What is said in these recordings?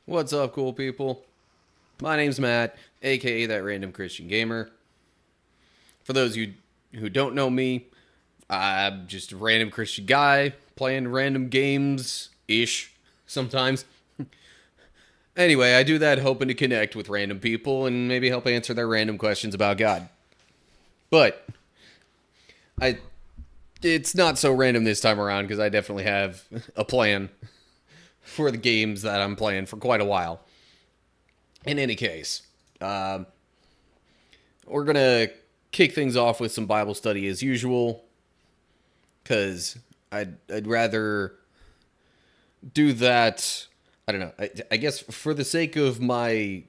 What's up, cool people? My name's Matt, aka That Random Christian Gamer. For those of you who don't know me, I'm just a random Christian guy playing random games ish sometimes. Anyway, I do that hoping to connect with random people and maybe help answer their random questions about God. But I it's not so random this time around because I definitely have a plan for the games that I'm playing for quite a while. In any case, we're gonna kick things off with some Bible study as usual, because I'd rather do that. I don't know. I guess for the sake of my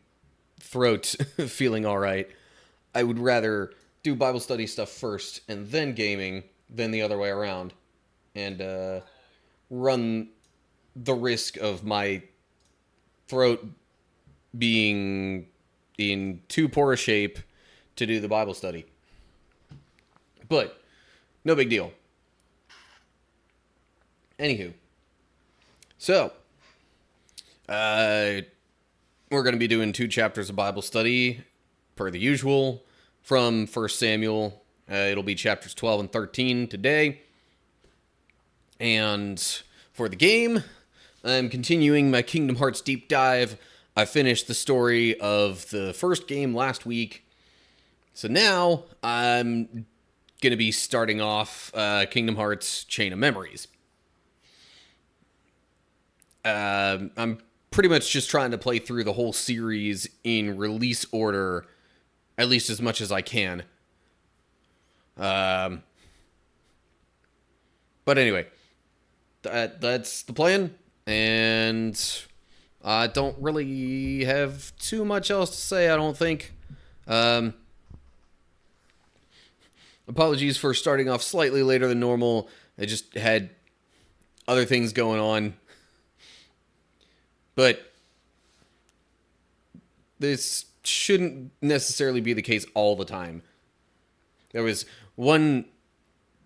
throat feeling all right, I would rather do Bible study stuff first and then gaming than the other way around, and run the risk of my throat being in too poor a shape to do the Bible study. But no big deal. Anywho, so uh, we're going to be doing 2 chapters of Bible study per the usual from First Samuel. It'll be chapters 12 and 13 today. And for the game, I'm continuing my Kingdom Hearts deep dive. I finished the story of the first game last week. So now I'm going to be starting off Kingdom Hearts Chain of Memories. I'm pretty much just trying to play through the whole series in release order, at least as much as I can. But anyway, that's the plan, and I don't really have too much else to say, I don't think. Apologies for starting off slightly later than normal. I just had other things going on. But this shouldn't necessarily be the case all the time. There was one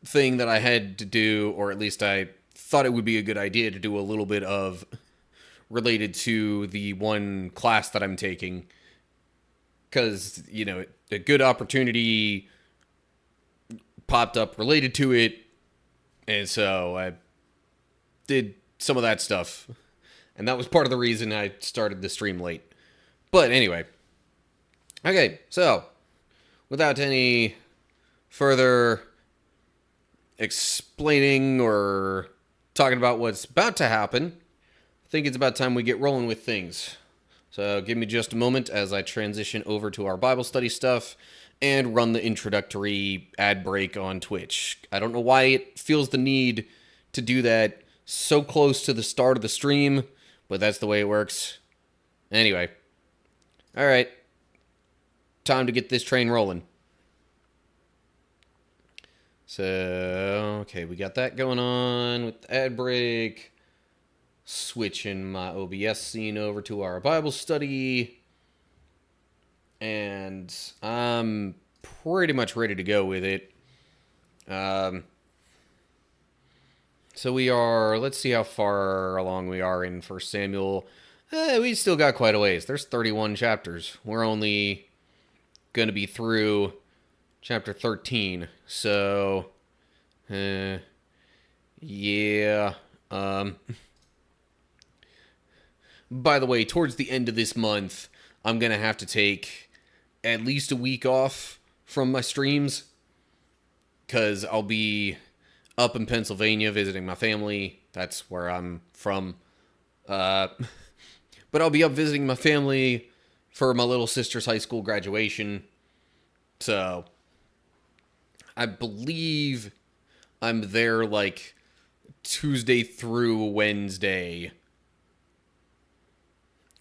thing that I had to do, or at least I thought it would be a good idea to do a little bit of related to the one class that I'm taking. Because, a good opportunity popped up related to it. And so I did some of that stuff. And that was part of the reason I started the stream late. But anyway. Okay, so without any further explaining or talking about what's about to happen, I think it's about time we get rolling with things. So give me just a moment as I transition over to our Bible study stuff and run the introductory ad break on Twitch. I don't know why it feels the need to do that so close to the start of the stream, but that's the way it works. Anyway. Alright. Time to get this train rolling. So, okay, we got that going on with the ad break. Switching my OBS scene over to our Bible study. And I'm pretty much ready to go with it. So we are, let's see how far along we are in First Samuel. We still got quite a ways. There's 31 chapters. We're only going to be through chapter 13. So, yeah. By the way, towards the end of this month, I'm going to have to take at least a week off from my streams. Because I'll be up in Pennsylvania visiting my family. That's where I'm from. But I'll be up visiting my family for my little sister's high school graduation. So, I believe I'm there like Tuesday through Wednesday.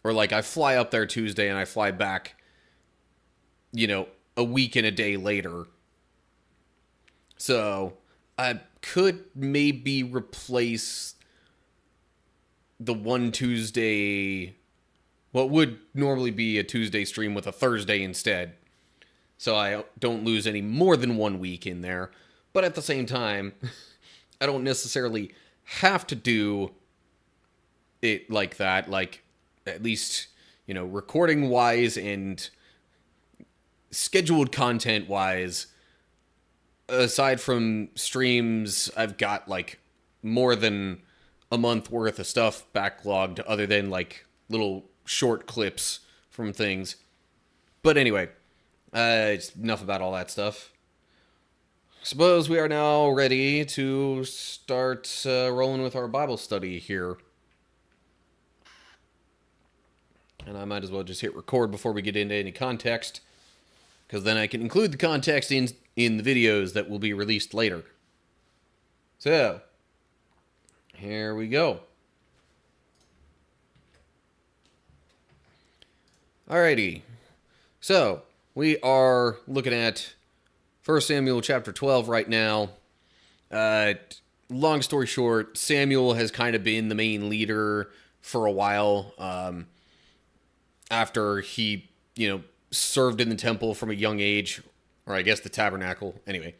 Or like I fly up there Tuesday and I fly back, a week and a day later. So, I could maybe replace the one Tuesday, what would normally be a Tuesday stream, with a Thursday instead. So I don't lose any more than 1 week in there. But at the same time, I don't necessarily have to do it like that. Like, at least, recording wise and scheduled content wise, aside from streams, I've got like more than a month worth of stuff backlogged, other than like little short clips from things. But anyway, it's enough about all that stuff. Suppose we are now ready to start rolling with our Bible study here. And I might as well just hit record before we get into any context, because then I can include the context in the videos that will be released later. So, here we go. Alrighty. So, we are looking at 1 Samuel chapter 12 right now. Long story short, Samuel has kind of been the main leader for a while. After he, served in the temple from a young age, or I guess the tabernacle. Anyway,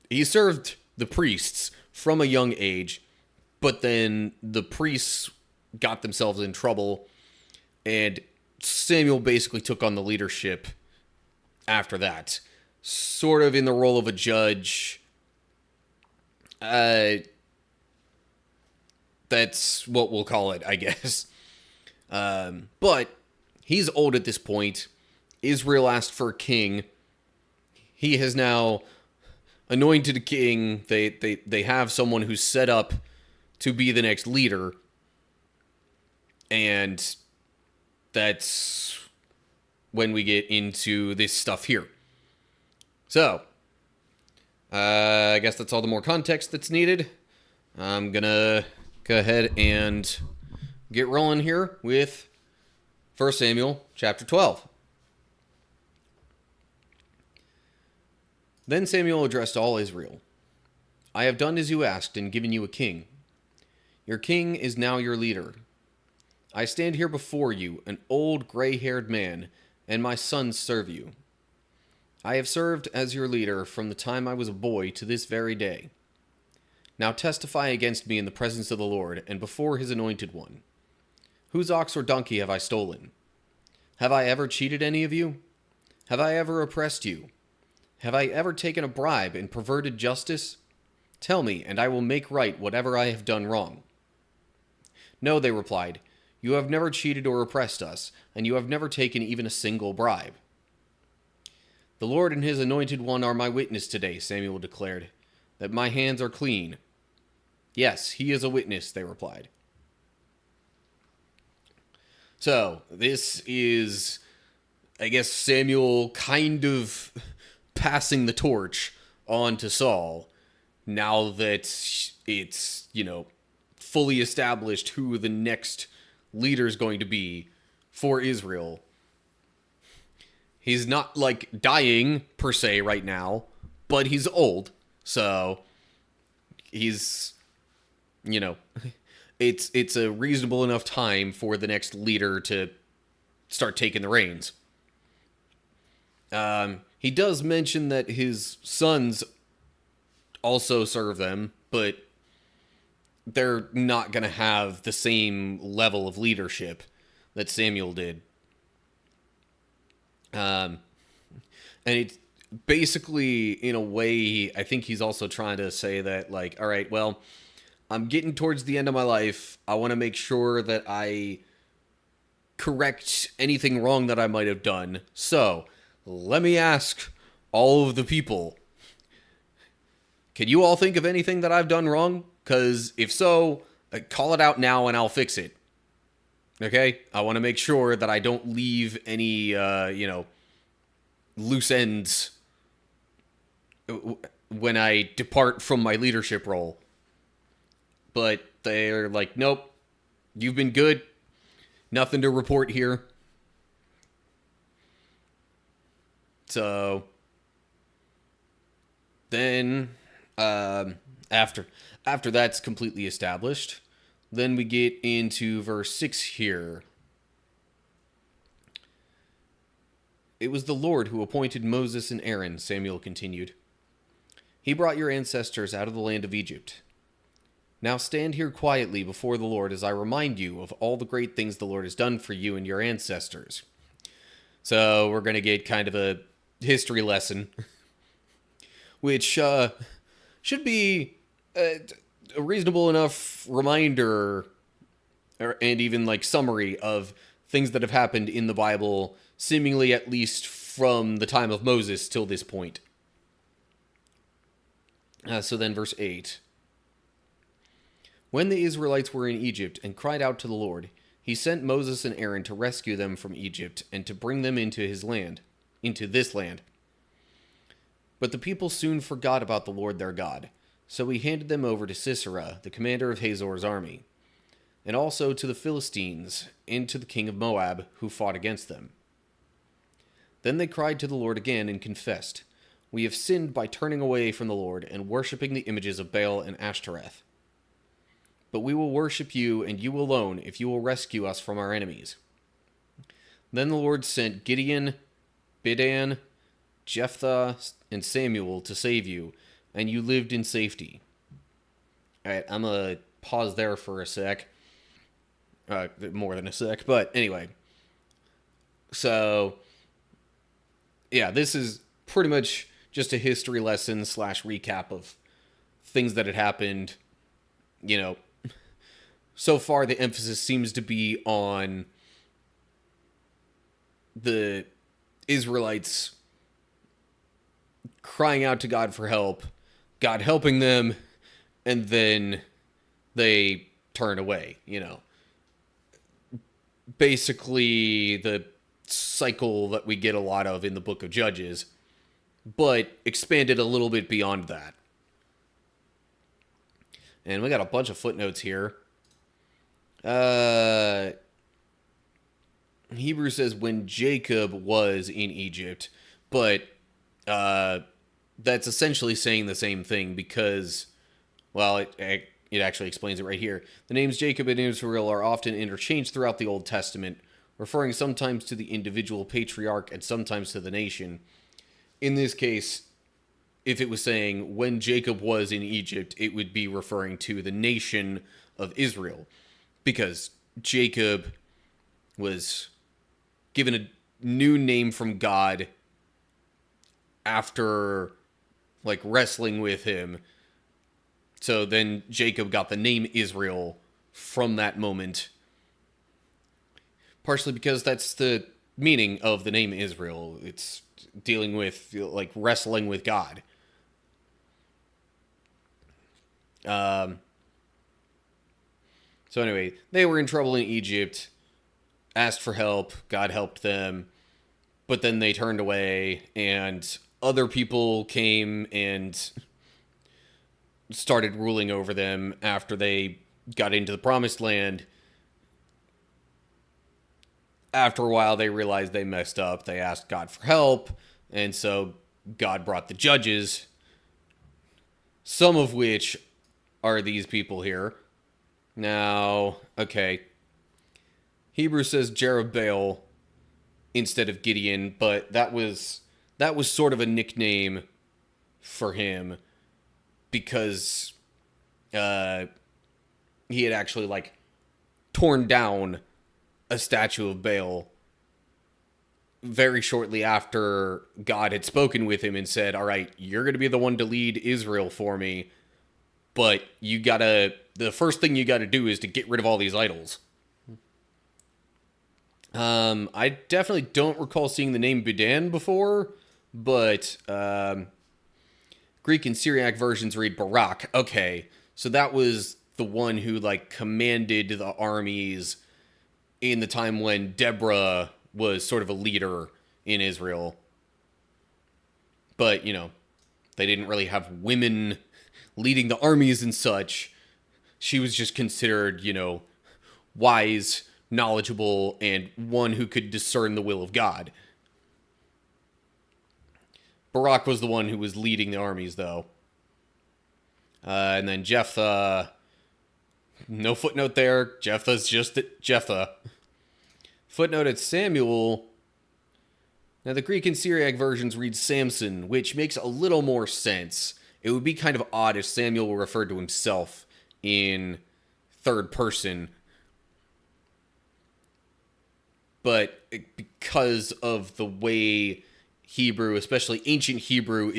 he served the priests from a young age, but then the priests got themselves in trouble, and Samuel basically took on the leadership after that, sort of in the role of a judge. That's what we'll call it, I guess. But he's old at this point. Israel asked for a king. He has now anointed a king. They have someone who's set up to be the next leader. And that's when we get into this stuff here. So, I guess that's all the more context that's needed. I'm gonna go ahead and get rolling here with 1 Samuel chapter 12. Then Samuel addressed all Israel. I have done as you asked and given you a king. Your king is now your leader. I stand here before you, an old gray-haired man, and my sons serve you. I have served as your leader from the time I was a boy to this very day. Now testify against me in the presence of the Lord and before his anointed one. Whose ox or donkey have I stolen? Have I ever cheated any of you? Have I ever oppressed you? Have I ever taken a bribe and perverted justice? Tell me, and I will make right whatever I have done wrong. No, they replied, you have never cheated or oppressed us, and you have never taken even a single bribe. The Lord and his anointed one are my witness today, Samuel declared, that my hands are clean. Yes, he is a witness, they replied. So, this is, I guess, Samuel kind of passing the torch on to Saul, now that it's, fully established who the next leader is going to be for Israel. He's not, dying, per se, right now, but he's old, so he's, it's a reasonable enough time for the next leader to start taking the reins. He does mention that his sons also serve them, but they're not going to have the same level of leadership that Samuel did. And it's basically, in a way, I think he's also trying to say that, all right, well, I'm getting towards the end of my life. I want to make sure that I correct anything wrong that I might have done. So, let me ask all of the people. Can you all think of anything that I've done wrong? Because if so, call it out now and I'll fix it. Okay? I want to make sure that I don't leave any, loose ends when I depart from my leadership role. But they're like, nope, you've been good. Nothing to report here. So then, after that's completely established, then we get into verse 6 here. It was the Lord who appointed Moses and Aaron, Samuel continued. He brought your ancestors out of the land of Egypt. Now stand here quietly before the Lord as I remind you of all the great things the Lord has done for you and your ancestors. So we're going to get kind of a history lesson, which should be a reasonable enough reminder and even like summary of things that have happened in the Bible, seemingly at least from the time of Moses till this point. So then verse 8. When the Israelites were in Egypt and cried out to the Lord, he sent Moses and Aaron to rescue them from Egypt and to bring them into this land. But the people soon forgot about the Lord their God, so he handed them over to Sisera, the commander of Hazor's army, and also to the Philistines and to the king of Moab, who fought against them. Then they cried to the Lord again and confessed, "We have sinned by turning away from the Lord and worshipping the images of Baal and Ashtoreth. But we will worship you and you alone if you will rescue us from our enemies." Then the Lord sent Gideon, Bidan, Jephthah, and Samuel to save you, and you lived in safety. Alright, I'm going to pause there for a sec. More than a sec, but anyway. So, yeah, this is pretty much just a history lesson / recap of things that had happened. You know, so far the emphasis seems to be on the Israelites crying out to God for help, God helping them, and then they turn away, you know. Basically the cycle that we get a lot of in the book of Judges, but expanded a little bit beyond that. And we got a bunch of footnotes here. Hebrews says when Jacob was in Egypt, but that's essentially saying the same thing because, well, it actually explains it right here. The names Jacob and Israel are often interchanged throughout the Old Testament, referring sometimes to the individual patriarch and sometimes to the nation. In this case, if it was saying when Jacob was in Egypt, it would be referring to the nation of Israel, because Jacob was given a new name from God after like wrestling with him. So then Jacob got the name Israel from that moment, partially because that's the meaning of the name Israel. It's dealing with, like, wrestling with God. So anyway, they were in trouble in Egypt, asked for help, God helped them, but then they turned away, and other people came and started ruling over them after they got into the promised land. After a while, they realized they messed up. They asked God for help, and so God brought the judges, some of which are these people here. Now, okay, Hebrews says Jerubbaal instead of Gideon, but that was sort of a nickname for him because he had actually, like, torn down a statue of Baal very shortly after God had spoken with him and said, all right, you're going to be the one to lead Israel for me, but the first thing you gotta do is to get rid of all these idols. I definitely don't recall seeing the name Bidan before, but Greek and Syriac versions read Barak. Okay, so that was the one who, like, commanded the armies in the time when Deborah was sort of a leader in Israel. But, you know, they didn't really have women leading the armies and such. She was just considered, you know, wise, knowledgeable, and one who could discern the will of God. Barak was the one who was leading the armies, though. And then Jephthah, no footnote there. Jephthah's just Jephthah. Footnote at Samuel. Now, the Greek and Syriac versions read Samson, which makes a little more sense. It would be kind of odd if Samuel referred to himself in third person, but because of the way Hebrew, especially ancient Hebrew,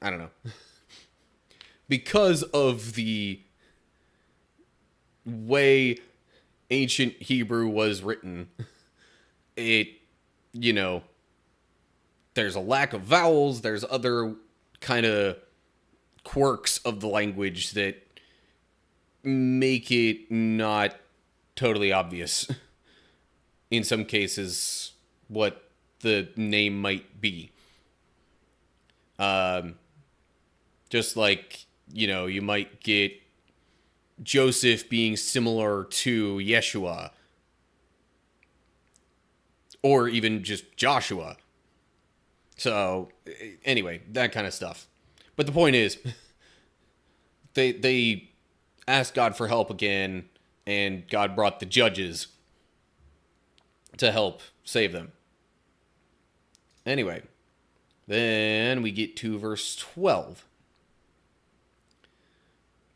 I don't know, because of the way ancient Hebrew was written, it, you know, there's a lack of vowels, there's other kind of quirks of the language that make it not totally obvious in some cases what the name might be. Just like, you might get Joseph being similar to Yeshua, or even just Joshua. So, anyway, that kind of stuff. But the point is, they asked God for help again, and God brought the judges to help save them. Anyway, then we get to verse 12.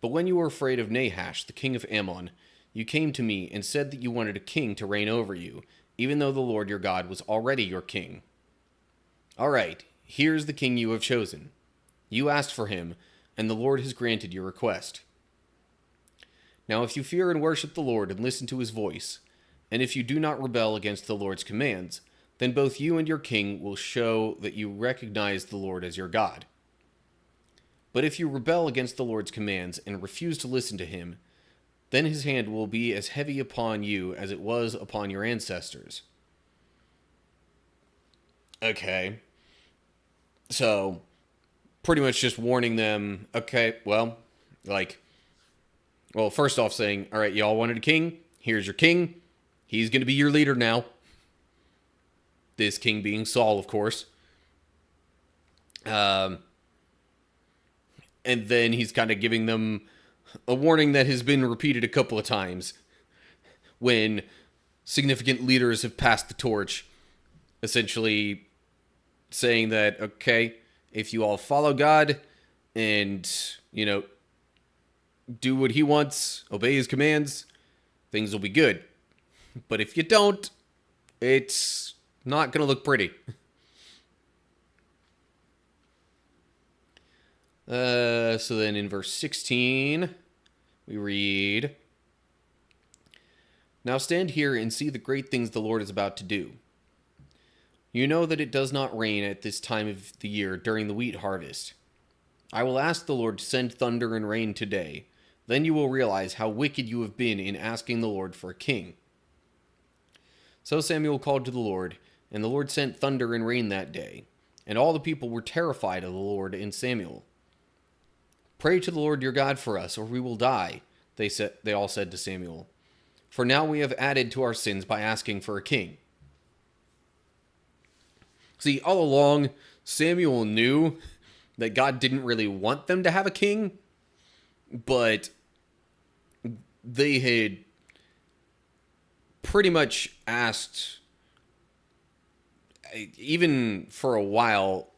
But when you were afraid of Nahash, the king of Ammon, you came to me and said that you wanted a king to reign over you, even though the Lord your God was already your king. All right, here's the king you have chosen. You asked for him, and the Lord has granted your request. Now if you fear and worship the Lord and listen to his voice, and if you do not rebel against the Lord's commands, then both you and your king will show that you recognize the Lord as your God. But if you rebel against the Lord's commands and refuse to listen to him, then his hand will be as heavy upon you as it was upon your ancestors. Okay. So, pretty much just warning them, okay, well, first off saying, all right, y'all wanted a king? Here's your king. He's going to be your leader now. This king being Saul, of course. And then he's kind of giving them a warning that has been repeated a couple of times when significant leaders have passed the torch, essentially saying that, okay, if you all follow God and, do what he wants, obey his commands, things will be good. But if you don't, it's not going to look pretty. So then in verse 16, we read, Now stand here and see the great things the Lord is about to do. You know that it does not rain at this time of the year during the wheat harvest. I will ask the Lord to send thunder and rain today. Then you will realize how wicked you have been in asking the Lord for a king. So Samuel called to the Lord, and the Lord sent thunder and rain that day. And all the people were terrified of the Lord and Samuel. Pray to the Lord your God for us, or we will die, they all said to Samuel. For now we have added to our sins by asking for a king. See, all along, Samuel knew that God didn't really want them to have a king, but they had pretty much asked, even for a while,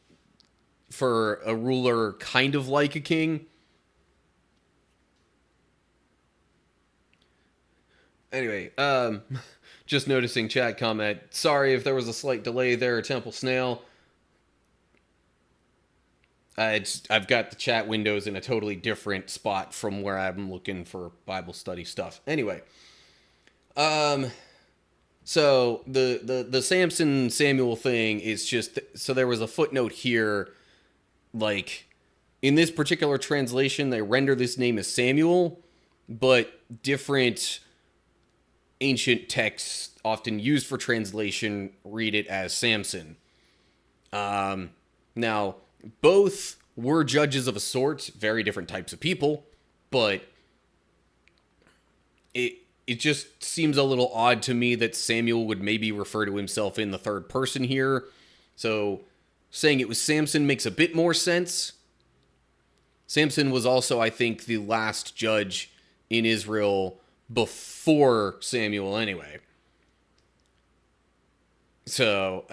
for a ruler kind of like a king. Anyway, just noticing chat comment. Sorry if there was a slight delay there, Temple Snail. I've got the chat windows in a totally different spot from where I'm looking for Bible study stuff. Anyway, so the Samson Samuel thing is just, so there was a footnote here, like, in this particular translation, they render this name as Samuel, but different ancient texts often used for translation read it as Samson. Now, both were judges of a sort, very different types of people, but it just seems a little odd to me that Samuel would maybe refer to himself in the third person here. So saying it was Samson makes a bit more sense. Samson was also, I think, the last judge in Israel before Samuel anyway. So,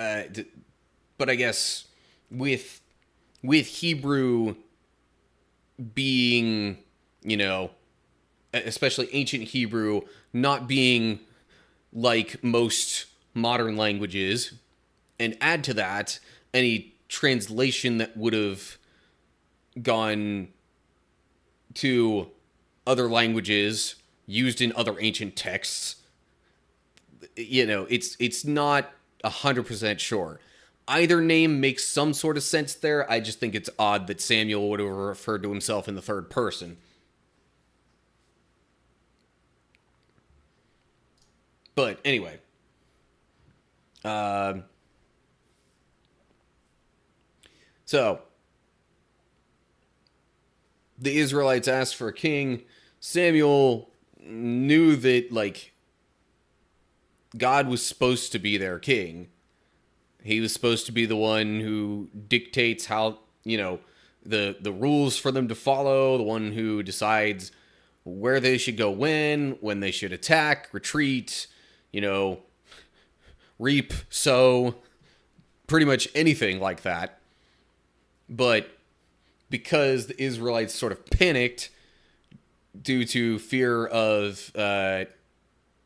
but I guess with Hebrew being, you know, especially ancient Hebrew, not being like most modern languages, and add to that any translation that would have gone to other languages used in other ancient texts. It's not 100% sure. Either name makes some sort of sense there. I just think it's odd that Samuel would have referred to himself in the third person. But anyway, uh, so the Israelites asked for a king. Samuel knew that, like, God was supposed to be their king. He was supposed to be the one who dictates how, the rules for them to follow, the one who decides where they should go when they should attack, retreat, reap, sow, pretty much anything like that. But because the Israelites sort of panicked due to fear of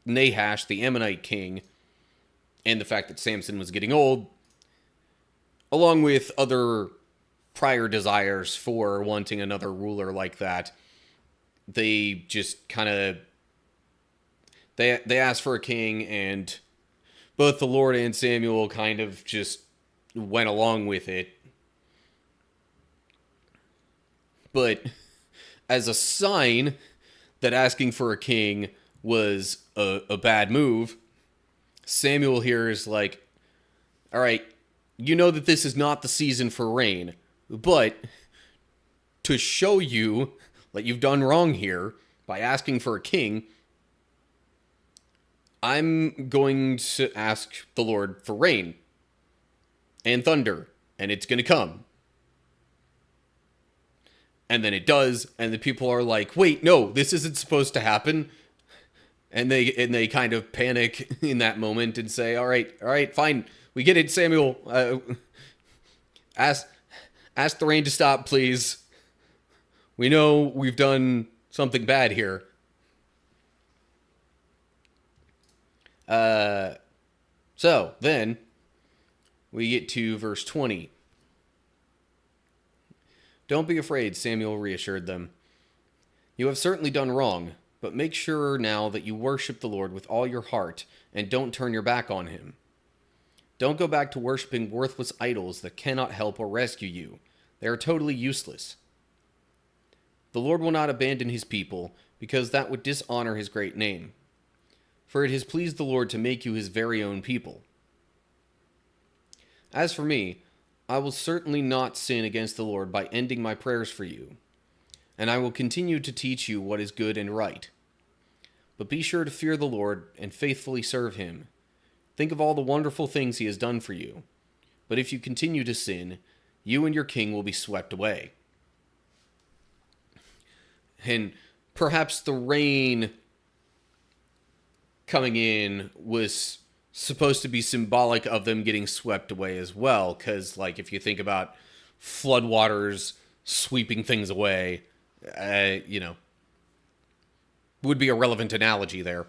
Nahash, the Ammonite king, and the fact that Samson was getting old, along with other prior desires for wanting another ruler like that, they just kind of they asked for a king, and both the Lord and Samuel kind of just went along with it. But as a sign that asking for a king was a bad move, Samuel here is like, all right, you know that this is not the season for rain, but to show you that you've done wrong here by asking for a king, I'm going to ask the Lord for rain and thunder, and it's going to come. And then it does, and the people are like, wait, no, this isn't supposed to happen. And they kind of panic in that moment and say, all right, fine, we get it, Samuel. Ask the rain to stop, please. We know we've done something bad here. So then we get to verse 20. Don't be afraid, Samuel reassured them. You have certainly done wrong, but make sure now that you worship the Lord with all your heart and don't turn your back on him. Don't go back to worshiping worthless idols that cannot help or rescue you. They are totally useless. The Lord will not abandon his people, because that would dishonor his great name. For it has pleased the Lord to make you his very own people. As for me, I will certainly not sin against the Lord by ending my prayers for you, and I will continue to teach you what is good and right. But be sure to fear the Lord and faithfully serve him. Think of all the wonderful things he has done for you. But if you continue to sin, you and your king will be swept away. And perhaps the rain coming in was supposed to be symbolic of them getting swept away as well, because, like, if you think about floodwaters sweeping things away, would be a relevant analogy there.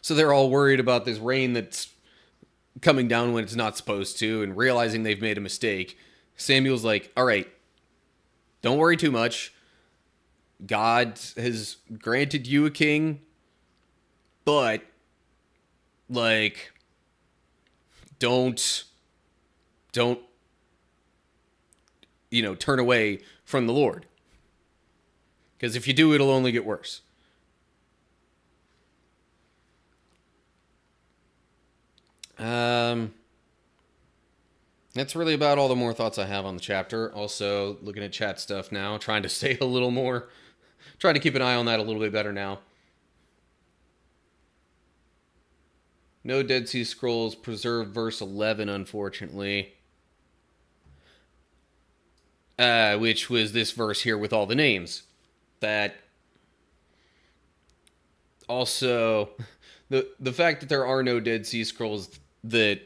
So they're all worried about this rain that's coming down when it's not supposed to, and realizing they've made a mistake. Samuel's like, all right, don't worry too much. God has granted you a king, but, like, don't turn away from the Lord. Because if you do, it'll only get worse. That's really about all the more thoughts I have on the chapter. Also, looking at chat stuff now, trying to stay a little more, trying to keep an eye on that a little bit better now. No Dead Sea Scrolls preserved verse 11, unfortunately. Which was this verse here with all the names. That also, the fact that there are no Dead Sea Scrolls that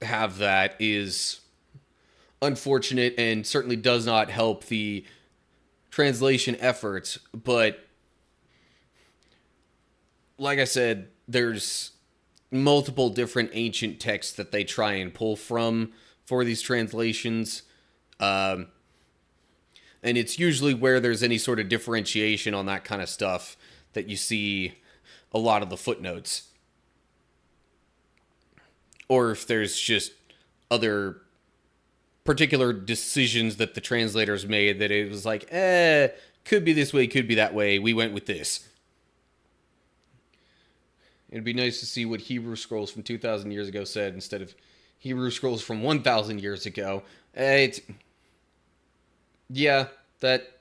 have that is unfortunate and certainly does not help the translation efforts. But like I said, there's multiple different ancient texts that they try and pull from for these translations. And it's usually where there's any sort of differentiation on that kind of stuff that you see a lot of the footnotes. Or if there's just other particular decisions that the translators made that it was like, could be this way, could be that way. We went with this. It'd be nice to see what Hebrew Scrolls from 2,000 years ago said instead of Hebrew Scrolls from 1,000 years ago. Yeah, that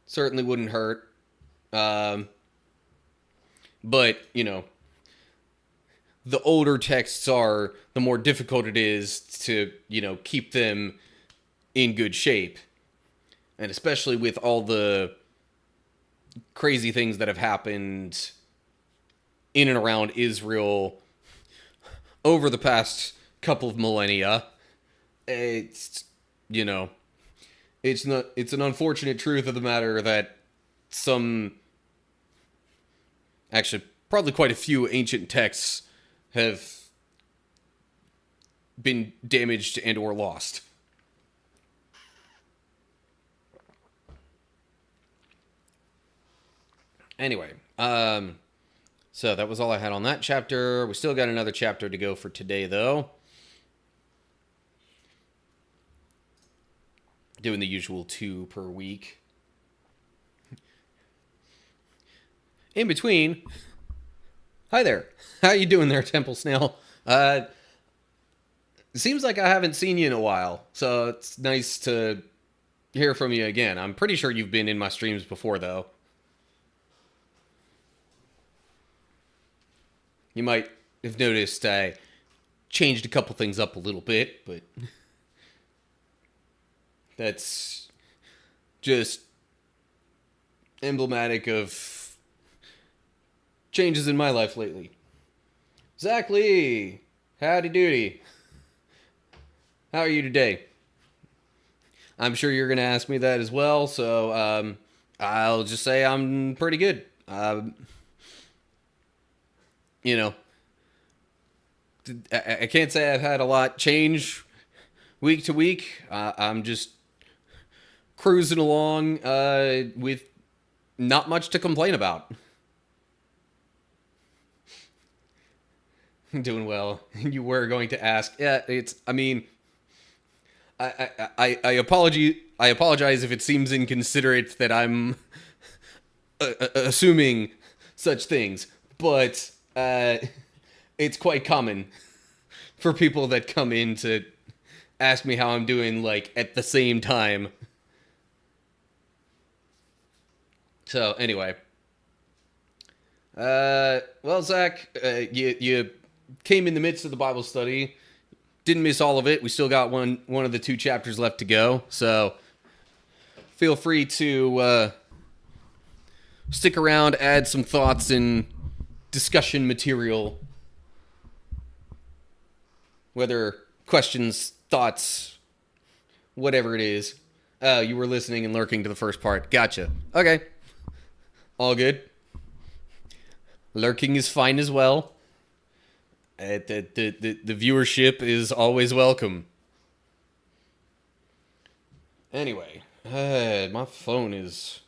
certainly wouldn't hurt. But, the older texts are, the more difficult it is to, keep them in good shape. And especially with all the crazy things that have happened in and around Israel over the past couple of millennia. It's it's an unfortunate truth of the matter that actually probably quite a few ancient texts have been damaged and or lost. Anyway, so that was all I had on that chapter. We still got another chapter to go for today, though. Doing the usual 2 per week. In between, hi there. How you doing there, Temple Snail? It seems like I haven't seen you in a while, so it's nice to hear from you again. I'm pretty sure you've been in my streams before, though. You might have noticed I changed a couple things up a little bit, but that's just emblematic of changes in my life lately. Zach Lee, howdy doody. How are you today? I'm sure you're going to ask me that as well, so I'll just say I'm pretty good. I can't say I've had a lot change week to week. I'm just cruising along with not much to complain about. Doing well. You were going to ask. Yeah, I apologize if it seems inconsiderate that I'm assuming such things, but it's quite common for people that come in to ask me how I'm doing, like, at the same time. So, anyway. Well, Zach, you came in the midst of the Bible study. Didn't miss all of it. We still got one of the 2 chapters left to go. So, feel free to stick around, add some thoughts and discussion material. Whether questions, thoughts, whatever it is. You were listening and lurking to the first part. Gotcha. Okay. All good. Lurking is fine as well. The viewership is always welcome. Anyway, my phone is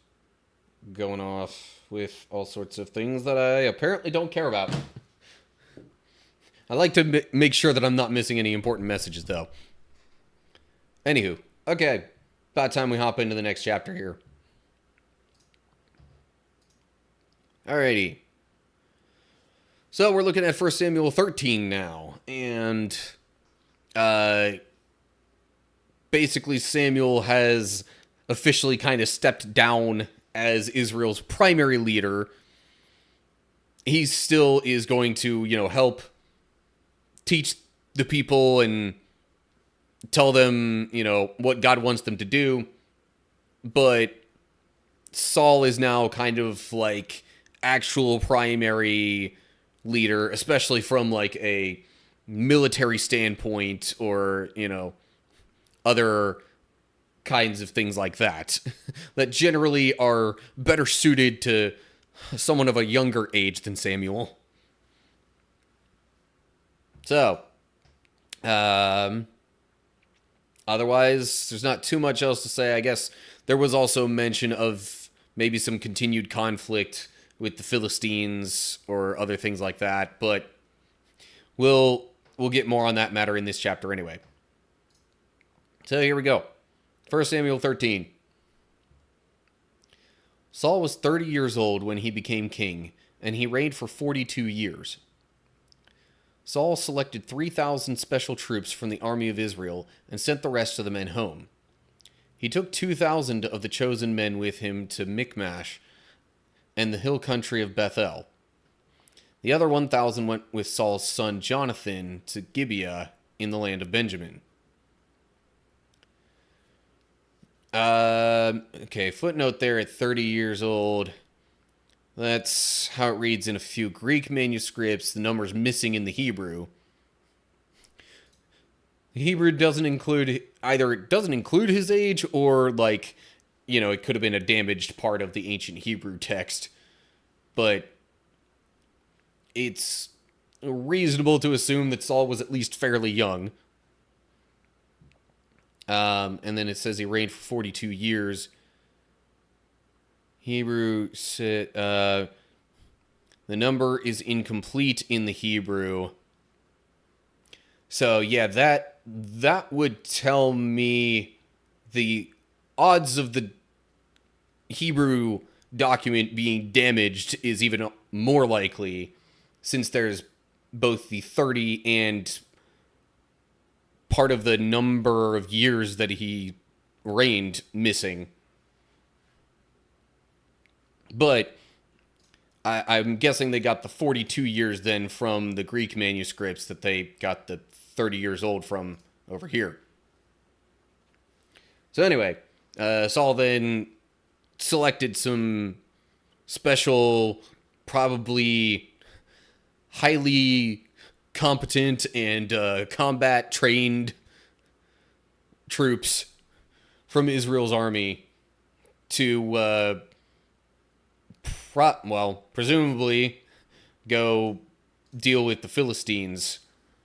going off with all sorts of things that I apparently don't care about. I like to make sure that I'm not missing any important messages, though. Anywho, okay. About time we hop into the next chapter here. Alrighty. So we're looking at 1 Samuel 13 now. And basically Samuel has officially kind of stepped down as Israel's primary leader. He still is going to, help teach the people and tell them, what God wants them to do. But Saul is now kind of like actual primary leader, especially from like a military standpoint or, other kinds of things like that that generally are better suited to someone of a younger age than Samuel. So, otherwise, there's not too much else to say. I guess there was also mention of maybe some continued conflict with the Philistines or other things like that, but we'll get more on that matter in this chapter anyway. So here we go. 1 Samuel 13. Saul was 30 years old when he became king, and he reigned for 42 years. Saul selected 3,000 special troops from the army of Israel and sent the rest of the men home. He took 2,000 of the chosen men with him to Michmash and the hill country of Bethel. The other 1,000 went with Saul's son Jonathan to Gibeah in the land of Benjamin. Okay, footnote there at 30 years old. That's how it reads in a few Greek manuscripts. The number's missing in the Hebrew. The Hebrew doesn't include, either it doesn't include his age, or like, it could have been a damaged part of the ancient Hebrew text. But it's reasonable to assume that Saul was at least fairly young. And then it says he reigned for 42 years. Hebrew said, the number is incomplete in the Hebrew. So yeah, that would tell me the odds of the Hebrew document being damaged is even more likely, since there's both the 30 and part of the number of years that he reigned missing. But I'm guessing they got the 42 years then from the Greek manuscripts, that they got the 30 years old from over here. So anyway, Saul then selected some special, probably highly competent and combat trained troops from Israel's army to presumably go deal with the Philistines,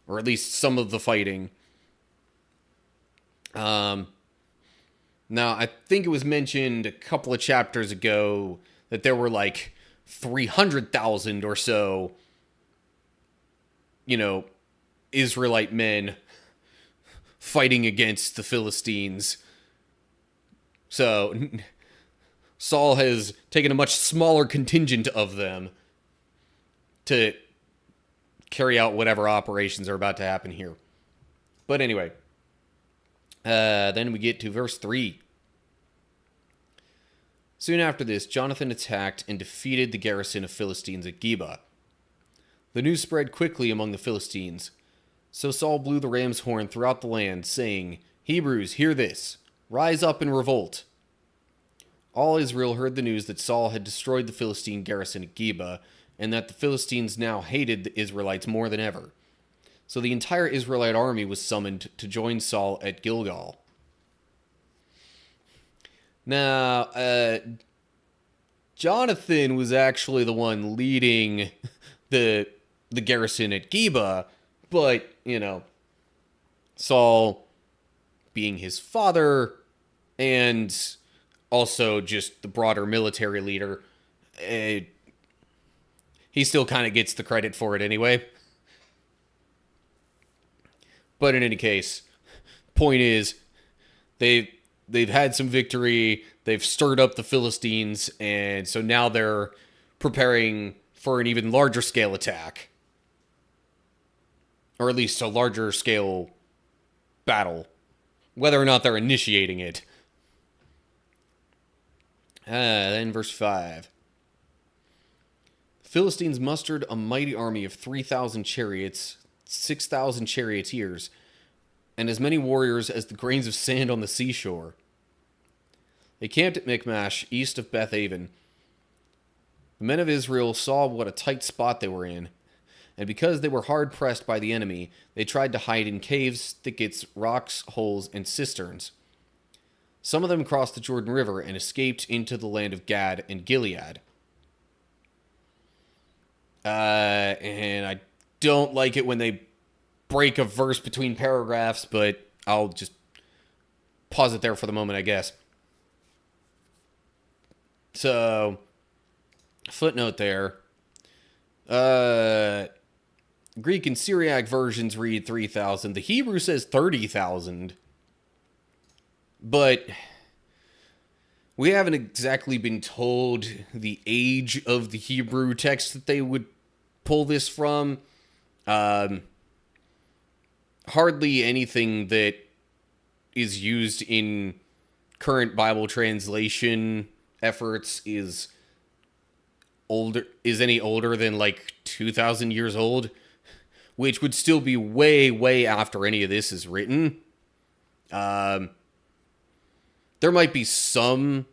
or at least some of the fighting. Now, I think it was mentioned a couple of chapters ago that there were like 300,000 or so, Israelite men fighting against the Philistines. So Saul has taken a much smaller contingent of them to carry out whatever operations are about to happen here. But anyway, then we get to verse 3. Soon after this, Jonathan attacked and defeated the garrison of Philistines at Geba. The news spread quickly among the Philistines. So Saul blew the ram's horn throughout the land, saying, "Hebrews, hear this. Rise up and revolt." All Israel heard the news that Saul had destroyed the Philistine garrison at Geba, and that the Philistines now hated the Israelites more than ever. So the entire Israelite army was summoned to join Saul at Gilgal. Now, Jonathan was actually the one leading the garrison at Geba, but, Saul, being his father, and also just the broader military leader, he still kind of gets the credit for it anyway. But in any case, point is, they've had some victory, they've stirred up the Philistines, and so now they're preparing for an even larger scale attack. Or at least a larger scale battle. Whether or not they're initiating it. Then verse 5. The Philistines mustered a mighty army of 3,000 chariots, 6,000 charioteers, and as many warriors as the grains of sand on the seashore. They camped at Michmash, east of Beth Aven. The men of Israel saw what a tight spot they were in, and because they were hard pressed by the enemy, they tried to hide in caves, thickets, rocks, holes, and cisterns. Some of them crossed the Jordan River and escaped into the land of Gad and Gilead. And I don't like it when they break a verse between paragraphs, but I'll just pause it there for the moment, I guess. So, footnote there. Greek and Syriac versions read 3,000. The Hebrew says 30,000. But we haven't exactly been told the age of the Hebrew text that they would pull this from. Hardly anything that is used in current Bible translation efforts is any older than like 2,000 years old, which would still be way, way after any of this is written. There might be some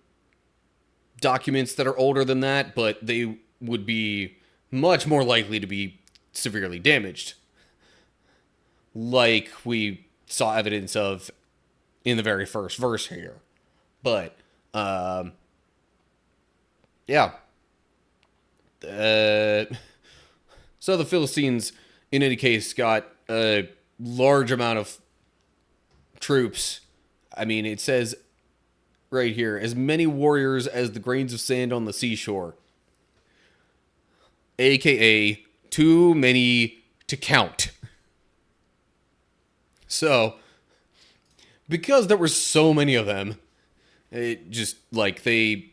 documents that are older than that, but they would be much more likely to be severely damaged, like we saw evidence of in the very first verse here. But, yeah. So the Philistines, in any case, got a large amount of troops. I mean, it says right here, as many warriors as the grains of sand on the seashore. AKA, too many to count. So, because there were so many of them, it just, like, I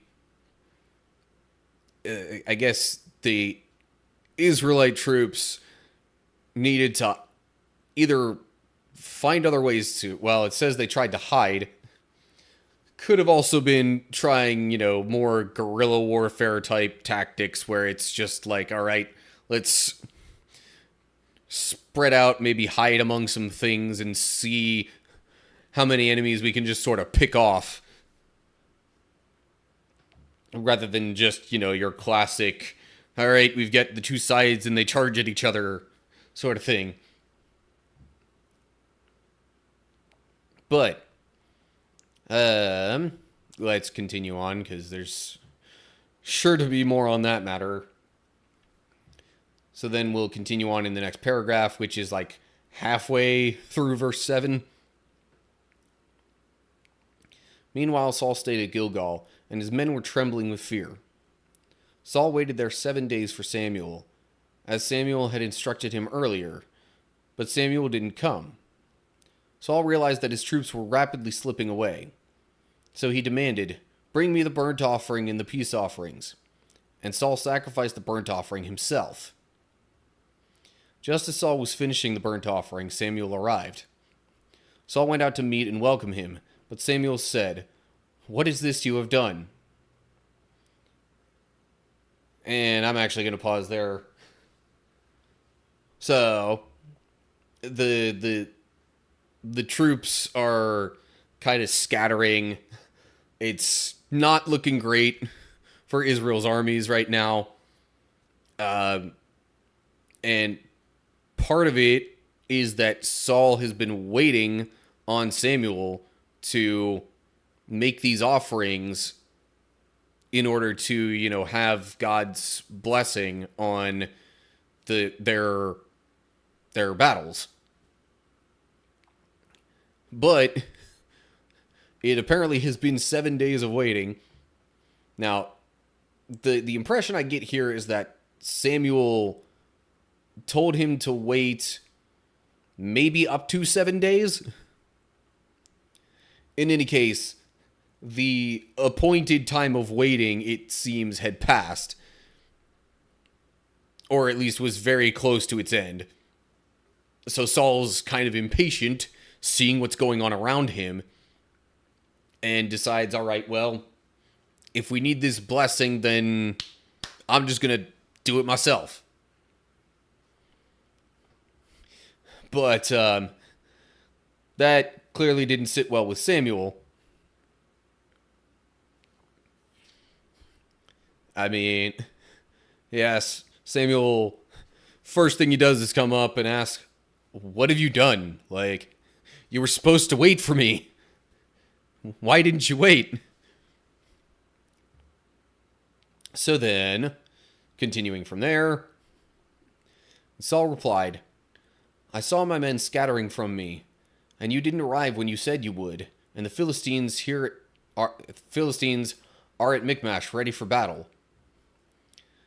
guess the Israelite troops needed to either find other ways to, well, it says they tried to hide. Could have also been trying, more guerrilla warfare type tactics where it's just like, all right, let's spread out, maybe hide among some things and see how many enemies we can just sort of pick off. Rather than just, your classic, all right, we've got the two sides and they charge at each other sort of thing. But, let's continue on because there's sure to be more on that matter. So then we'll continue on in the next paragraph, which is like halfway through verse 7. Meanwhile, Saul stayed at Gilgal, and his men were trembling with fear. Saul waited there 7 days for Samuel, as Samuel had instructed him earlier, but Samuel didn't come. Saul realized that his troops were rapidly slipping away. So he demanded, "Bring me the burnt offering and the peace offerings." And Saul sacrificed the burnt offering himself. Just as Saul was finishing the burnt offering, Samuel arrived. Saul went out to meet and welcome him, but Samuel said, "What is this you have done?" And I'm actually going to pause there. So, the troops are kind of scattering. It's not looking great for Israel's armies right now. And part of it is that Saul has been waiting on Samuel to make these offerings in order to, have God's blessing on their battles. But it apparently has been 7 days of waiting. Now, the impression I get here is that Samuel told him to wait maybe up to 7 days. In any case, the appointed time of waiting, it seems, had passed. Or at least was very close to its end. So Saul's kind of impatient, seeing what's going on around him, and decides, all right, well, if we need this blessing, then I'm just going to do it myself. But that clearly didn't sit well with Samuel. I mean, yes, Samuel first thing he does is come up and ask, "What have you done? Like, you were supposed to wait for me. Why didn't you wait?" So then, continuing from there, Saul replied, "I saw my men scattering from me, and you didn't arrive when you said you would, and the Philistines are at Michmash ready for battle."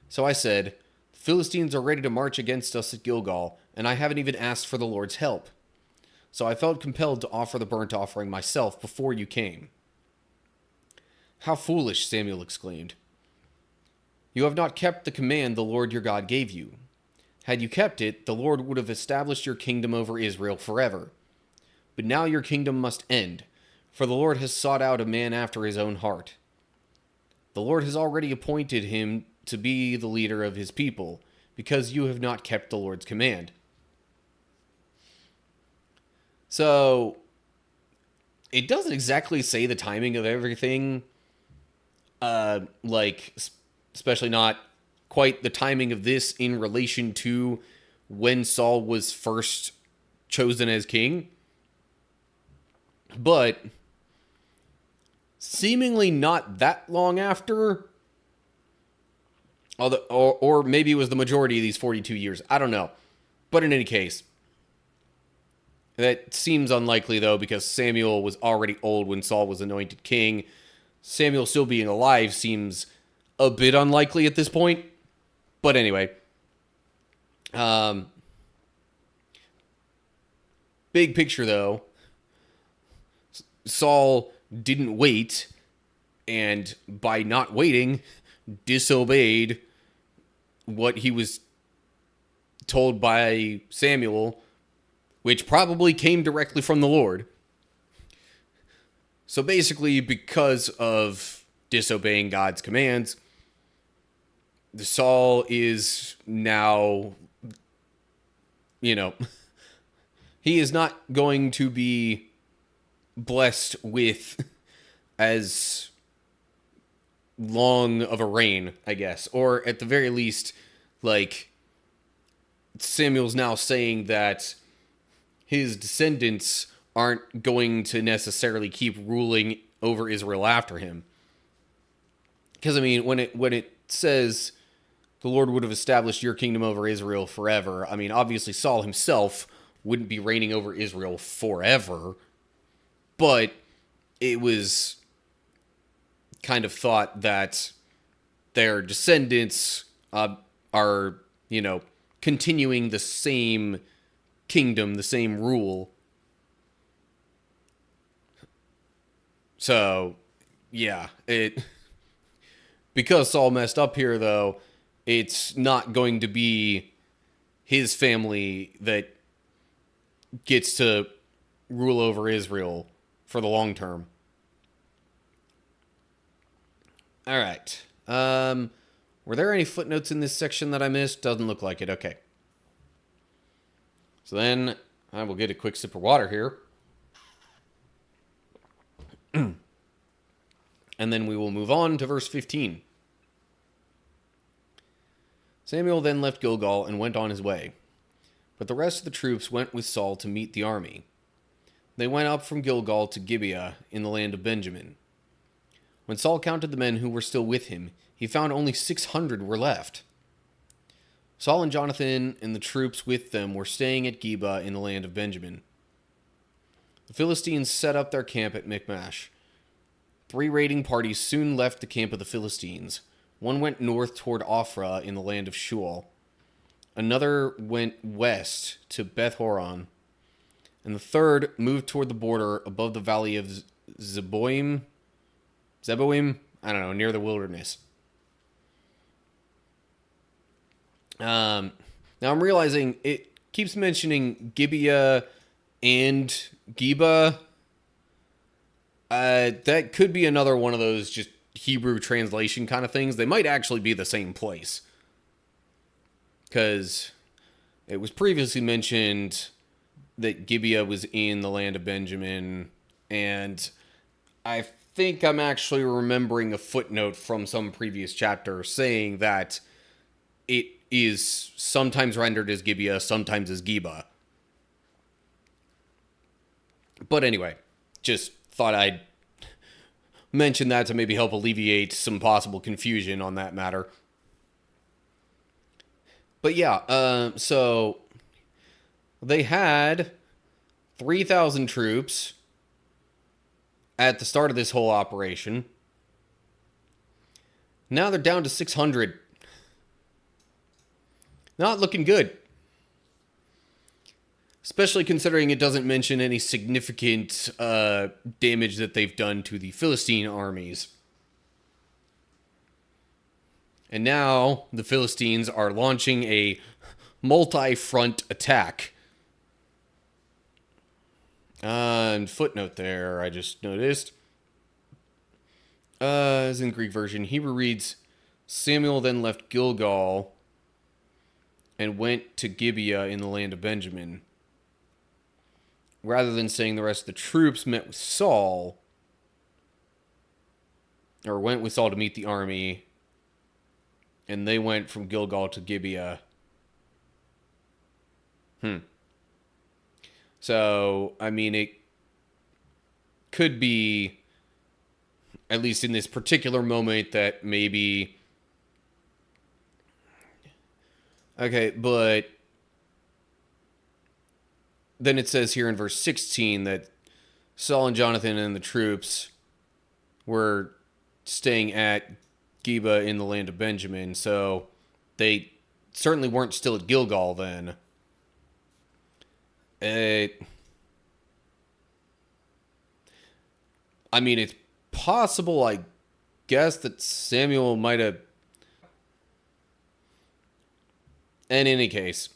So I said, "The Philistines are ready to march against us at Gilgal, and I haven't even asked for the Lord's help." So I felt compelled to offer the burnt offering myself before you came. "How foolish," Samuel exclaimed. "You have not kept the command the Lord your God gave you. Had you kept it, the Lord would have established your kingdom over Israel forever. But now your kingdom must end, for the Lord has sought out a man after his own heart. The Lord has already appointed him to be the leader of his people, because you have not kept the Lord's command." So, it doesn't exactly say the timing of everything, especially not quite the timing of this in relation to when Saul was first chosen as king. But seemingly not that long after, or maybe it was the majority of these 42 years. I don't know. But in any case, that seems unlikely, though, because Samuel was already old when Saul was anointed king. Samuel still being alive seems a bit unlikely at this point. But anyway, big picture, though, Saul didn't wait, and by not waiting, disobeyed what he was told by Samuel, which probably came directly from the Lord. So basically, because of disobeying God's commands, Saul is now, he is not going to be blessed with as long of a reign, I guess. Or at the very least, Samuel's now saying that his descendants aren't going to necessarily keep ruling over Israel after him. Because, when it says the Lord would have established your kingdom over Israel forever, obviously Saul himself wouldn't be reigning over Israel forever, but it was kind of thought that their descendants are, continuing the same kingdom, the same rule. So, yeah, because Saul messed up here, though, it's not going to be his family that gets to rule over Israel for the long term. All right. Were there any footnotes in this section that I missed? Doesn't look like it. Okay. So then I will get a quick sip of water here. And then we will move on to verse 15. Samuel then left Gilgal and went on his way. But the rest of the troops went with Saul to meet the army. They went up from Gilgal to Gibeah in the land of Benjamin. When Saul counted the men who were still with him, he found only 600 were left. Saul and Jonathan and the troops with them were staying at Gibeah in the land of Benjamin. The Philistines set up their camp at Michmash. 3 raiding parties soon left the camp of the Philistines. One went north toward Ophrah in the land of Shual. Another went west to Beth-horon. And the third moved toward the border above the valley of Zeboim? I don't know, near the wilderness. Now I'm realizing it keeps mentioning Gibeah and Geba. That could be another one of those just Hebrew translation kind of things. They might actually be the same place. Because it was previously mentioned that Gibeah was in the land of Benjamin. And I think I'm actually remembering a footnote from some previous chapter saying that it is sometimes rendered as Gibeah, sometimes as Geba. But anyway, just thought I'd mention that to maybe help alleviate some possible confusion on that matter. But yeah, so they had 3,000 troops at the start of this whole operation. Now they're down to 600. Not looking good. Especially considering it doesn't mention any significant damage that they've done to the Philistine armies. And now the Philistines are launching a multi-front attack. And footnote there, I just noticed. As in Greek version, Hebrew reads, Samuel then left Gilgal and went to Gibeah in the land of Benjamin. Rather than saying the rest of the troops met with Saul, or went with Saul to meet the army, and they went from Gilgal to Gibeah. So, I mean, it could be, at least in this particular moment, that maybe... Okay, but then it says here in verse 16 that Saul and Jonathan and the troops were staying at Geba in the land of Benjamin, so they certainly weren't still at Gilgal then. I mean, it's possible, I guess, that Samuel might have... In any case,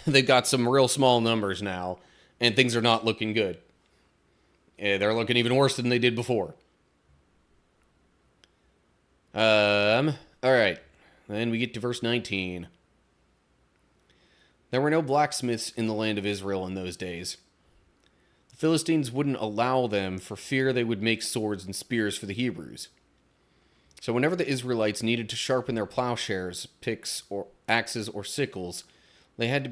they've got some real small numbers now, and things are not looking good. They're looking even worse than they did before. Alright. Then we get to verse 19. There were no blacksmiths in the land of Israel in those days. The Philistines wouldn't allow them for fear they would make swords and spears for the Hebrews. So whenever the Israelites needed to sharpen their plowshares, picks, or axes, or sickles, they had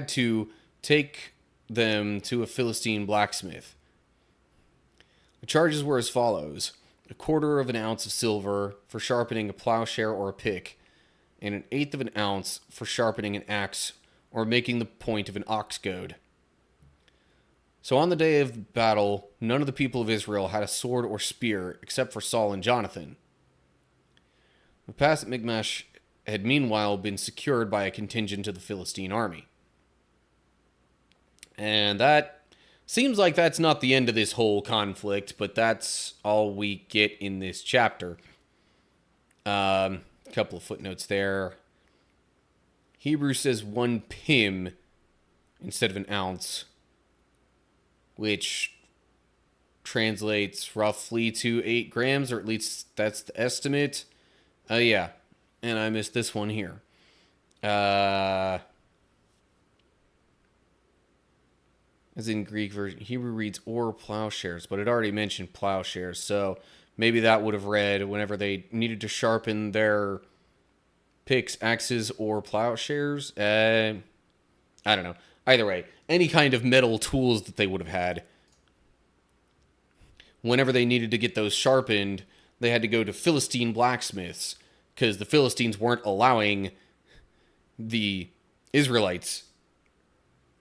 to take them to a Philistine blacksmith. The charges were as follows: 1/4 ounce of silver for sharpening a plowshare or a pick, and 1/8 ounce for sharpening an axe or making the point of an ox goad. So on the day of battle, none of the people of Israel had a sword or spear except for Saul and Jonathan. The pass at Michmash had meanwhile been secured by a contingent of the Philistine army. And that seems like that's not the end of this whole conflict, but that's all we get in this chapter. A couple of footnotes there. Hebrew says 1 pim instead of an ounce, which translates roughly to 8 grams, or at least that's the estimate. Yeah, and I missed this one here. As in Greek version, Hebrew reads or plowshares, but it already mentioned plowshares, so maybe that would have read whenever they needed to sharpen their picks, axes, or plowshares. I don't know. Either way, any kind of metal tools that they would have had. Whenever they needed to get those sharpened, they had to go to Philistine blacksmiths, because the Philistines weren't allowing the Israelites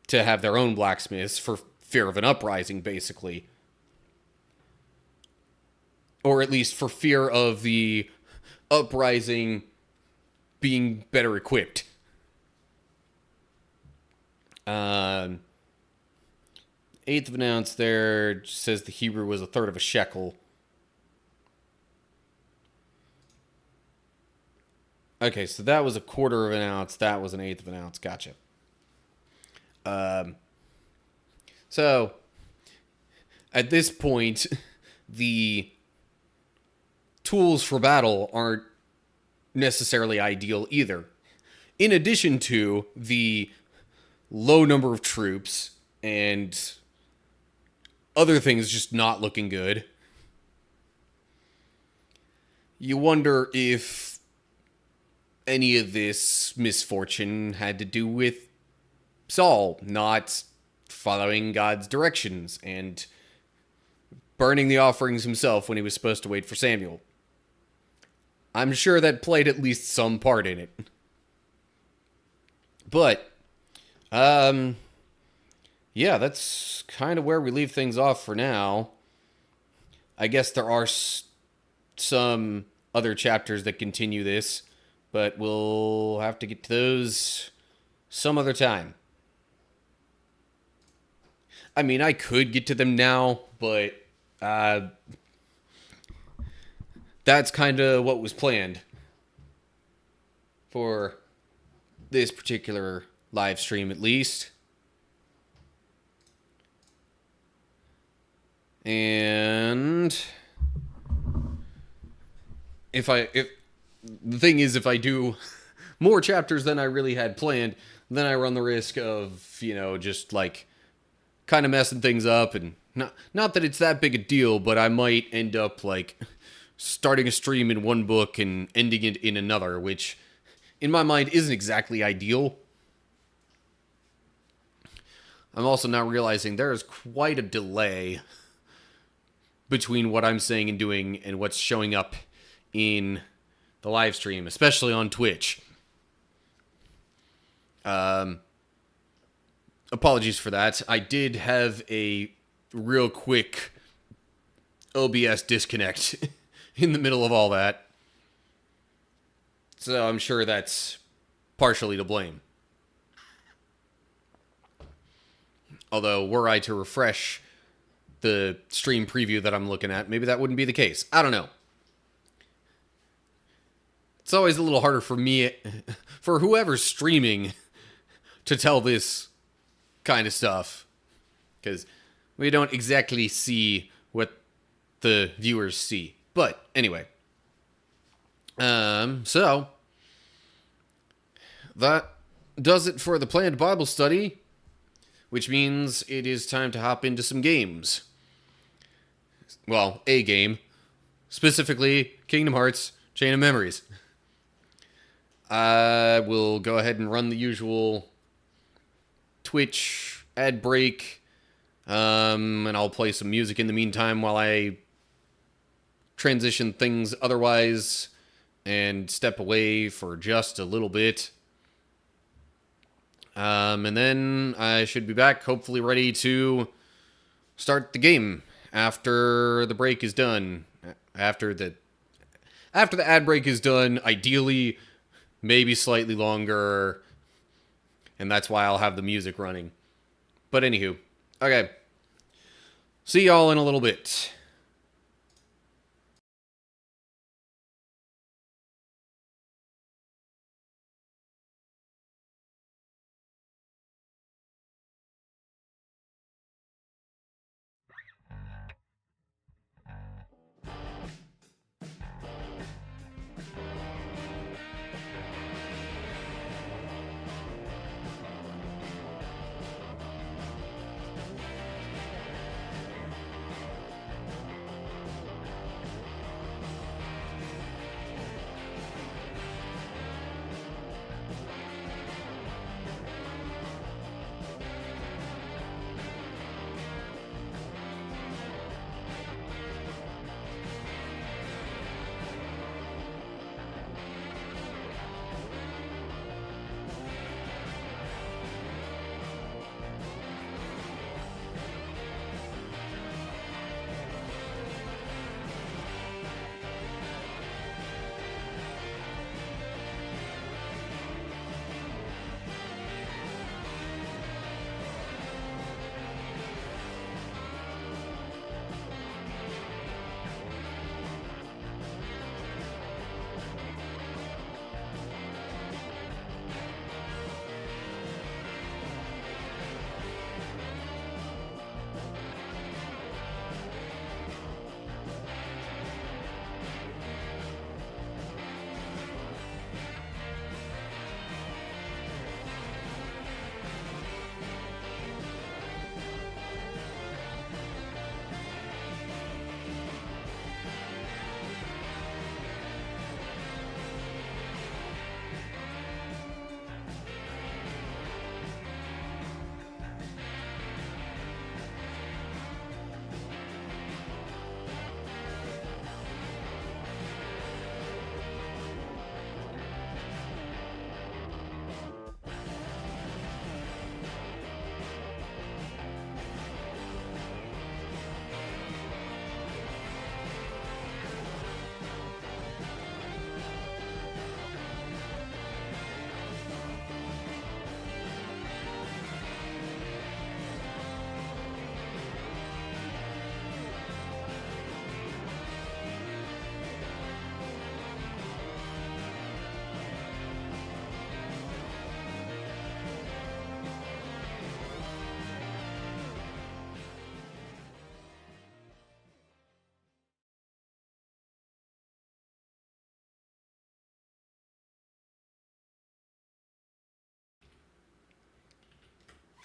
to have their own blacksmiths for fear of an uprising, basically. Or at least for fear of the uprising being better equipped. 1/8 ounce there says the Hebrew was 1/3 shekel. Okay, so that was 1/4 ounce. That was 1/8 ounce. Gotcha. So at this point, the tools for battle aren't necessarily ideal either. In addition to the low number of troops and other things just not looking good, you wonder if any of this misfortune had to do with Saul not following God's directions and burning the offerings himself when he was supposed to wait for Samuel. I'm sure that played at least some part in it. But, yeah, that's kind of where we leave things off for now. I guess there are some other chapters that continue this, but we'll have to get to those some other time. I mean, I could get to them now, but that's kind of what was planned for this particular live stream, at least. And if the thing is, if I do more chapters than I really had planned, then I run the risk of, just like kind of messing things up. And not that it's that big a deal, but I might end up like starting a stream in one book and ending it in another, which in my mind isn't exactly ideal. I'm also now realizing there is quite a delay between what I'm saying and doing and what's showing up in the live stream, especially on Twitch. Apologies for that. I did have a real quick OBS disconnect in the middle of all that. So I'm sure that's partially to blame. Although, were I to refresh the stream preview that I'm looking at, maybe that wouldn't be the case. I don't know. It's always a little harder for me, for whoever's streaming, to tell this kind of stuff. Because we don't exactly see what the viewers see. But, anyway. So, that does it for the planned Bible study, which means it is time to hop into some games. Well, a game. Specifically, Kingdom Hearts Chain of Memories. I will go ahead and run the usual Twitch ad break, and I'll play some music in the meantime while I transition things otherwise and step away for just a little bit. And then I should be back, hopefully ready to start the game after the break is done. After the ad break is done, ideally, maybe slightly longer, and that's why I'll have the music running. But anywho, okay. See y'all in a little bit.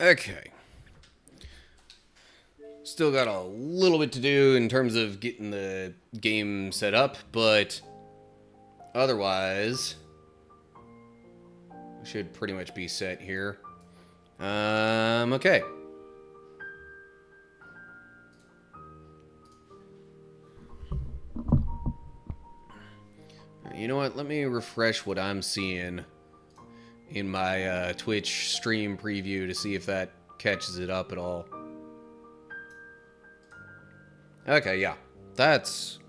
Okay. Still got a little bit to do in terms of getting the game set up, but otherwise, we should pretty much be set here. Okay. You know what? Let me refresh what I'm seeing in my Twitch stream preview to see if that catches it up at all. Okay, yeah. That's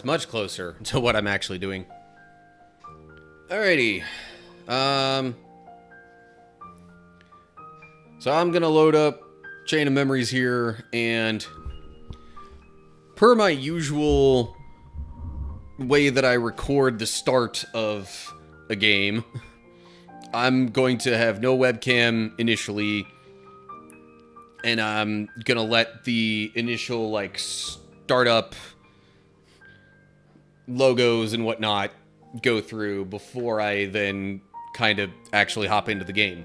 much closer to what I'm actually doing. Alrighty. So I'm gonna load up Chain of Memories here, and per my usual way that I record the start of a game, I'm going to have no webcam initially, and I'm gonna let the initial, like, startup logos and whatnot go through before I then kind of actually hop into the game.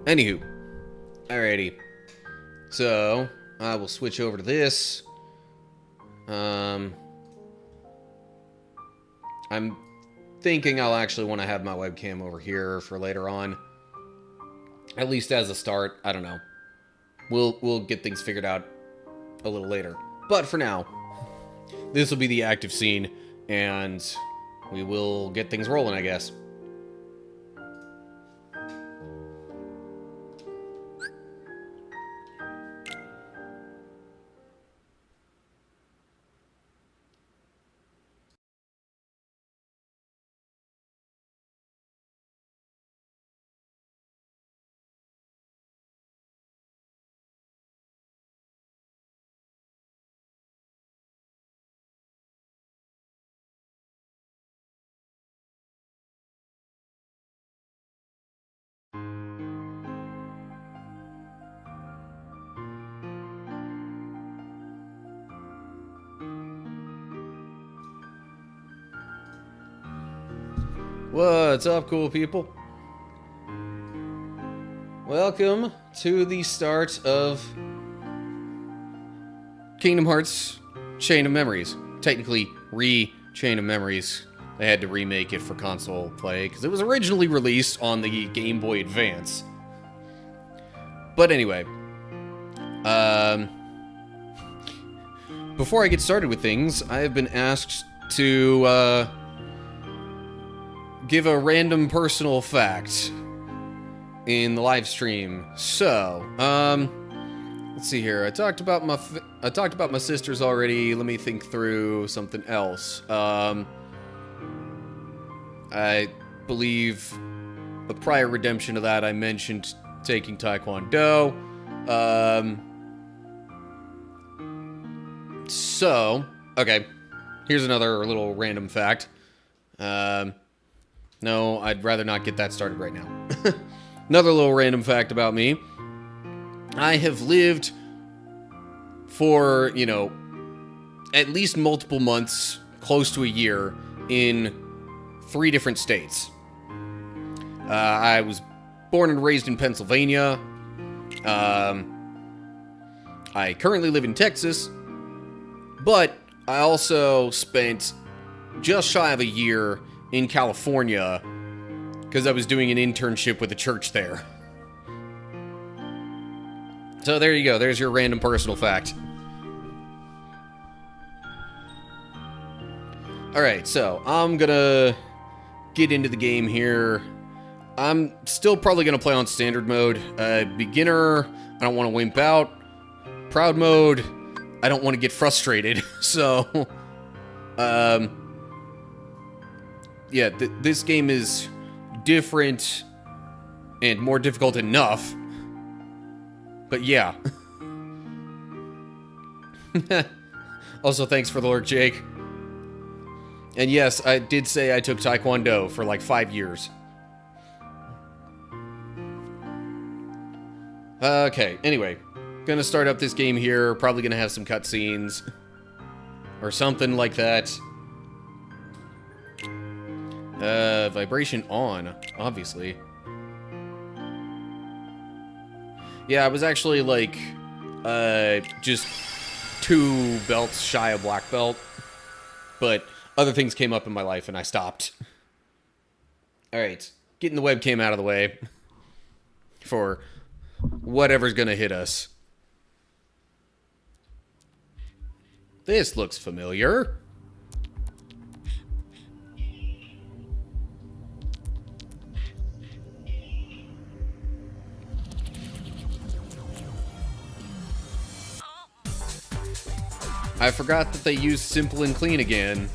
Anywho. Alrighty. So, I will switch over to this. I'm thinking I'll actually want to have my webcam over here for later on. At least as a start. I don't know. We'll get things figured out a little later. But for now, this will be the active scene, and we will get things rolling, I guess. What's up, cool people? Welcome to the start of Kingdom Hearts Chain of Memories. Technically, Chain of Memories. They had to remake it for console play, because it was originally released on the Game Boy Advance. But anyway, before I get started with things, I have been asked to, give a random personal fact in the live stream. So, let's see here. I talked about my sisters already. Let me think through something else. I believe a prior redemption of that I mentioned taking Taekwondo. So, okay. Here's another little random fact. No, I'd rather not get that started right now. Another little random fact about me. I have lived for, you know, at least multiple months, close to a year, in 3 different states. I was born and raised in Pennsylvania. I currently live in Texas, but I also spent just shy of a year in California, because I was doing an internship with a church there. So there you go, there's your random personal fact. Alright, so I'm gonna get into the game here. I'm still probably gonna play on standard mode. Beginner, I don't want to wimp out. Proud mode, I don't want to get frustrated. So, yeah, this game is different and more difficult enough. But yeah. Also, thanks for the lurk, Jake. And yes, I did say I took Taekwondo for like 5 years. Okay, anyway. Gonna start up this game here. Probably gonna have some cutscenes. Or something like that. Vibration on, obviously. Yeah, I was actually, like, just 2 belts shy of black belt. But other things came up in my life and I stopped. Alright, getting the webcam out of the way for whatever's gonna hit us. This looks familiar. I forgot that they used Simple and Clean again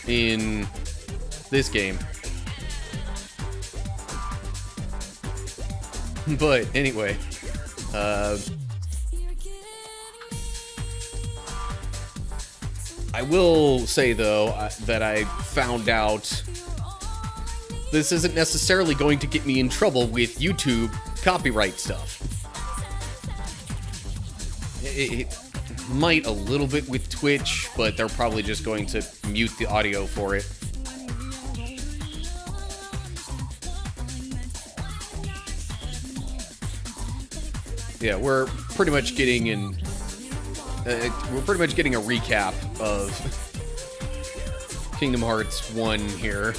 in this game. But anyway, I will say though that I found out this isn't necessarily going to get me in trouble with YouTube copyright stuff. It might a little bit with Twitch, but they're probably just going to mute the audio for it. Yeah, we're pretty much getting a recap of Kingdom Hearts 1 here.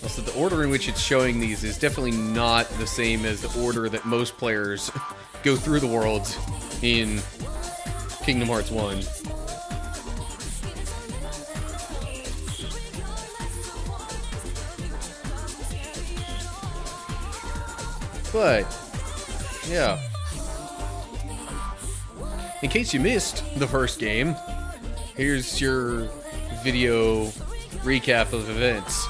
Also, the order in which it's showing these is definitely not the same as the order that most players go through the worlds in Kingdom Hearts 1. But, yeah. In case you missed the first game, here's your video recap of events.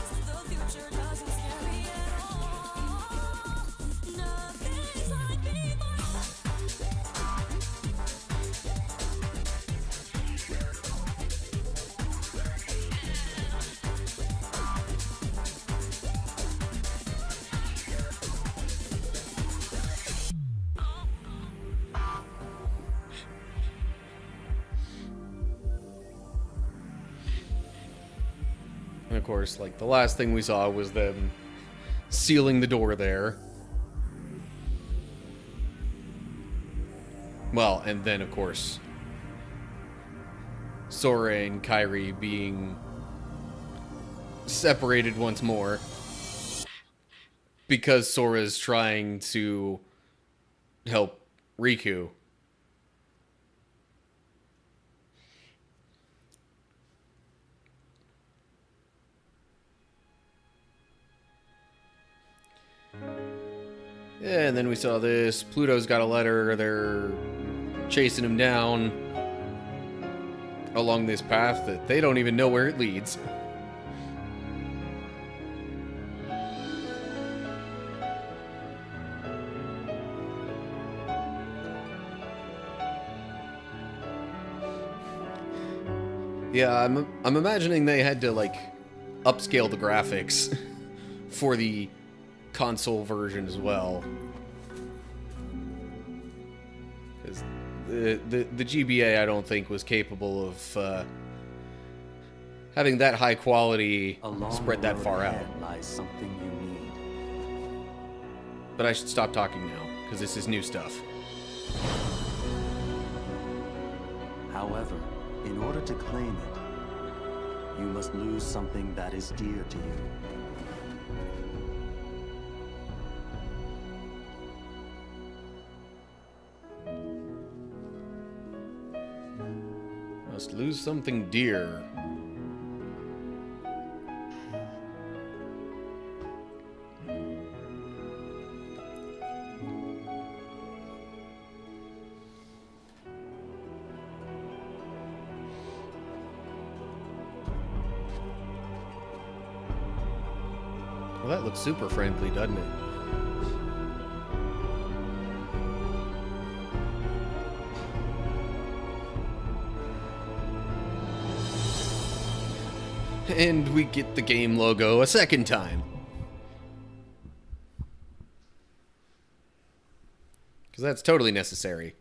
And of course, like, the last thing we saw was them sealing the door there. Well, and then, of course, Sora and Kairi being separated once more. Because Sora's trying to help Riku. Yeah, and then we saw this. Pluto's got a letter. They're chasing him down along this path that they don't even know where it leads. Yeah, I'm imagining they had to, like, upscale the graphics for the console version as well. Because the GBA, I don't think, was capable of having that high quality spread that far out. Lies something you need. But I should stop talking now, because this is new stuff. However, in order to claim it, you must lose something that is dear to you. Must lose something dear. Well, that looks super friendly, doesn't it? And we get the game logo a second time. Because that's totally necessary.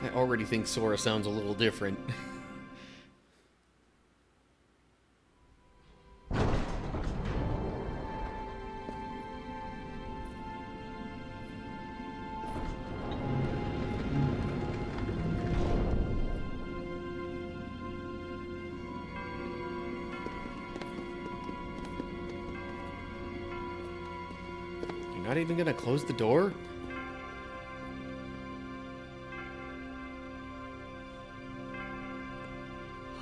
I already think Sora sounds a little different. You're not even gonna close the door?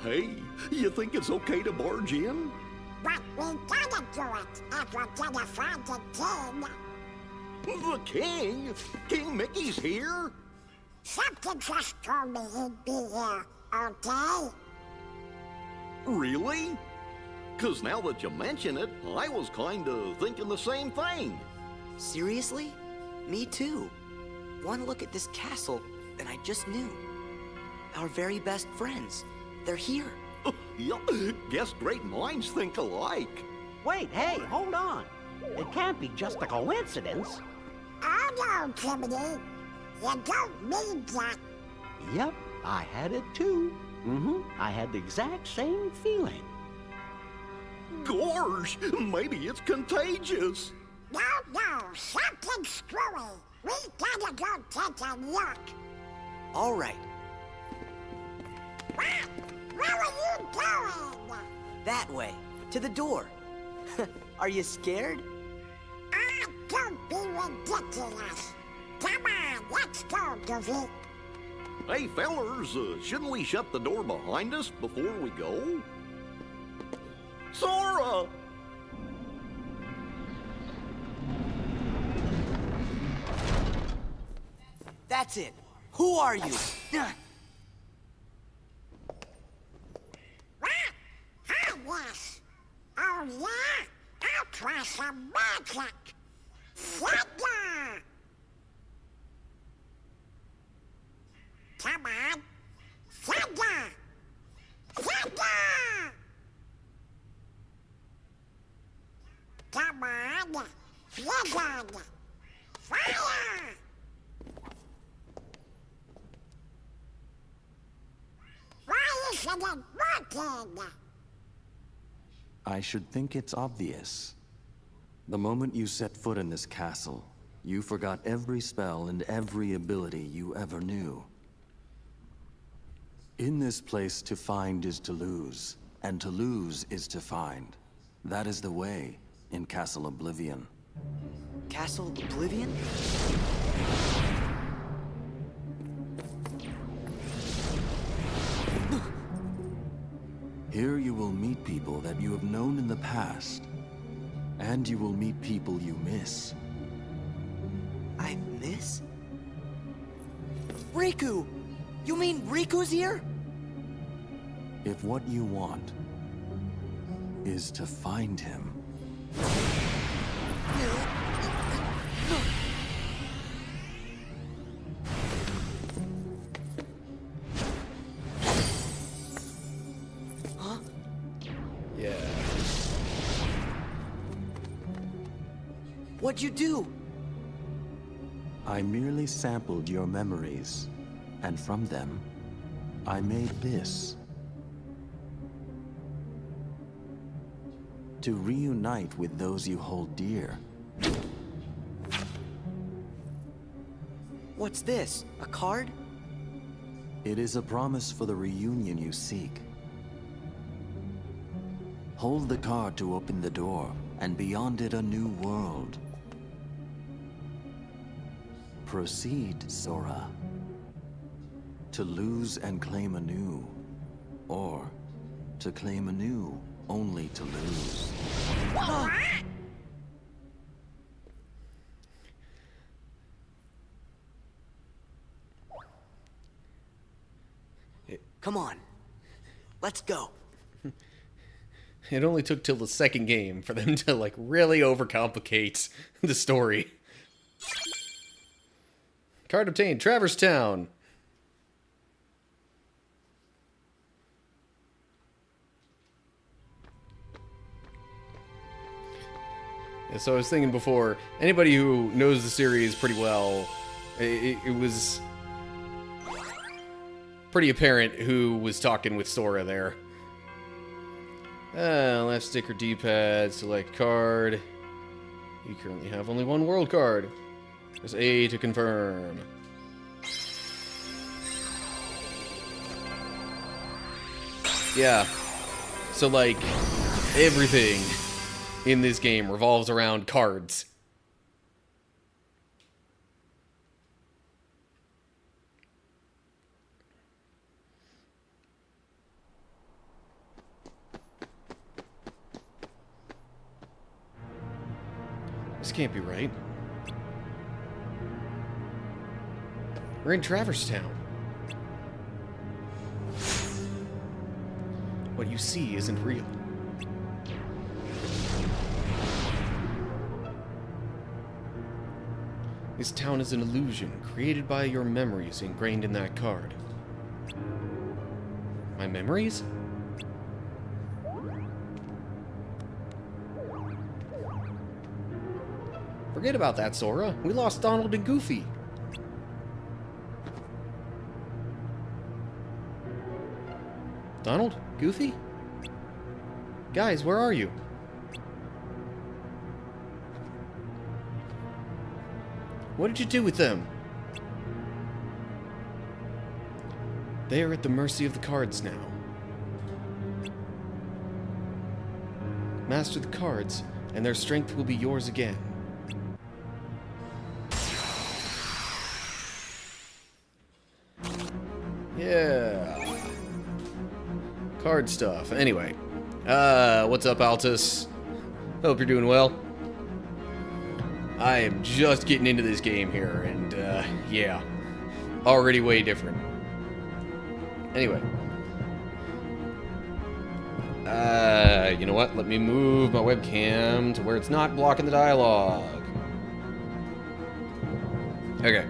Hey, you think it's okay to barge in? But we gotta do it if we're gonna find the king. The king? King Mickey's here? Something just told me he'd be here, okay? Really? 'Cause now that you mention it, I was kinda thinking the same thing. Seriously? Me too. One look at this castle, and I just knew. Our very best friends. They're here. Yup, guess great minds think alike. Wait, hey, hold on. It can't be just a coincidence. Oh no, Jiminy. You don't mean that. Yep, I had it too. I had the exact same feeling. Gorge, maybe it's contagious. No, something screwy. We gotta go take a look. All right, Where are you going? that way, to the door. Are you scared? Ah, don't be ridiculous. Come on, let's go, Goofy. Hey, fellers, shouldn't we shut the door behind us before we go? Sora! That's it. Who are you? What? Hi, yes. Oh, yeah? I'll try some magic. Thunder! Come on. Thunder! Thunder! Come on. Blizzard! Fire! Why isn't it working? I should think it's obvious. The moment you set foot in this castle, you forgot every spell and every ability you ever knew. In this place, to find is to lose, and to lose is to find. That is the way in Castle Oblivion. Castle Oblivion? Here you will meet people that you have known in the past, and you will meet people you miss. I miss? Riku! You mean Riku's here? If what you want is to find him, Yeah. What'd you do? I merely sampled your memories, and from them, I made this. To reunite with those you hold dear. What's this? A card? It is a promise for the reunion you seek. Hold the card to open the door, and beyond it a new world. Proceed, Sora. To lose and claim anew, or to claim anew only to lose. Come on. Let's go. It only took till the second game for them to, like, really overcomplicate the story. Card obtained, Traverse Town. Yeah, so I was thinking before, anybody who knows the series pretty well, it was pretty apparent who was talking with Sora there. Left stick or D-pad, select card. You currently have only one world card. Press A to confirm. Yeah. So, like, everything in this game revolves around cards. This can't be right. We're in Traverse Town. What you see isn't real. This town is an illusion created by your memories ingrained in that card. My memories? Forget about that, Sora. We lost Donald and Goofy. Donald? Goofy? Guys, where are you? What did you do with them? They are at the mercy of the cards now. Master the cards, and their strength will be yours again. Yeah. Card stuff. Anyway. What's up, Altus? Hope you're doing well. I am just getting into this game here, and, yeah. Already way different. Anyway. You know what? Let me move my webcam to where it's not blocking the dialogue. Okay.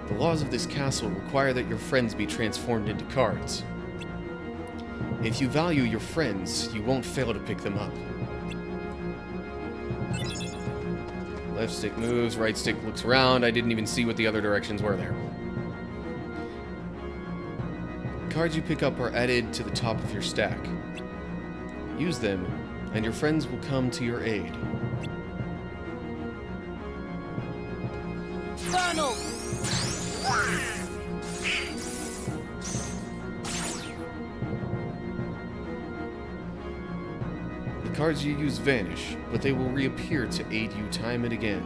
The laws of this castle require that your friends be transformed into cards. If you value your friends, you won't fail to pick them up. Left stick moves, right stick looks around. I didn't even see what the other directions were there. Cards you pick up are added to the top of your stack. Use them, and your friends will come to your aid. Donald! The cards you use vanish, but they will reappear to aid you time and again.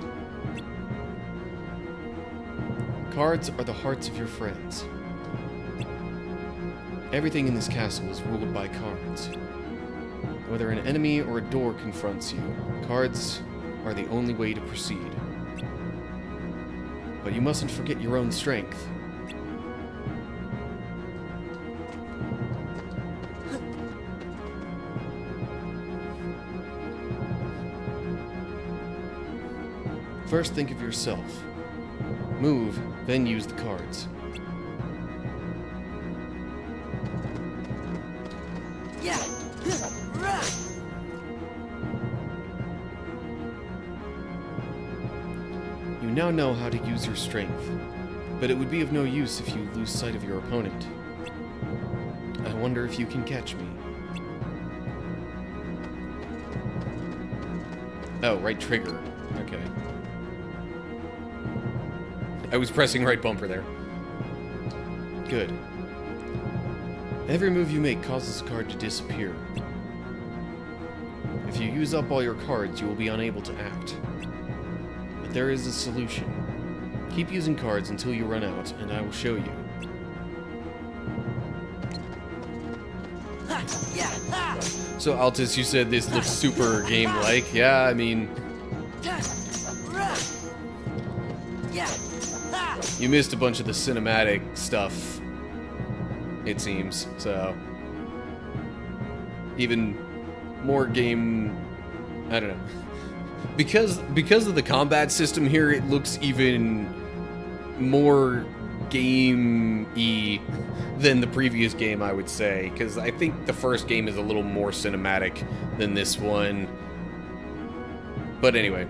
Cards are the hearts of your friends. Everything in this castle is ruled by cards. Whether an enemy or a door confronts you, cards are the only way to proceed. But you mustn't forget your own strength. First, think of yourself. Move, then use the cards. You now know how to use your strength, but it would be of no use if you lose sight of your opponent. I wonder if you can catch me. Oh, right trigger. Okay. I was pressing right bumper there. Good. Every move you make causes a card to disappear. If you use up all your cards, you will be unable to act. But there is a solution. Keep using cards until you run out, and I will show you. So, Altus, you said this looks super game-like. Yeah, I mean... You missed a bunch of the cinematic stuff, it seems, so... Even more game... I don't know. Because of the combat system here, it looks even more game-y than the previous game, I would say. Because I think the first game is a little more cinematic than this one. But anyway.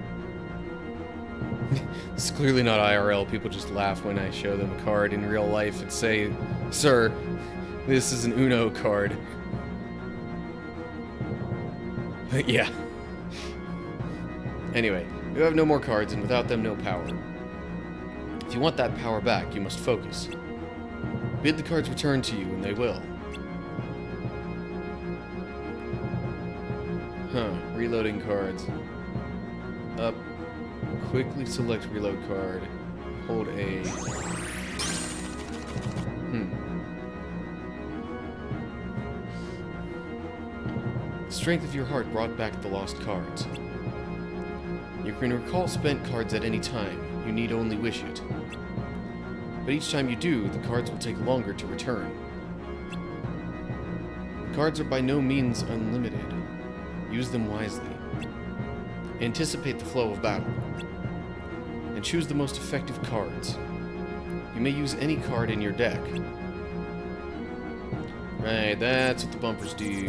This is clearly not IRL. People just laugh when I show them a card in real life and say, "Sir, this is an Uno card." But yeah. Anyway, you have no more cards, and without them, no power. If you want that power back, you must focus. Bid the cards return to you, and they will. Huh, reloading cards. Up. Quickly select reload card. Hold A. The strength of your heart brought back the lost cards. You can recall spent cards at any time. You need only wish it. But each time you do, the cards will take longer to return. The cards are by no means unlimited. Use them wisely. Anticipate the flow of battle. And choose the most effective cards. You may use any card in your deck. Right, that's what the bumpers do.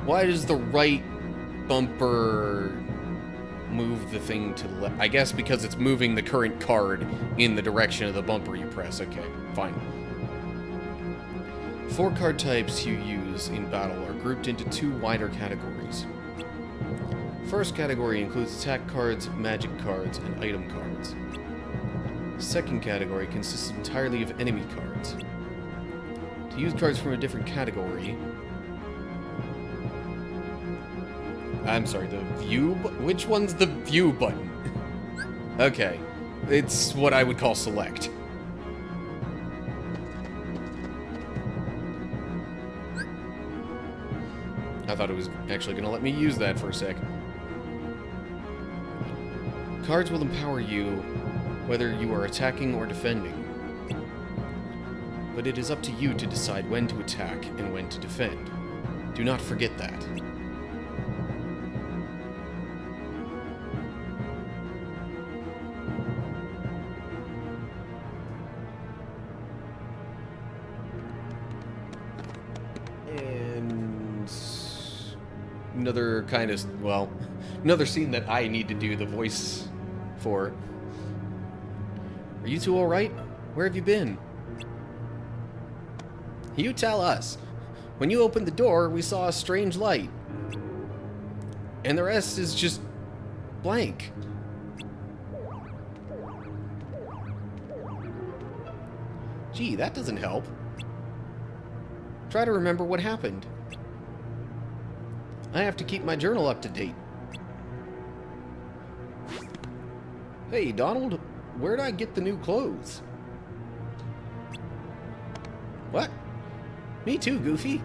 Why does the right bumper move the thing to the left? I guess because it's moving the current card in the direction of the bumper you press. Okay, fine. 4 card types you use in battle are grouped into 2 wider categories. First category includes attack cards, magic cards, and item cards. Second category consists entirely of enemy cards. To use cards from a different category... I'm sorry, the view... Which one's the view button? Okay. It's what I would call select. I thought it was actually going to let me use that for a sec. Cards will empower you whether you are attacking or defending. But it is up to you to decide when to attack and when to defend. Do not forget that. And another kind of, well, another scene that I need to do the voice for. Are you two alright? Where have you been? You tell us. When you opened the door, we saw a strange light. And the rest is just blank. Gee, that doesn't help. Try to remember what happened. I have to keep my journal up to date. Hey, Donald, where'd I get the new clothes? What? Me too, Goofy.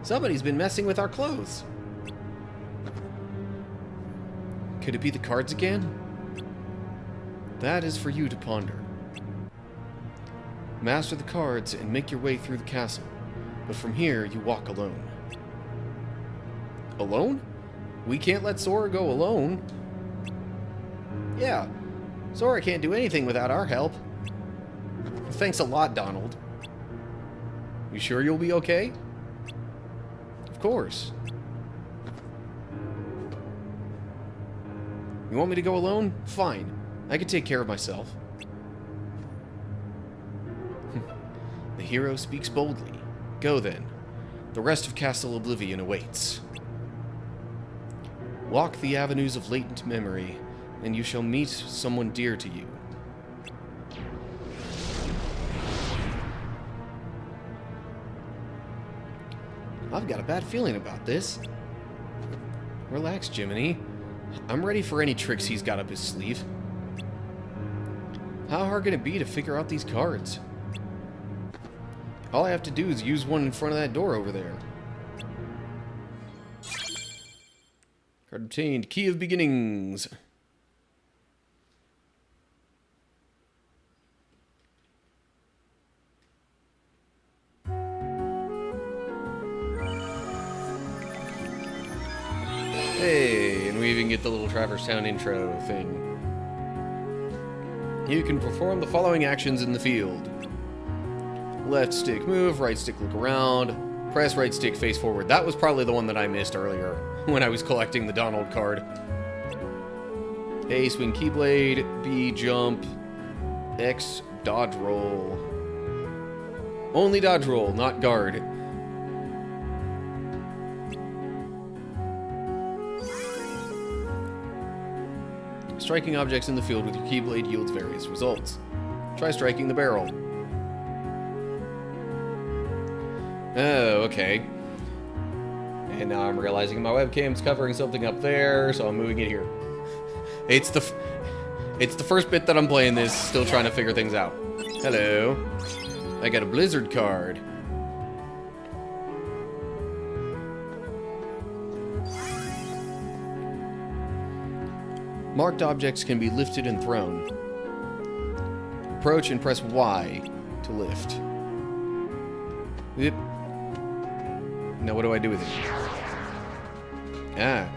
Somebody's been messing with our clothes. Could it be the cards again? That is for you to ponder. Master the cards and make your way through the castle, but from here you walk alone. Alone? We can't let Sora go alone. Yeah, Sora can't do anything without our help. Thanks a lot, Donald. You sure you'll be okay? Of course. You want me to go alone? Fine. I can take care of myself. The hero speaks boldly. Go then. The rest of Castle Oblivion awaits. Walk the avenues of latent memory, and you shall meet someone dear to you. I've got a bad feeling about this. Relax, Jiminy. I'm ready for any tricks he's got up his sleeve. How hard can it be to figure out these cards? All I have to do is use one in front of that door over there. Card obtained. Key of Beginnings. Hey, and we even get the little Traverse Town intro thing. You can perform the following actions in the field. Left stick move, right stick look around, press right stick face forward. That was probably the one that I missed earlier. when I was collecting the Donald card. A, swing Keyblade. B, jump. X, dodge roll. Only dodge roll, not guard. Striking objects in the field with your Keyblade yields various results. Try striking the barrel. Oh, okay. And now I'm realizing my webcam's covering something up there, so I'm moving it here. It's the first bit that I'm playing this, still trying to figure things out. Hello. I got a Blizzard card. Marked objects can be lifted and thrown. Approach and press Y to lift. Yep. Now what do I do with it? Ah.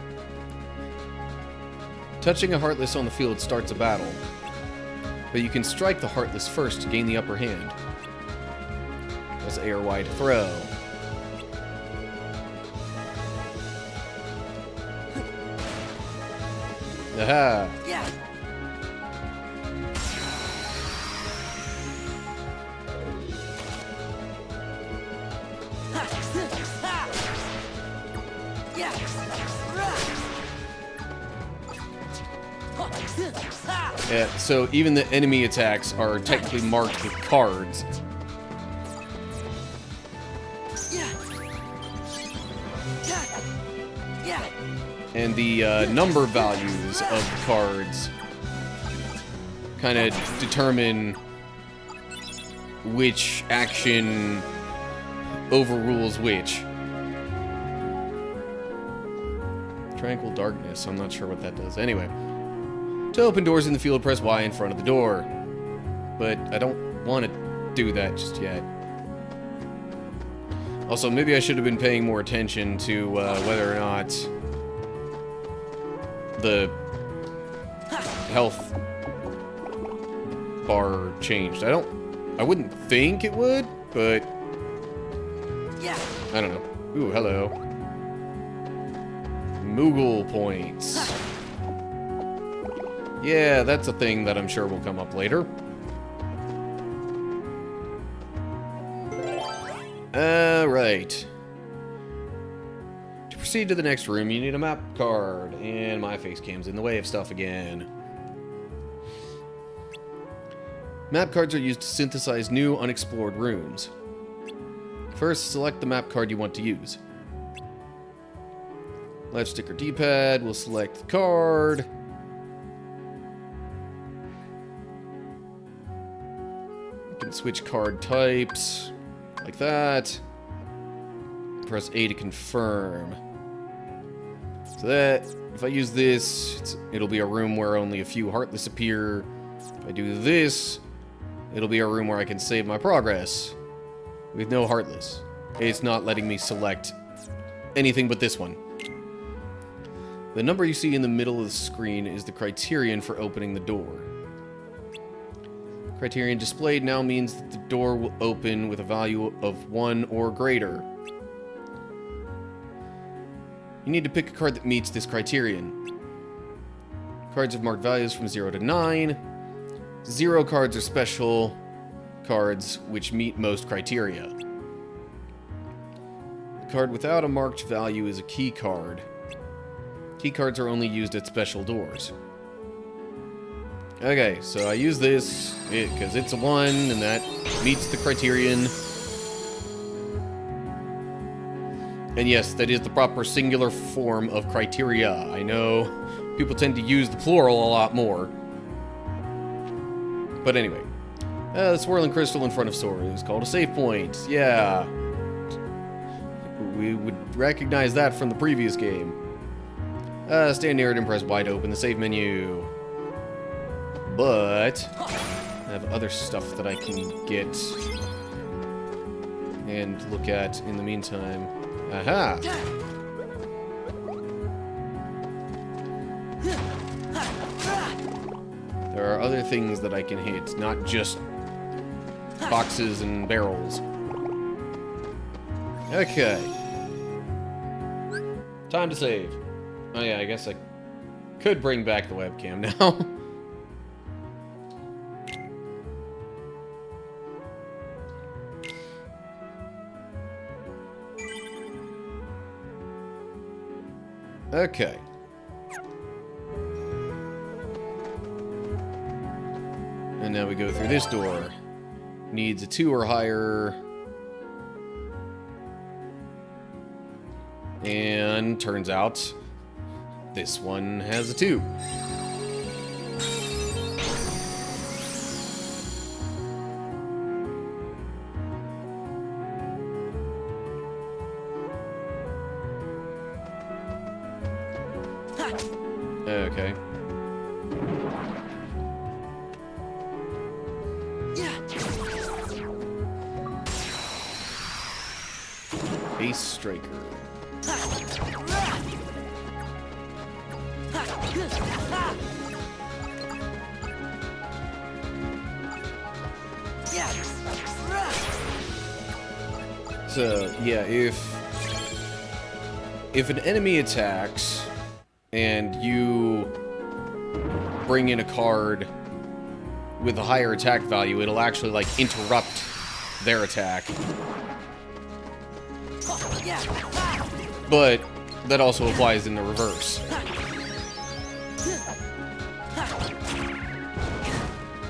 Touching a Heartless on the field starts a battle. But you can strike the Heartless first to gain the upper hand. Press A or Y to throw. Aha! Yeah. Yeah, so even the enemy attacks are technically marked with cards. And the number values of the cards kind of determine which action overrules which. Tranquil Darkness, I'm not sure what that does. Anyway. To open doors in the field, press Y in front of the door. But I don't want to do that just yet. Also, maybe I should have been paying more attention to whether or not the health bar changed. I wouldn't think it would, but I don't know. Ooh, hello. Moogle points. Yeah, that's a thing that I'm sure will come up later. Alright. To proceed to the next room, you need a map card. And my face cam's in the way of stuff again. Map cards are used to synthesize new, unexplored rooms. First, select the map card you want to use. Left stick or D-pad will select the card. You can switch card types, like that. Press A to confirm. So that, if I use this, it'll be a room where only a few Heartless appear. If I do this, it'll be a room where I can save my progress with no Heartless. It's not letting me select anything but this one. The number you see in the middle of the screen is the criterion for opening the door. Criterion displayed now means that the door will open with a value of 1 or greater. You need to pick a card that meets this criterion. Cards have marked values from 0 to 9. 0 cards are special cards which meet most criteria. The card without a marked value is a key card. Key cards are only used at special doors. Okay, so I use this because it's a 1 and that meets the criterion. And yes, that is the proper singular form of criteria. I know people tend to use the plural a lot more. But anyway, the swirling crystal in front of Sora is called a save point. Yeah. We would recognize that from the previous game. Stand near it and press Y to open the save menu. But I have other stuff that I can get and look at in the meantime. Aha! There are other things that I can hit, not just boxes and barrels. Okay. Time to save. Oh yeah, I guess I could bring back the webcam now. Okay. And now we go through this door. Needs a 2 or higher. And turns out this one has a 2. Okay. Ace Striker. So, yeah, if an enemy attacks and you bring in a card with a higher attack value, it'll actually, like, interrupt their attack. But that also applies in the reverse.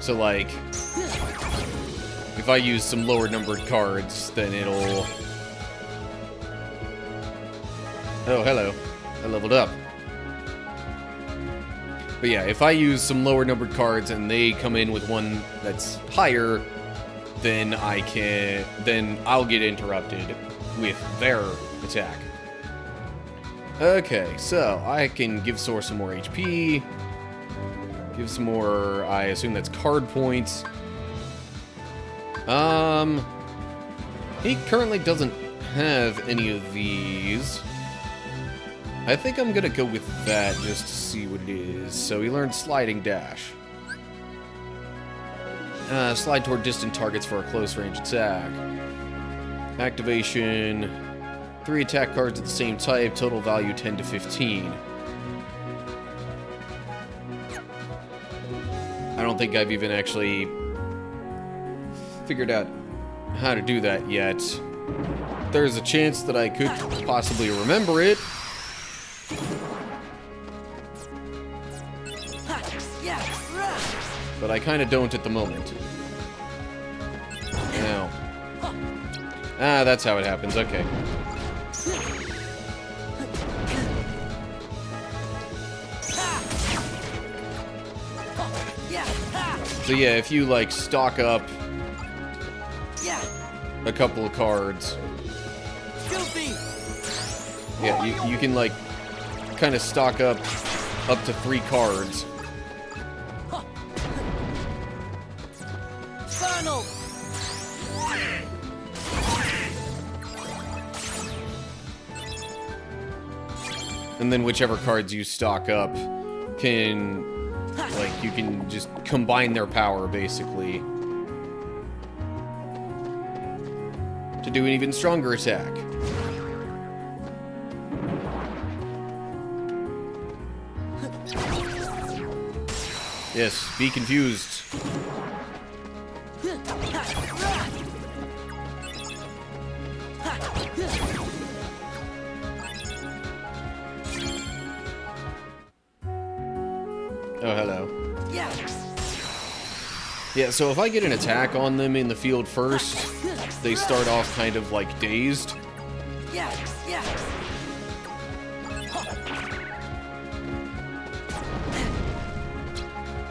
So, like, if I use some lower numbered cards, then it'll... Oh, hello. I leveled up. But yeah, if I use some lower numbered cards and they come in with one that's higher, then I'll get interrupted with their attack. Okay, so I can give Source some more HP. Give some more, I assume that's card points. He currently doesn't have any of these. I think I'm gonna go with that just to see what it is. So he learned Sliding Dash. Slide toward distant targets for a close range attack. Activation. 3 attack cards of the same type, total value 10 to 15. I don't think I've even actually figured out how to do that yet. There's a chance that I could possibly remember it. But I kind of don't at the moment. Now. Ah, that's how it happens. Okay. So yeah, if you, like, stock up a couple of cards... Yeah, you can, like, kind of stock up to 3 cards. And then whichever cards you stock up can, like, you can just combine their power, basically, to do an even stronger attack. Yes, be confused. Oh, hello. Yeah, so if I get an attack on them in the field first, they start off kind of, like, dazed.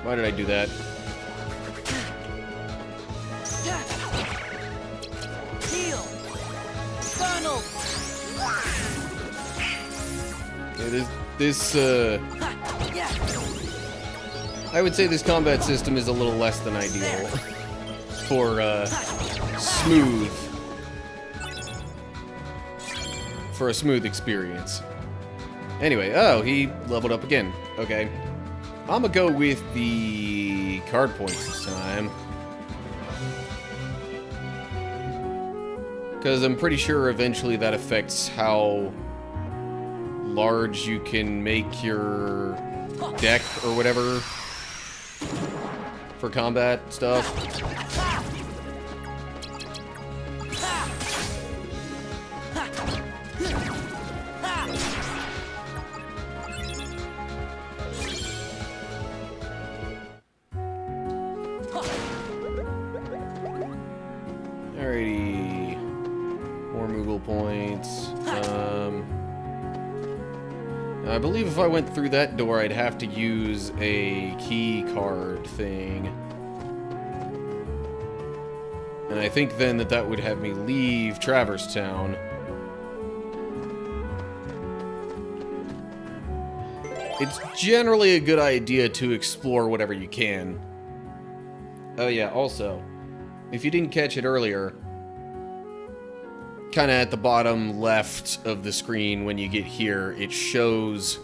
Why did I do that? Yeah, this I would say this combat system is a little less than ideal for a smooth experience. Anyway, oh, he leveled up again. Okay. I'm gonna go with the card points this time. Because I'm pretty sure eventually that affects how large you can make your deck or whatever for combat stuff. Alrighty. More Moogle points. I believe if I went through that door, I'd have to use a key card thing. And I think then that would have me leave Traverse Town. It's generally a good idea to explore whatever you can. Oh yeah, also, if you didn't catch it earlier, kind of at the bottom left of the screen when you get here, it shows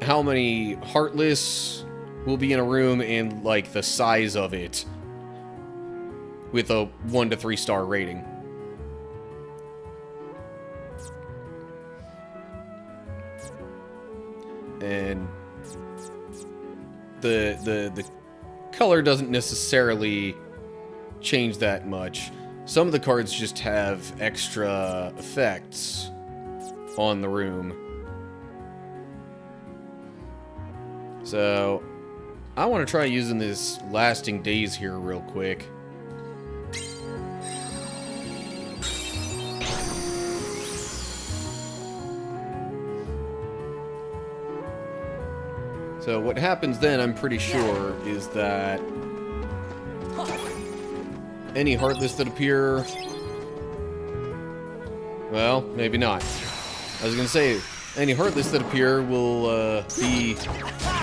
how many Heartless will be in a room and, like, the size of it with a 1 to 3 star rating. And the color doesn't necessarily change that much. Some of the cards just have extra effects on the room. So, I want to try using this Lasting Days here real quick. So what happens then, I'm pretty sure, is that any Heartless that appear... Well, maybe not. I was gonna say, any Heartless that appear will be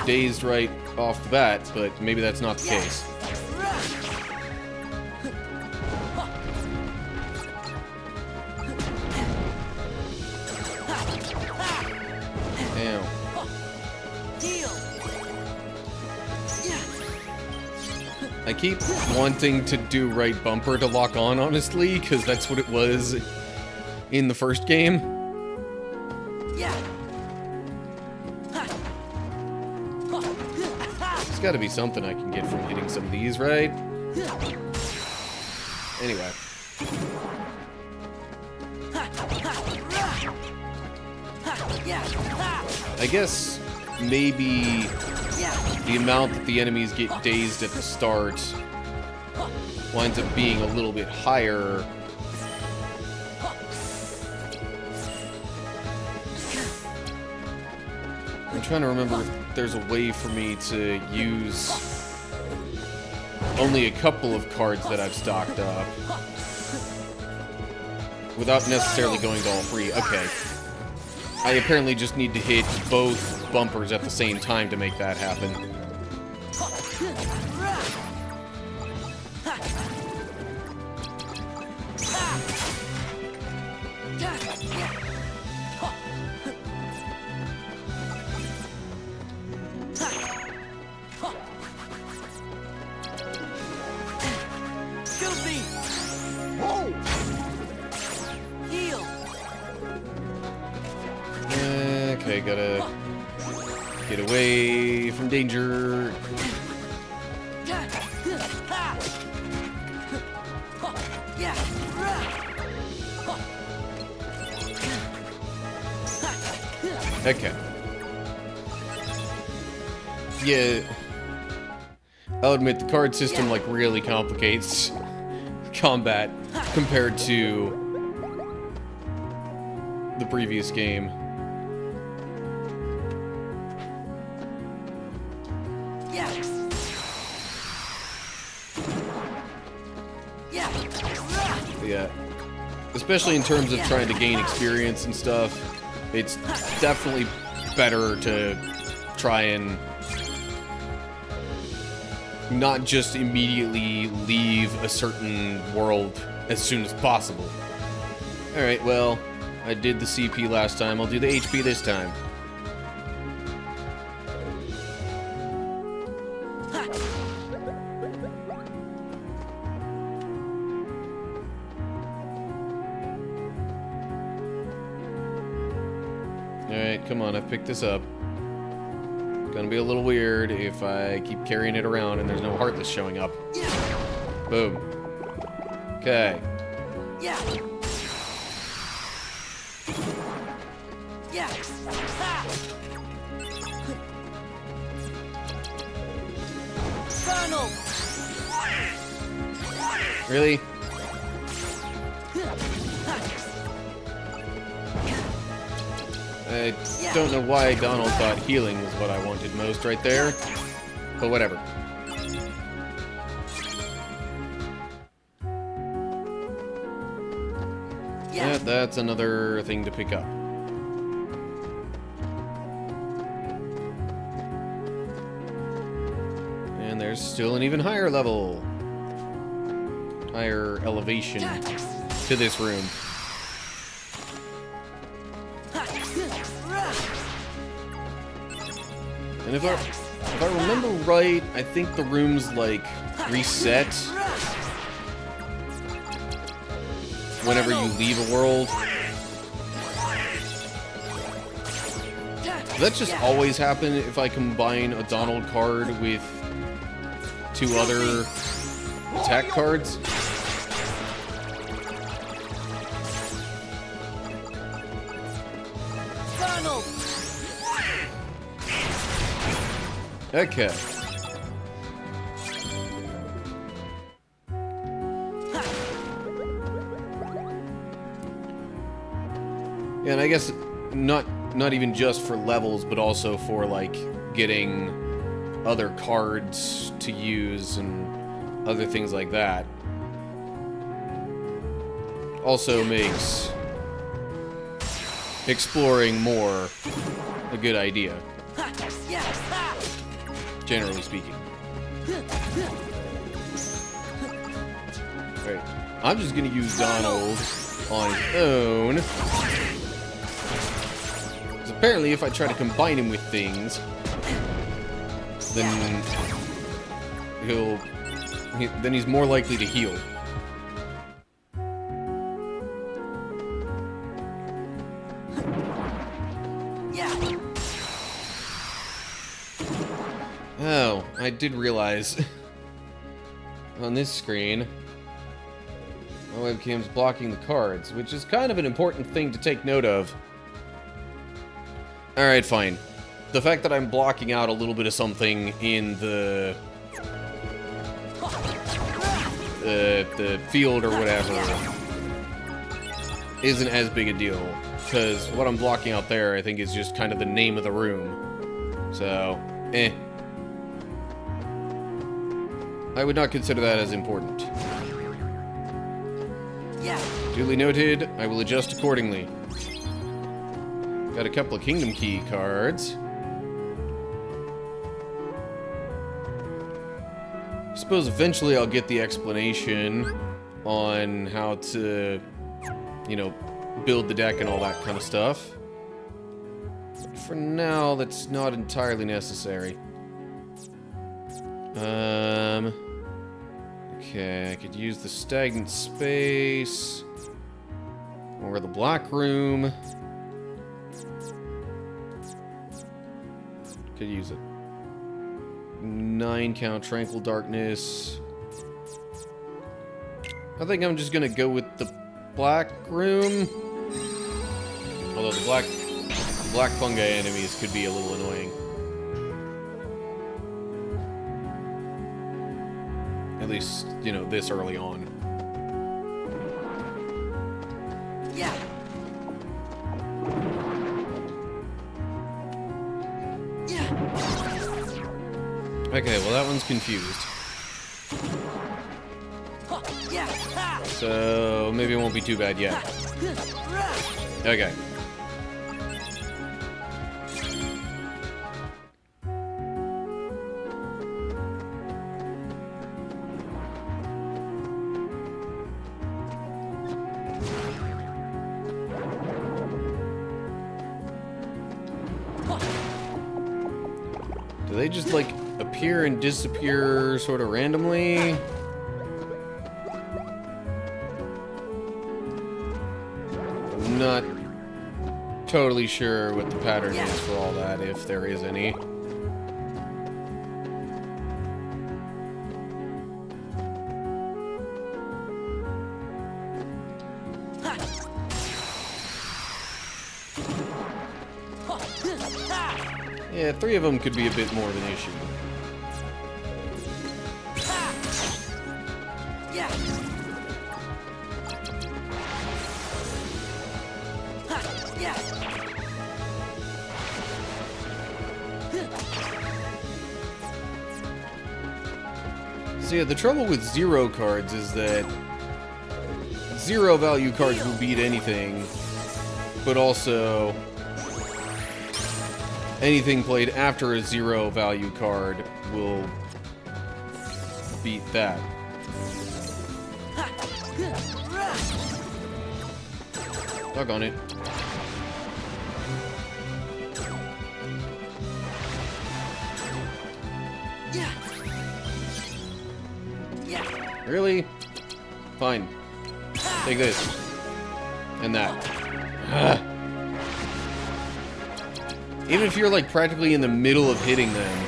dazed right off the bat, but maybe that's not the case. Damn. I keep wanting to do right bumper to lock on, honestly, because that's what it was in the first game. There's got to be something I can get from hitting some of these, right? Anyway. I guess maybe the amount that the enemies get dazed at the start winds up being a little bit higher. I'm trying to remember if there's a way for me to use only a couple of cards that I've stocked up without necessarily going to all three. Okay. I apparently just need to hit both bumpers at the same time to make that happen. Okay, gotta get away from danger. Okay. Yeah. I'll admit the card system like really complicates combat compared to the previous game. Yeah. Especially in terms of trying to gain experience and stuff, it's definitely better to try and not just immediately leave a certain world as soon as possible. Alright, well, I did the CP last time, I'll do the HP this time. Alright, come on, I've picked this up. It's gonna be a little weird if I keep carrying it around and there's no Heartless showing up. Boom. Okay. Yeah. Yeah. Donald. Really? I don't know why Donald thought healing was what I wanted most right there, but whatever. Yeah, that's another thing to pick up. And there's still an even higher level. Higher elevation to this room. And if I remember right, I think the rooms like reset whenever you leave a world. Does that just always happen if I combine a Donald card with 2 other attack cards? Okay. Yeah, and I guess not even just for levels, but also for like getting other cards to use and other things like that. Also makes exploring more a good idea. Generally speaking. Alright, I'm just gonna use Donald on his own. Because apparently if I try to combine him with things, then he's more likely to heal. Oh, I did realize on this screen my webcam's blocking the cards, which is kind of an important thing to take note of. Alright, fine. The fact that I'm blocking out a little bit of something in the field or whatever isn't as big a deal, because what I'm blocking out there I think is just kind of the name of the room. So, I would not consider that as important. Yeah. Duly noted, I will adjust accordingly. Got a couple of Kingdom Key cards. I suppose eventually I'll get the explanation on how to, you know, build the deck and all that kind of stuff. But for now, that's not entirely necessary. Okay, I could use the stagnant space or the black room. Could use it. 9 count tranquil darkness. I think I'm just gonna go with the black room. Although the black fungi enemies could be a little annoying. At least, you know, this early on. Yeah. Okay, well that one's confused. So maybe it won't be too bad yet. Okay. Do they just like appear and disappear sort of randomly? I'm not totally sure what the pattern is for all that, if there is any. Yeah, 3 of them could be a bit more of an issue. So yeah, the trouble with 0 cards is that 0 value cards will beat anything, but also anything played after a 0 value card will beat that. Doggone it. Really? Fine. Take this. And that. Even if you're like practically in the middle of hitting them,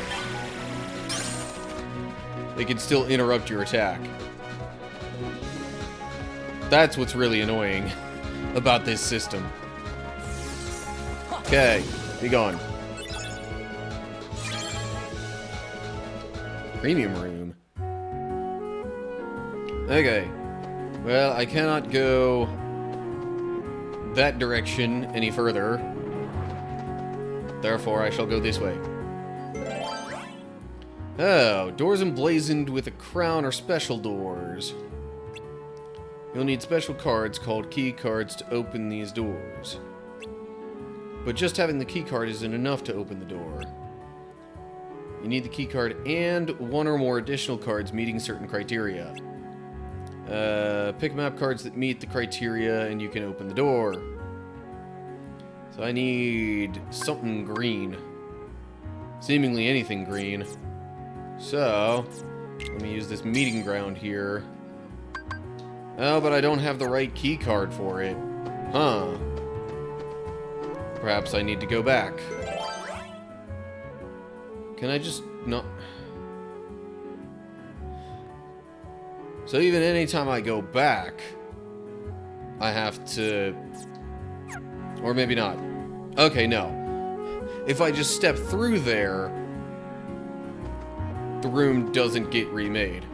they can still interrupt your attack. That's what's really annoying about this system. Okay, be gone. Premium room. Okay. Well, I cannot go that direction any further. Therefore, I shall go this way. Oh, doors emblazoned with a crown are special doors. You'll need special cards called key cards to open these doors. But just having the key card isn't enough to open the door. You need the key card and 1 or more additional cards meeting certain criteria. Pick map cards that meet the criteria and you can open the door. So I need something green. Seemingly anything green. So, let me use this meeting ground here. Oh, but I don't have the right key card for it. Huh. Perhaps I need to go back. Can I just not... So even anytime I go back, I have to... Or maybe not. Okay, no. If I just step through there, the room doesn't get remade.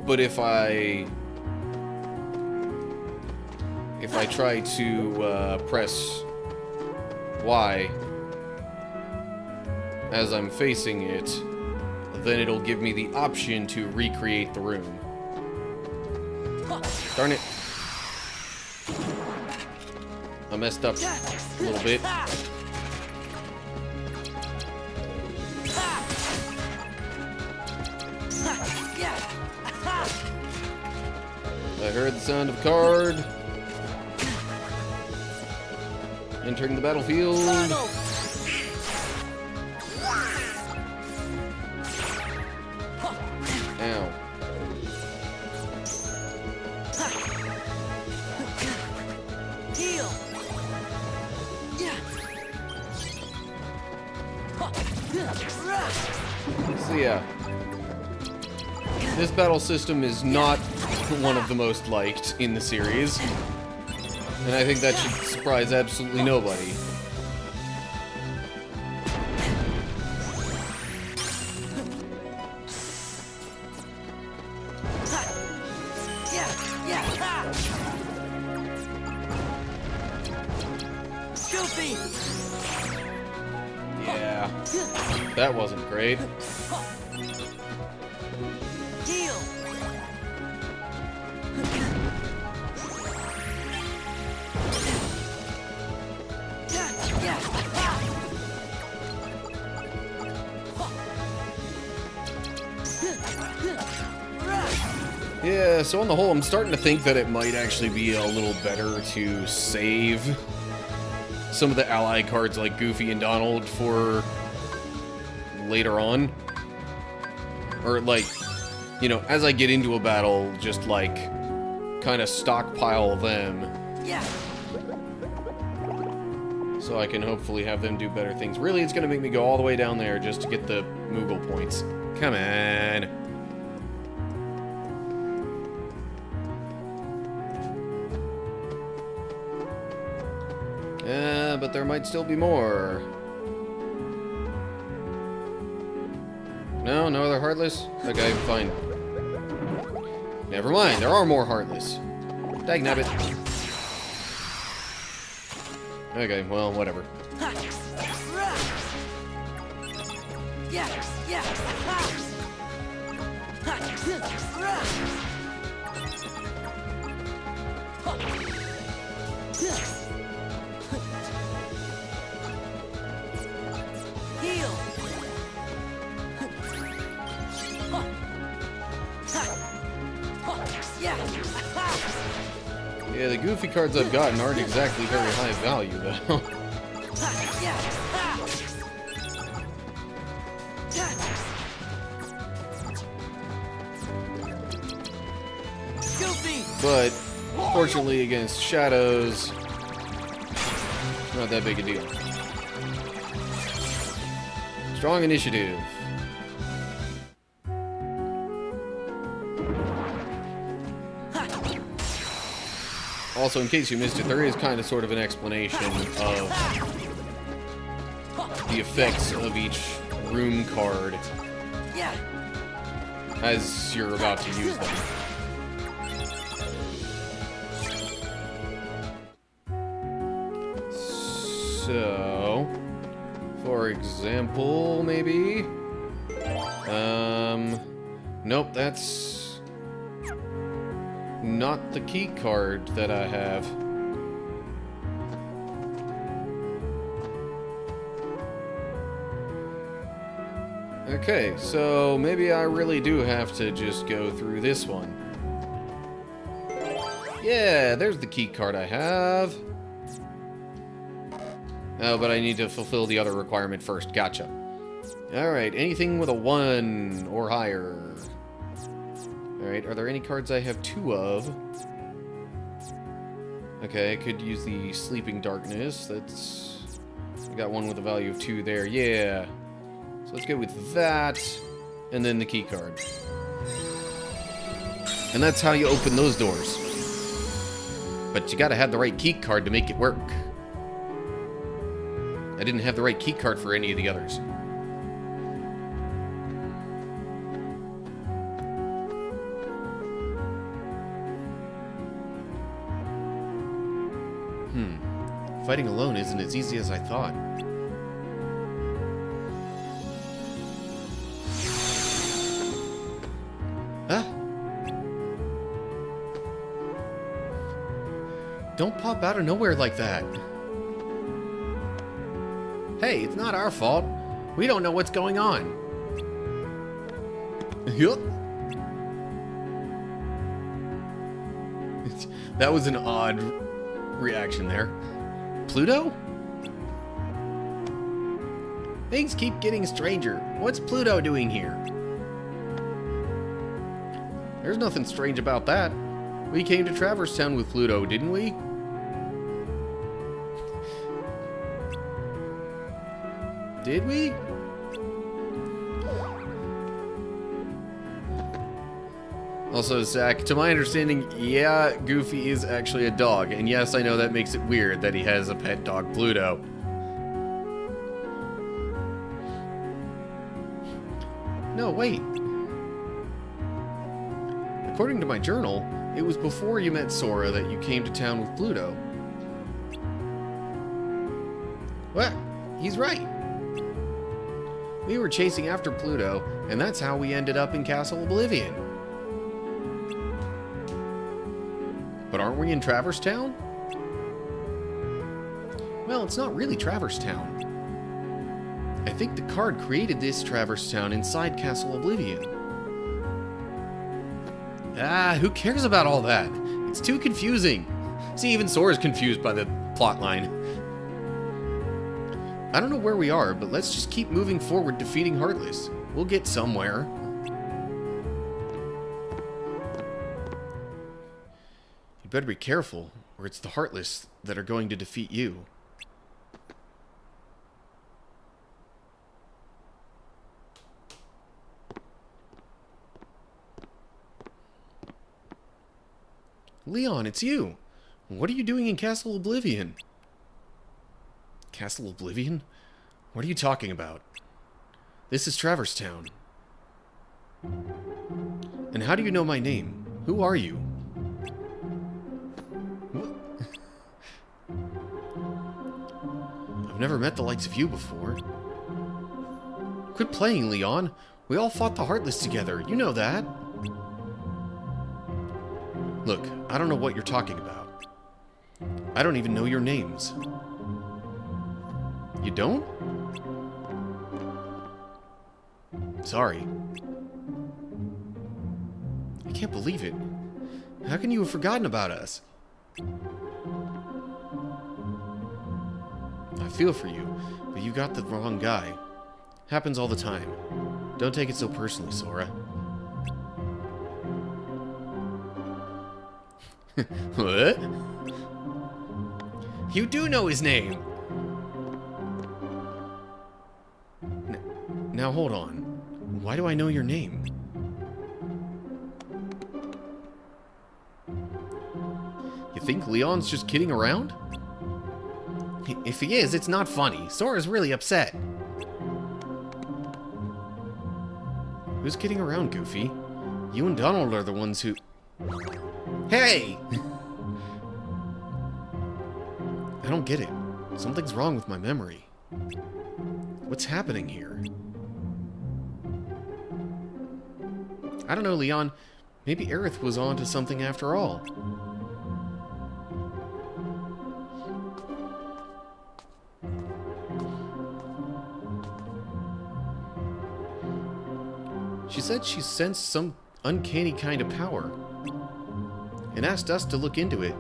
But if I try to press Y as I'm facing it, then it'll give me the option to recreate the room. Darn it. I messed up a little bit. I heard the sound of a card entering the battlefield. Ow. So yeah, this battle system is not one of the most liked in the series, and I think that should surprise absolutely nobody. Yeah, that wasn't great. Yeah, so on the whole, I'm starting to think that it might actually be a little better to save some of the ally cards like Goofy and Donald for later on. Or like, you know, as I get into a battle, just like kind of stockpile them. Yeah. So I can hopefully have them do better things. Really, it's going to make me go all the way down there just to get the Moogle points. Come on. But there might still be more. No, no other Heartless? Okay, fine. Never mind, there are more Heartless. Dagnabbit. Okay, well, whatever. Yeah, the goofy cards I've gotten aren't exactly very high value, though. But, fortunately against Shadows, it's not that big a deal. Strong initiative. Also, in case you missed it, there is kind of sort of an explanation of the effects of each room card as you're about to use them. So, for example, maybe? Nope, that's not the key card that I have. Okay, so maybe I really do have to just go through this one. Yeah, there's the key card I have. Oh, but I need to fulfill the other requirement first. Gotcha. Alright, anything with a 1 or higher. Alright, are there any cards I have 2 of? Okay, I could use the Sleeping Darkness. That's... I got one with a value of 2 there. Yeah. So let's go with that. And then the key card. And that's how you open those doors. But you gotta have the right key card to make it work. I didn't have the right key card for any of the others. Fighting alone isn't as easy as I thought. Huh? Don't pop out of nowhere like that. Hey, it's not our fault. We don't know what's going on. Yup. That was an odd reaction there. Pluto? Things keep getting stranger. What's Pluto doing here? There's nothing strange about that. We came to Traverse Town with Pluto, didn't we? Did we? Also, Zach, to my understanding, yeah, Goofy is actually a dog. And yes, I know that makes it weird that he has a pet dog, Pluto. No, wait. According to my journal, it was before you met Sora that you came to town with Pluto. Well, he's right. We were chasing after Pluto, and that's how we ended up in Castle Oblivion. But aren't we in Traverse Town? Well, it's not really Traverse Town. I think the card created this Traverse Town inside Castle Oblivion. Ah, who cares about all that? It's too confusing. See, even Sora's confused by the plotline. I don't know where we are, but let's just keep moving forward defeating Heartless. We'll get somewhere. better be careful, or it's the Heartless that are going to defeat you. Leon, it's you! What are you doing in Castle Oblivion? Castle Oblivion? What are you talking about? This is Traverse Town. And how do you know my name? Who are you? I've never met the likes of you before. Quit playing, Leon. We all fought the Heartless together. You know that. Look, I don't know what you're talking about. I don't even know your names. You don't? Sorry. I can't believe it. How can you have forgotten about us? I feel for you, but you got the wrong guy. Happens all the time. Don't take it so personally, Sora. What? You do know his name! Now hold on. Why do I know your name? You think Leon's just kidding around? If he is, it's not funny. Sora's really upset. Who's kidding around, Goofy? You and Donald are the ones who... Hey! I don't get it. Something's wrong with my memory. What's happening here? I don't know, Leon. Maybe Aerith was on to something after all. She said she sensed some uncanny kind of power and asked us to look into it.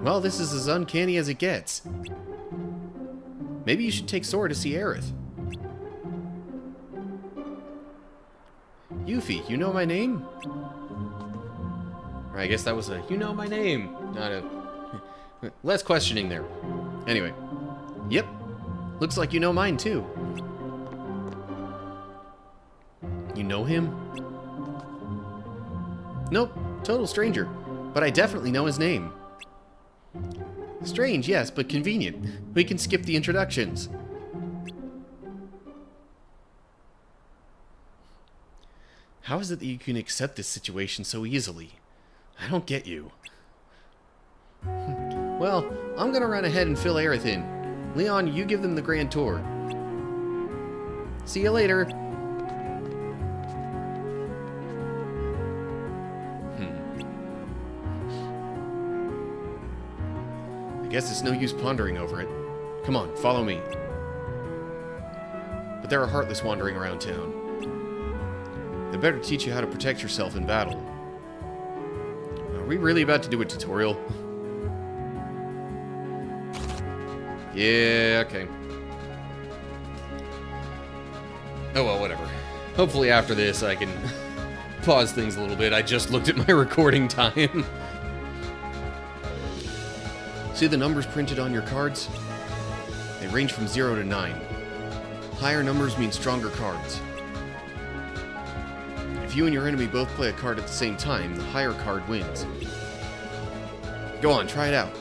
Well, this is as uncanny as it gets. Maybe you should take Sora to see Aerith. Yuffie, you know my name? Or I guess that was a, you know my name, not a... Less questioning there. Anyway. Yep. Looks like you know mine, too. You know him? Nope. Total stranger. But I definitely know his name. Strange, yes, but convenient. We can skip the introductions. How is it that you can accept this situation so easily? I don't get you. Well, I'm gonna run ahead and fill Aerith in. Leon, you give them the grand tour. See you later. I guess it's no use pondering over it. Come on, follow me. But there are Heartless wandering around town. They better teach you how to protect yourself in battle. Are we really about to do a tutorial? Yeah, okay. Oh well, whatever. Hopefully after this I can pause things a little bit. I just looked at my recording time. See the numbers printed on your cards? They range from 0 to 9. Higher numbers mean stronger cards. If you and your enemy both play a card at the same time, the higher card wins. Go on, try it out.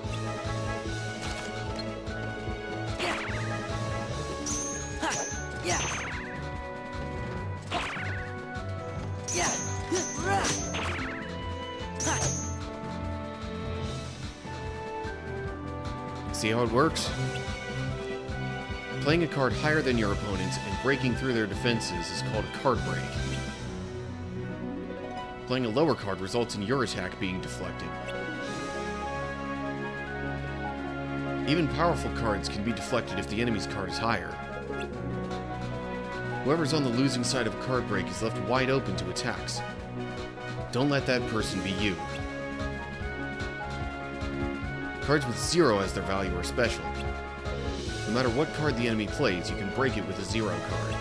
See how it works? Playing a card higher than your opponents and breaking through their defenses is called a card break. Playing a lower card results in your attack being deflected. Even powerful cards can be deflected if the enemy's card is higher. Whoever's on the losing side of a card break is left wide open to attacks. Don't let that person be you. Cards with 0 as their value are special. No matter what card the enemy plays, you can break it with a 0 card.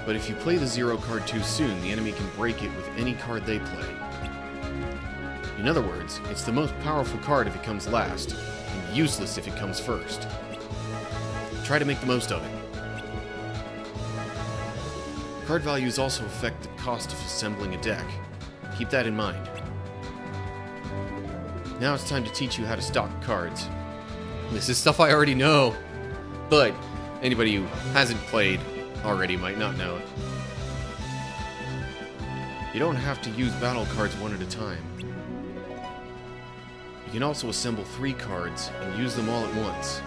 But if you play the 0 card too soon, the enemy can break it with any card they play. In other words, it's the most powerful card if it comes last, and useless if it comes first. Try to make the most of it. Card values also affect the cost of assembling a deck. Keep that in mind. Now it's time to teach you how to stock cards. This is stuff I already know, but anybody who hasn't played already might not know it. You don't have to use battle cards one at a time. You can also assemble 3 cards and use them all at once.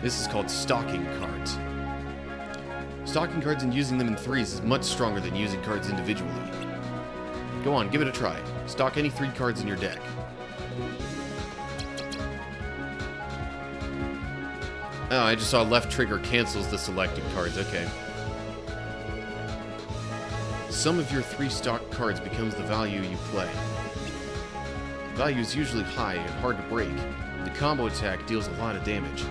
This is called stocking cards. Stocking cards and using them in threes is much stronger than using cards individually. Go on, give it a try. Stock any 3 cards in your deck. Oh, I just saw left trigger cancels the selected cards. Okay. Some of your 3 stock cards becomes the value you play. The value is usually high and hard to break. The combo attack deals a lot of damage.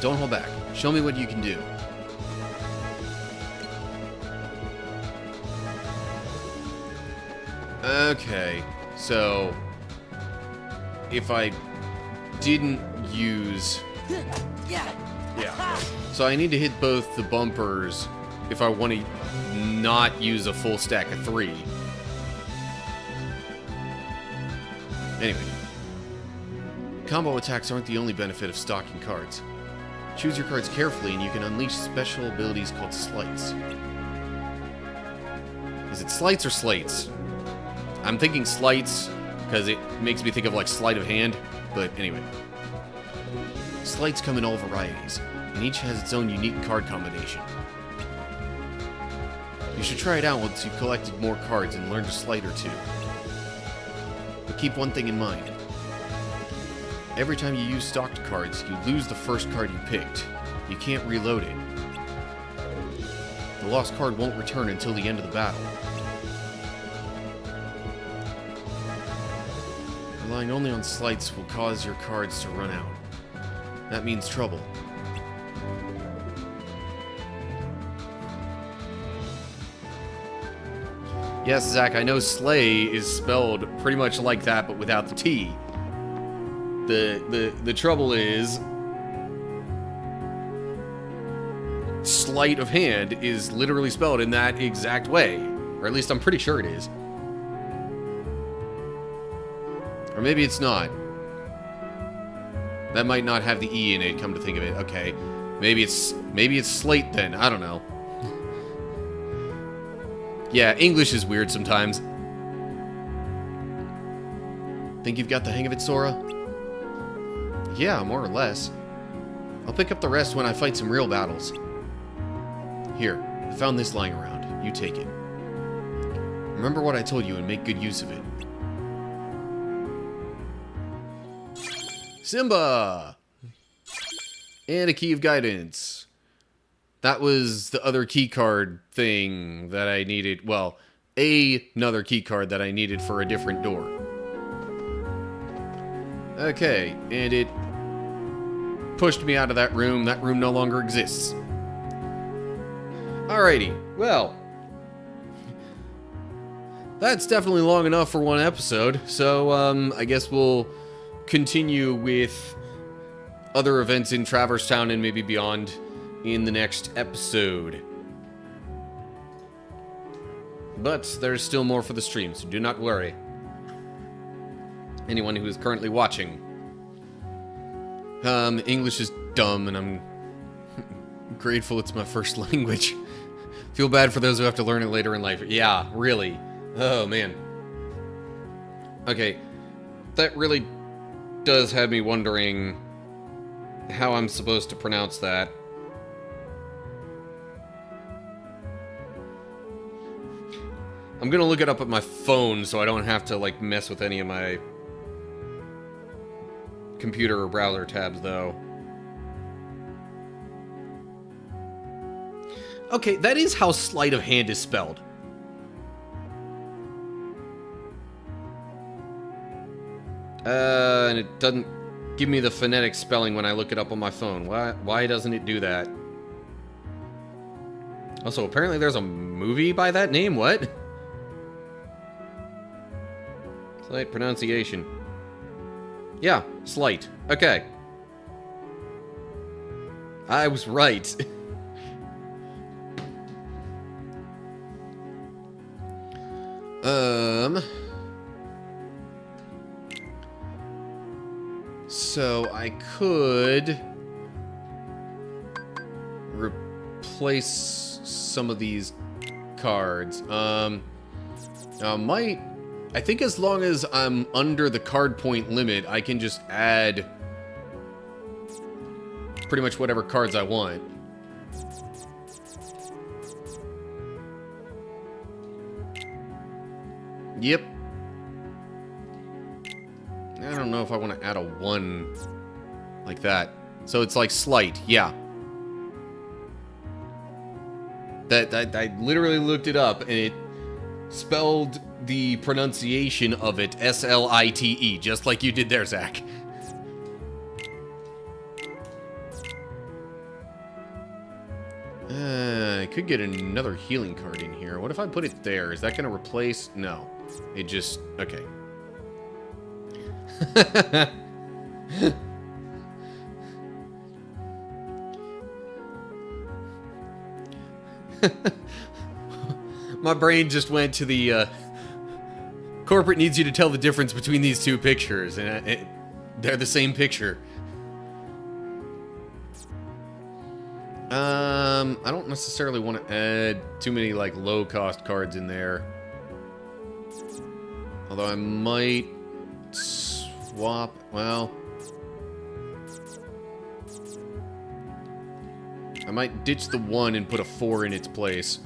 Don't hold back. Show me what you can do. Okay, so if I didn't use... Yeah. So I need to hit both the bumpers if I want to not use a full stack of 3. Anyway. Combo attacks aren't the only benefit of stocking cards. Choose your cards carefully and you can unleash special abilities called sleights. Is it sleights or slates? I'm thinking sleights because it makes me think of like sleight of hand, but anyway. Sleights come in all varieties, and each has its own unique card combination. You should try it out once you've collected more cards and learned a sleight or 2. But keep one thing in mind. Every time you use stocked cards, you lose the first card you picked. You can't reload it. The lost card won't return until the end of the battle. Relying only on sleights will cause your cards to run out. That means trouble. Yes, Zach, I know slay is spelled pretty much like that, but without the T. The trouble is... sleight of hand is literally spelled in that exact way. Or at least I'm pretty sure it is. Or maybe it's not. That might not have the E in it, come to think of it. Okay. Maybe it's slate then. I don't know. Yeah, English is weird sometimes. Think you've got the hang of it, Sora? Yeah, more or less. I'll pick up the rest when I fight some real battles. Here, I found this lying around. You take it. Remember what I told you and make good use of it. Simba! And a key of guidance. That was the other key card thing that I needed. Well, another key card that I needed for a different door. Okay, and it pushed me out of that room. That room no longer exists. Alrighty, well. That's definitely long enough for one episode. So, I guess we'll continue with other events in Traverse Town and maybe beyond in the next episode. But there's still more for the stream, so do not worry. Anyone who is currently watching. English is dumb, and I'm grateful it's my first language. Feel bad for those who have to learn it later in life. Yeah, really. Oh, man. Okay, that really does have me wondering how I'm supposed to pronounce that. I'm gonna look it up at my phone so I don't have to, like, mess with any of my computer or browser tabs, though. Okay, that is how sleight of hand is spelled. And it doesn't give me the phonetic spelling when I look it up on my phone. Why doesn't it do that? Also, apparently there's a movie by that name. What? Slight pronunciation. Yeah, slight. Okay. I was right. So I could replace some of these cards. Now I think as long as I'm under the card point limit, I can just add pretty much whatever cards I want. Yep. I don't know if I want to add a 1 like that. So it's like slight, yeah. That I literally looked it up and it spelled the pronunciation of it S-L-I-T-E, just like you did there, Zach. I could get another healing card in here. What if I put it there? Is that going to replace? No. It just... Okay. My brain just went to the... corporate needs you to tell the difference between these two pictures. And they're the same picture. I don't necessarily want to add too many, like, low-cost cards in there. Although I might swap, well... I might ditch the 1 and put a 4 in its place.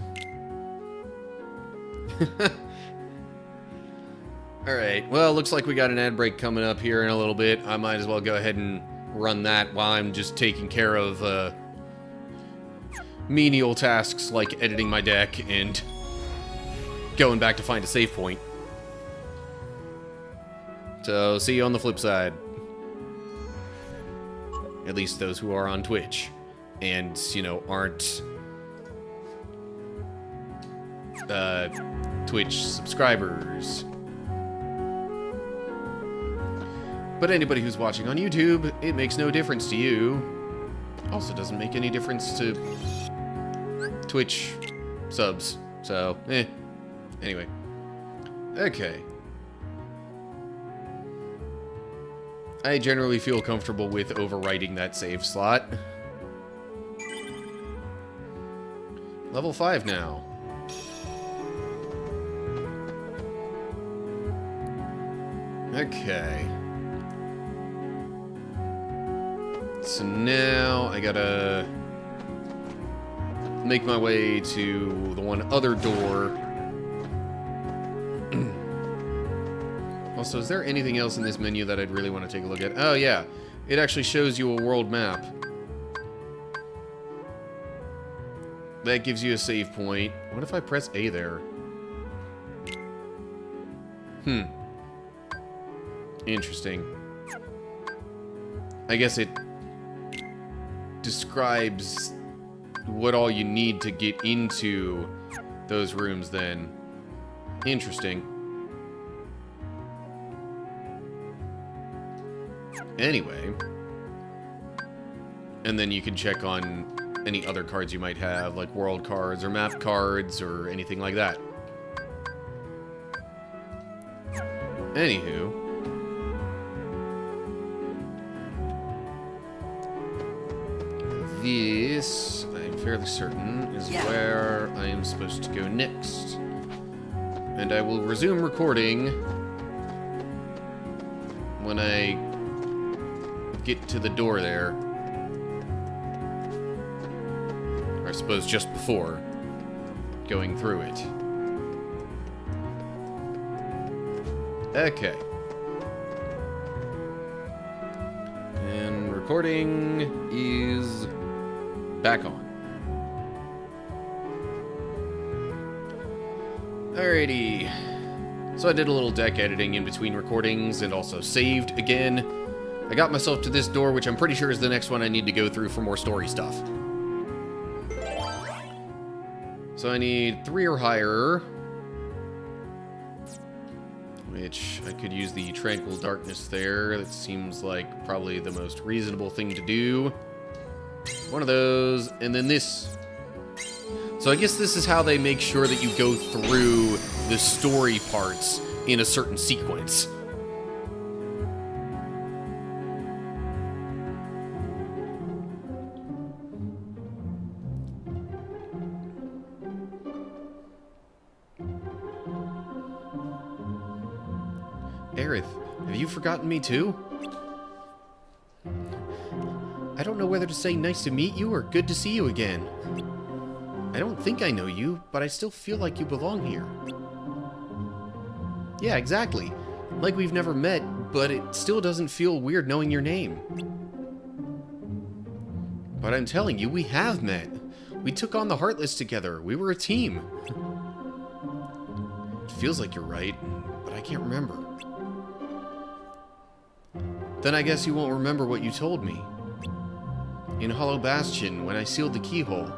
Alright, well, looks like we got an ad break coming up here in a little bit. I might as well go ahead and run that while I'm just taking care of, menial tasks like editing my deck and going back to find a save point. So, see you on the flip side. At least those who are on Twitch. And, you know, aren't... Twitch subscribers. But anybody who's watching on YouTube, it makes no difference to you. Also doesn't make any difference to Twitch subs. So, Anyway. Okay. I generally feel comfortable with overwriting that save slot. Level 5 now. Okay. So now I gotta make my way to the one other door. Also, is there anything else in this menu that I'd really want to take a look at? Oh, yeah. It actually shows you a world map. That gives you a save point. What if I press A there? Interesting. I guess it describes what all you need to get into those rooms then. Interesting. Anyway. And then you can check on any other cards you might have, like world cards or map cards or anything like that. Anywho. This, I'm fairly certain, is where I am supposed to go next. And I will resume recording when I get to the door there. Or I suppose just before going through it. Okay. And recording is back on. Alrighty. So I did a little deck editing in between recordings and also saved again. I got myself to this door, which I'm pretty sure is the next one I need to go through for more story stuff. So I need 3 or higher. which I could use the Tranquil Darkness there. That seems like probably the most reasonable thing to do. One of those, and then this. So I guess this is how they make sure that you go through the story parts in a certain sequence. Aerith, have you forgotten me too? I don't know whether to say nice to meet you or good to see you again. I don't think I know you, but I still feel like you belong here. Yeah, exactly. Like we've never met, but it still doesn't feel weird knowing your name. But I'm telling you, we have met. We took on the Heartless together. We were a team. It feels like you're right, but I can't remember. Then I guess you won't remember what you told me. In Hollow Bastion, when I sealed the keyhole.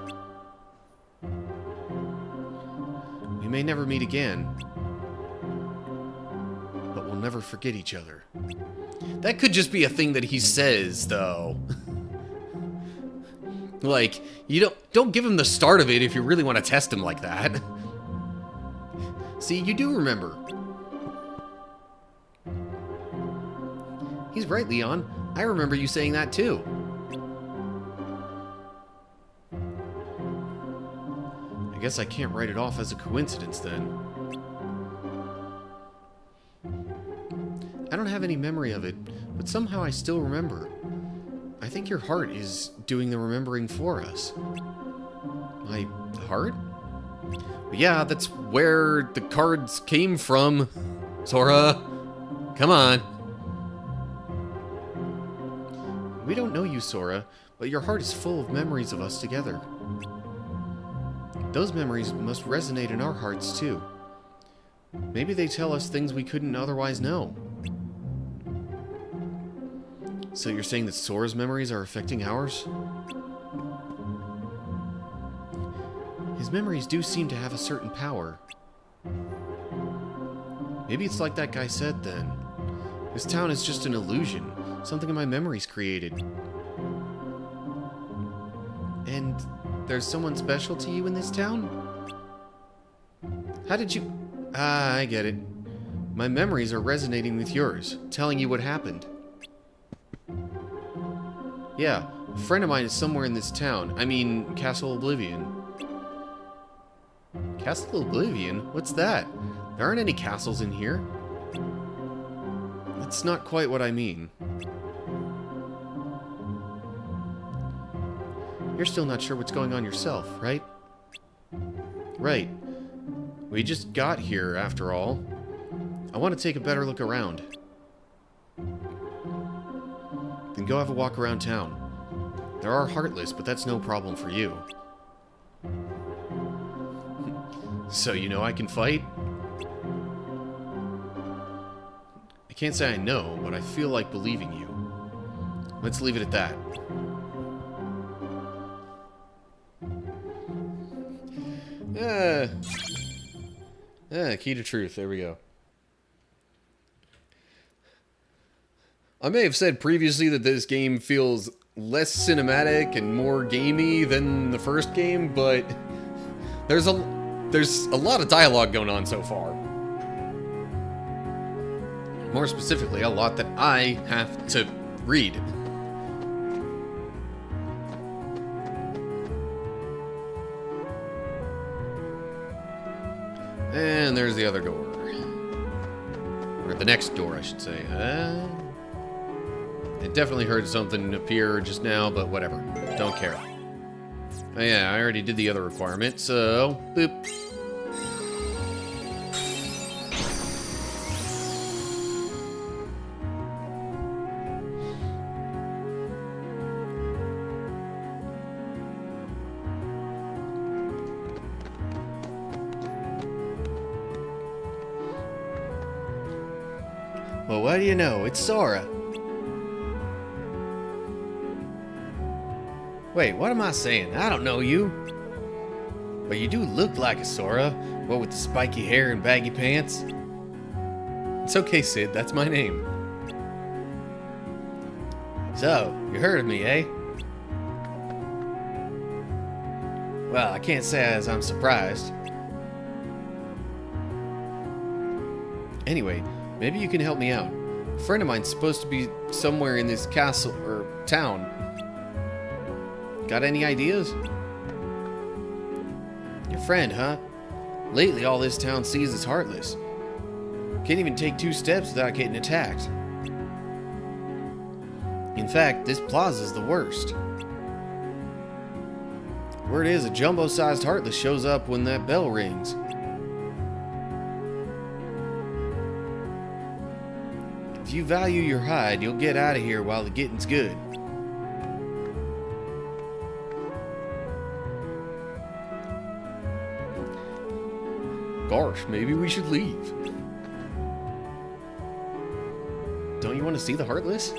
We may never meet again, but we'll never forget each other. That could just be a thing that he says, though. Like, you don't give him the start of it if you really want to test him like that. See, you do remember. He's right, Leon. I remember you saying that too. I guess I can't write it off as a coincidence then. I don't have any memory of it, but somehow I still remember. I think your heart is doing the remembering for us. My heart? But yeah, that's where the cards came from. Sora, come on. We don't know you, Sora, but your heart is full of memories of us together. Those memories must resonate in our hearts, too. Maybe they tell us things we couldn't otherwise know. So you're saying that Sora's memories are affecting ours? His memories do seem to have a certain power. Maybe it's like that guy said then. This town is just an illusion, something in my memories created. And there's someone special to you in this town? How did you... Ah, I get it. My memories are resonating with yours, telling you what happened. Yeah, a friend of mine is somewhere in this town. I mean, Castle Oblivion. Castle Oblivion? What's that? There aren't any castles in here. That's not quite what I mean. You're still not sure what's going on yourself, right? Right. We just got here, after all. I want to take a better look around. Then go have a walk around town. There are Heartless, but that's no problem for you. So you know I can fight? I can't say I know, but I feel like believing you. Let's leave it at that. Key to truth. There we go. I may have said previously that this game feels less cinematic and more gamey than the first game, but there's a lot of dialogue going on so far. More specifically, a lot that I have to read. And there's the other door. Or the next door, I should say. I definitely heard something appear just now, but whatever. Don't care. Oh yeah, I already did the other requirement, so... boop. Well, what do you know? It's Sora. Wait, what am I saying? I don't know you. But you do look like a Sora. What with the spiky hair and baggy pants? It's okay, Sid. That's my name. So, you heard of me, eh? Well, I can't say as I'm surprised. Anyway, maybe you can help me out. A friend of mine's supposed to be somewhere in this castle or town. Got any ideas? Your friend, huh? Lately, all this town sees is heartless. Can't even take 2 steps without getting attacked. In fact, this plaza's the worst. Word is, a jumbo-sized heartless shows up when that bell rings. If you value your hide, you'll get out of here while the getting's good. Gosh, maybe we should leave. Don't you want to see the Heartless?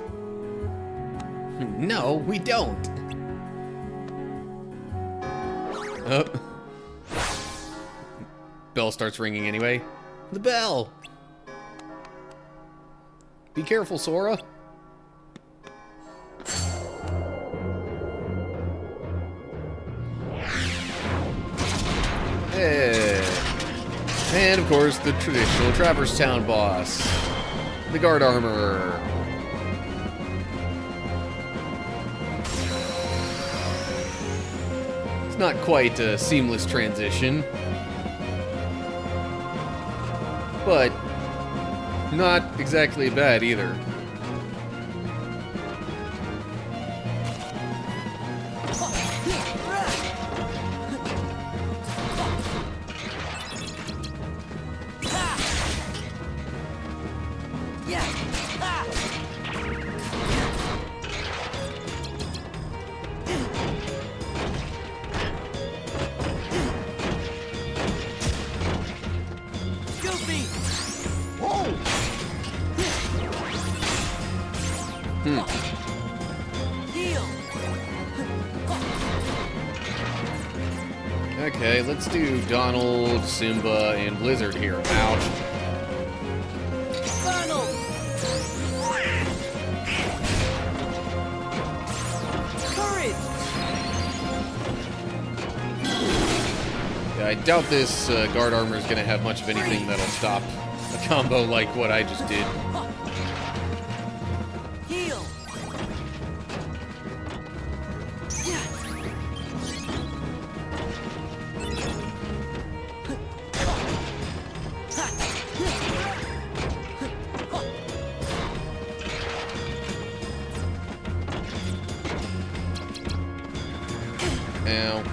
No, we don't. Oh. Bell starts ringing anyway. The bell! Be careful, Sora. Hey. And of course, the traditional Traverse Town boss, the Guard Armorer. It's not quite a seamless transition, but not exactly bad either. Okay, let's do Donald, Simba, and Blizzard here. Ouch. Donald! Courage! Yeah, I doubt this guard armor is going to have much of anything that'll stop a combo like what I just did. Heal! Ow.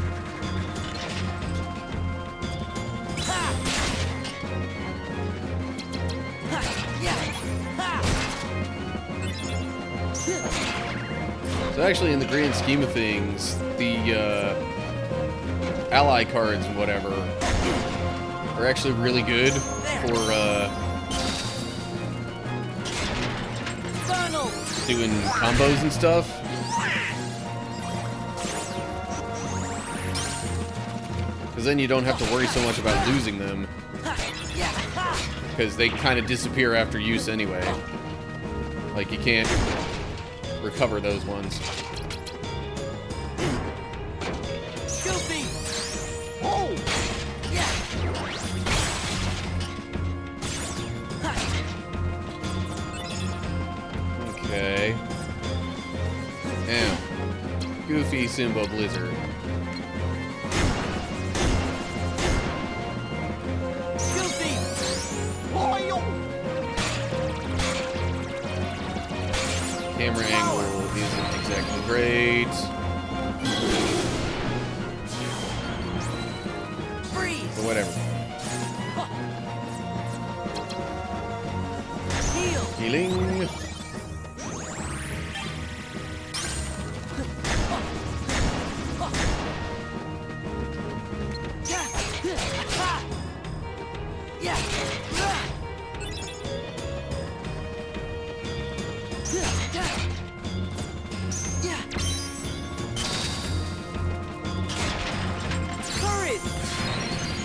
So actually, in the grand scheme of things, the ally cards and whatever are actually really good for doing combos and stuff. Because then you don't have to worry so much about losing them. Because they kind of disappear after use anyway. Like, you can't recover those ones. Goofy! Oh! Okay. Now, Goofy, Simba, Blizzard. Camera angle isn't exactly great. Freeze! But whatever. Heal! Healing.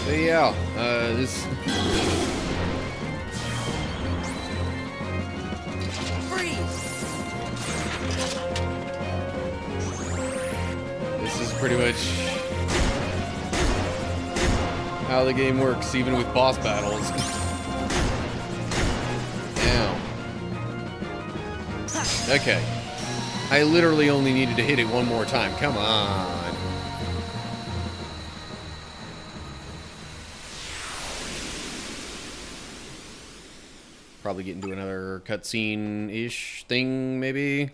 So yeah, this pretty much how the game works, even with boss battles. Ow. Okay. I literally only needed to hit it one more time. Come on. Probably get into another cutscene-ish thing, maybe.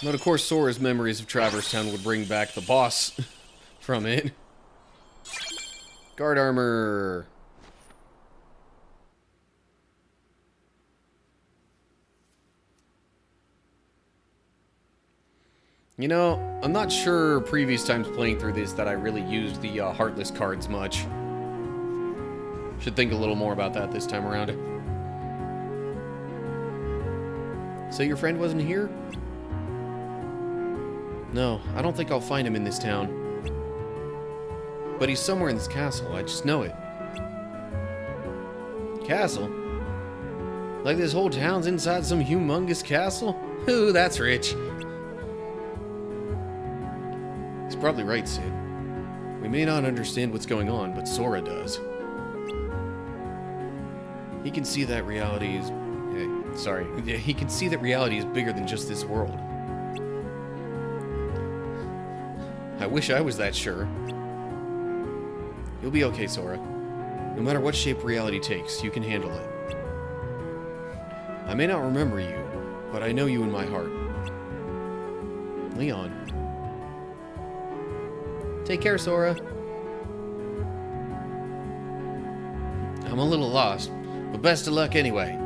But of course, Sora's memories of Traverse Town would bring back the boss from it. Guard armor. You know, I'm not sure previous times playing through this that I really used the Heartless cards much. Should think a little more about that this time around. So your friend wasn't here? No, I don't think I'll find him in this town. But he's somewhere in this castle, I just know it. Castle? Like this whole town's inside some humongous castle? Ooh, that's rich. He's probably right, Sid. We may not understand what's going on, but Sora does. He can see that reality is... he can see that reality is bigger than just this world. I wish I was that sure. You'll be okay, Sora. No matter what shape reality takes, you can handle it. I may not remember you, but I know you in my heart. Leon. Take care, Sora. I'm a little lost, but best of luck anyway.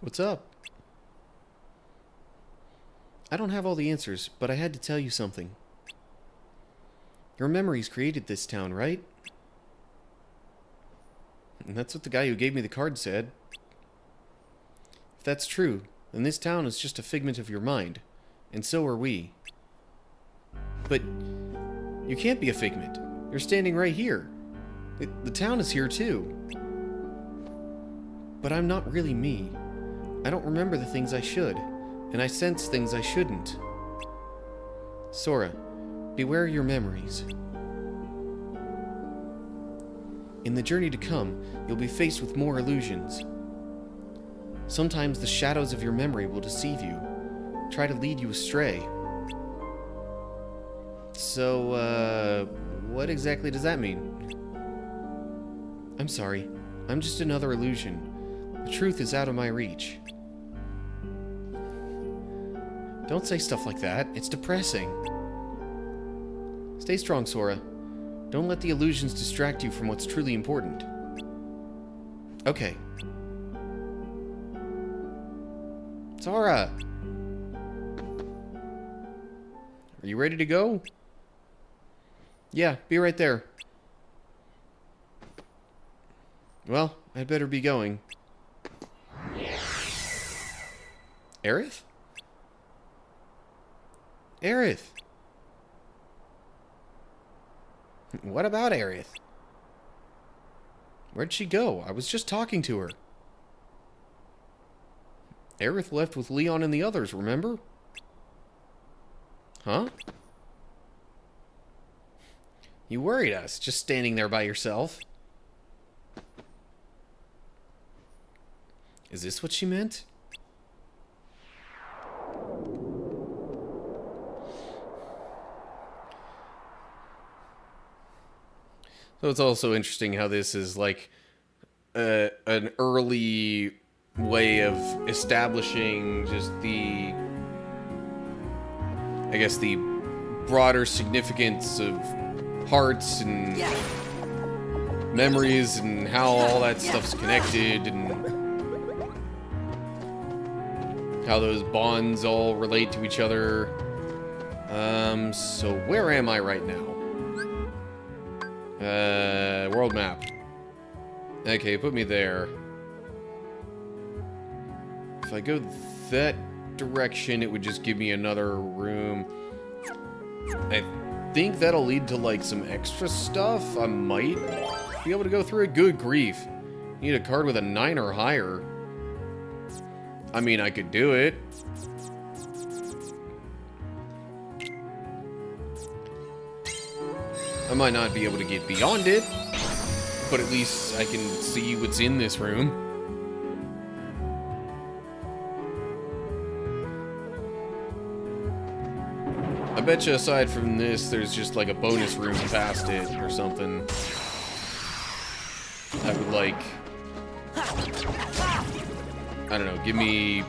What's up? I don't have all the answers, but I had to tell you something. Your memories created this town, right? And that's what the guy who gave me the card said. If that's true, then this town is just a figment of your mind, and so are we. But you can't be a figment. You're standing right here. The town is here too. But I'm not really me. I don't remember the things I should, and I sense things I shouldn't. Sora, beware your memories. In the journey to come, you'll be faced with more illusions. Sometimes the shadows of your memory will deceive you, try to lead you astray. So, what exactly does that mean? I'm sorry. I'm just another illusion. The truth is out of my reach. Don't say stuff like that. It's depressing. Stay strong, Sora. Don't let the illusions distract you from what's truly important. Okay. Sora! Are you ready to go? Yeah, be right there. Well, I'd better be going. Aerith? Aerith! What about Aerith? Where'd she go? I was just talking to her. Aerith left with Leon and the others, remember? Huh? You worried us, just standing there by yourself. Is this what she meant? So it's also interesting how this is like an early way of establishing just the, I guess, the broader significance of hearts and memories and how all that stuff's connected and how those bonds all relate to each other. So where am I right now? World map. Okay, put me there. If I go that direction, it would just give me another room. I think that'll lead to, like, some extra stuff. I might be able to go through it. Good grief. Need a card with a 9 or higher. I mean, I could do it. I might not be able to get beyond it, but at least I can see what's in this room. I bet you aside from this, there's just like a bonus room past it or something. That would, like, I don't know, give me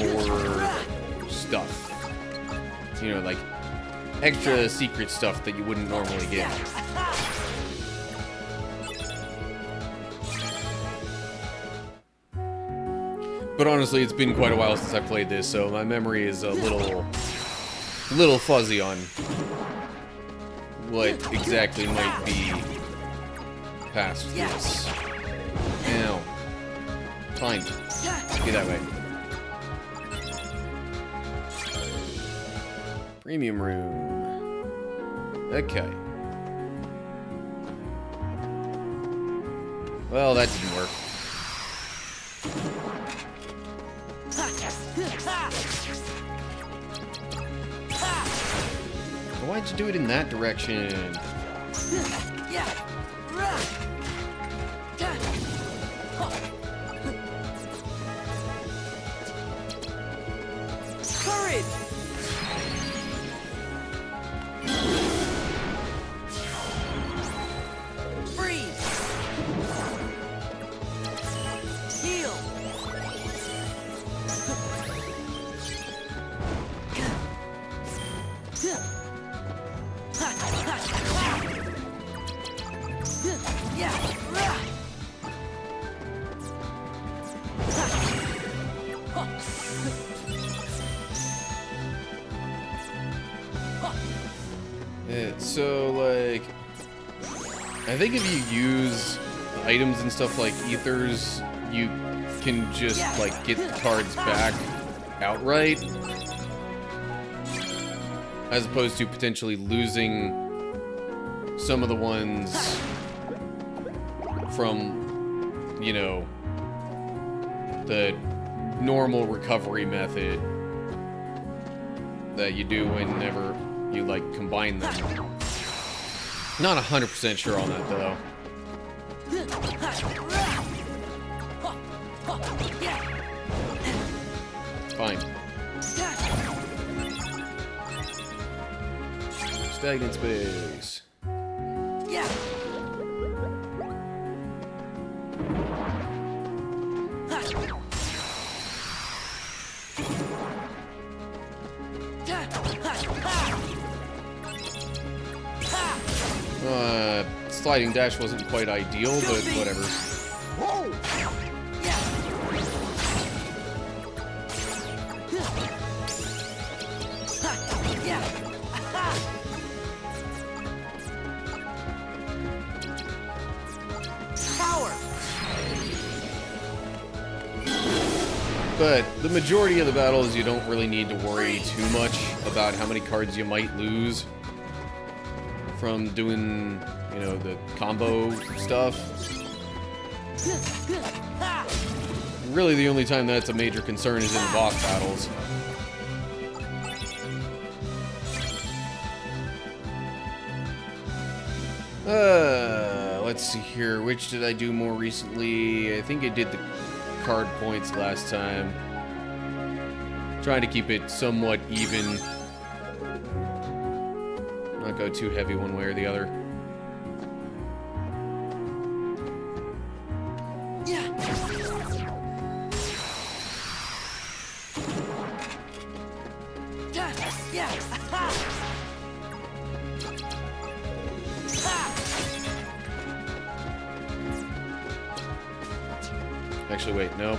more stuff. You know, like extra secret stuff that you wouldn't normally get. But honestly, it's been quite a while since I played this, so my memory is a little fuzzy on what exactly might be past this. Now, fine. Be that way. Premium room. Okay. Well, that didn't work. Why'd you do it in that direction? Courage! Freeze! Heal! So, like, I think if you use items and stuff like ethers, you can just, like, get the cards back outright. As opposed to potentially losing some of the ones from, you know, the normal recovery method that you do whenever you, like, combine them. Not 100% sure on that, though. Fine. Stagnant space. Sliding dash wasn't quite ideal, but whatever. Power! But the majority of the battles, you don't really need to worry too much about how many cards you might lose from doing, you know, the combo stuff. Really, the only time that's a major concern is in the boss battles. Let's see here. Which did I do more recently? I think I did the card points last time. Trying to keep it somewhat even. Not go too heavy one way or the other. Actually, wait, no.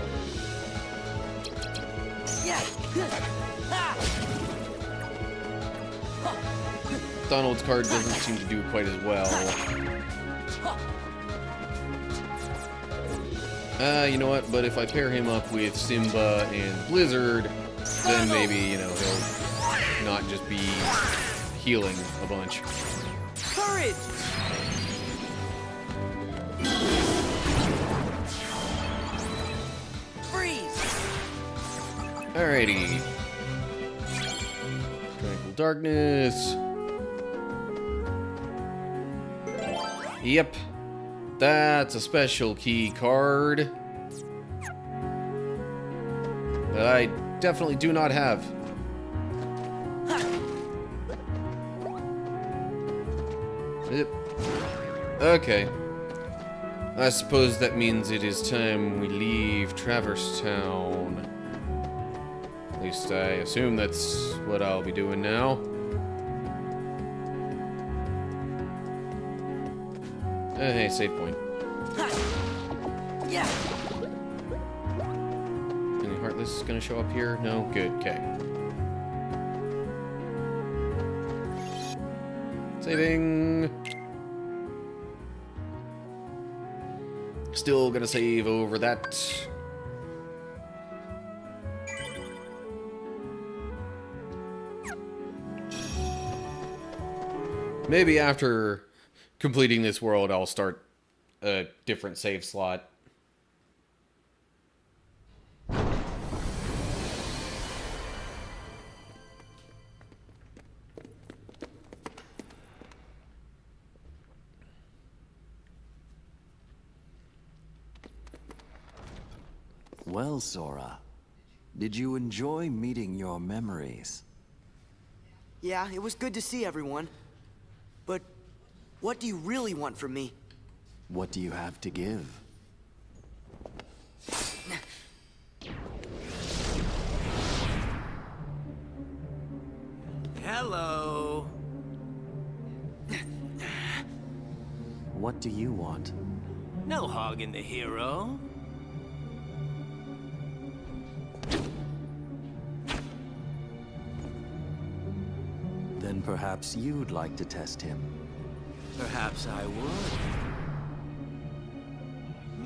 Donald's card doesn't seem to do quite as well. You know what? But if I pair him up with Simba and Blizzard, then maybe, you know, he'll not just be healing a bunch. Courage! Freeze! Alrighty. Tranquil Darkness. Yep. That's a special key card that I definitely do not have. Yep. Okay. I suppose that means it is time we leave Traverse Town. At least I assume that's what I'll be doing now. Hey, save point. Yeah. Any Heartless gonna show up here? No? Good, okay. Saving. Still gonna save over that. Maybe after completing this world, I'll start a different save slot. Well, Sora, did you enjoy meeting your memories? Yeah, it was good to see everyone. But what do you really want from me? What do you have to give? Hello. What do you want? No hogging the hero. Then perhaps you'd like to test him. Perhaps I would.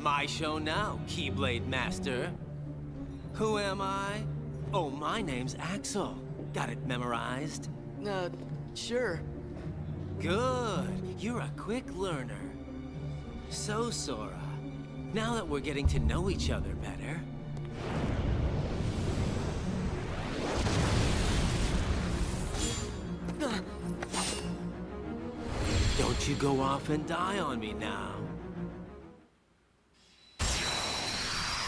My show now, Keyblade Master. Who am I? Oh, my name's Axel. Got it memorized? Sure. Good. You're a quick learner. So, Sora, now that we're getting to know each other better, don't you go off and die on me now.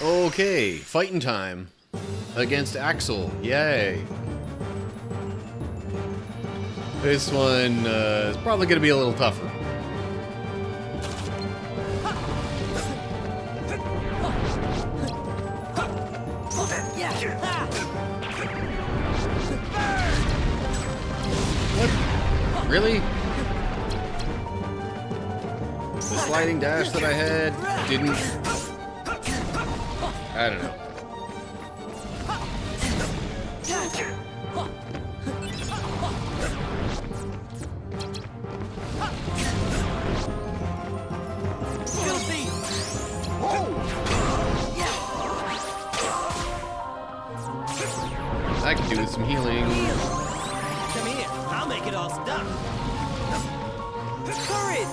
Okay, fighting time against Axel. Yay. This one is probably going to be a little tougher. What? Really? The sliding dash that I had didn't... I don't know. I could do with some healing. Come here, I'll make it all stop. Courage!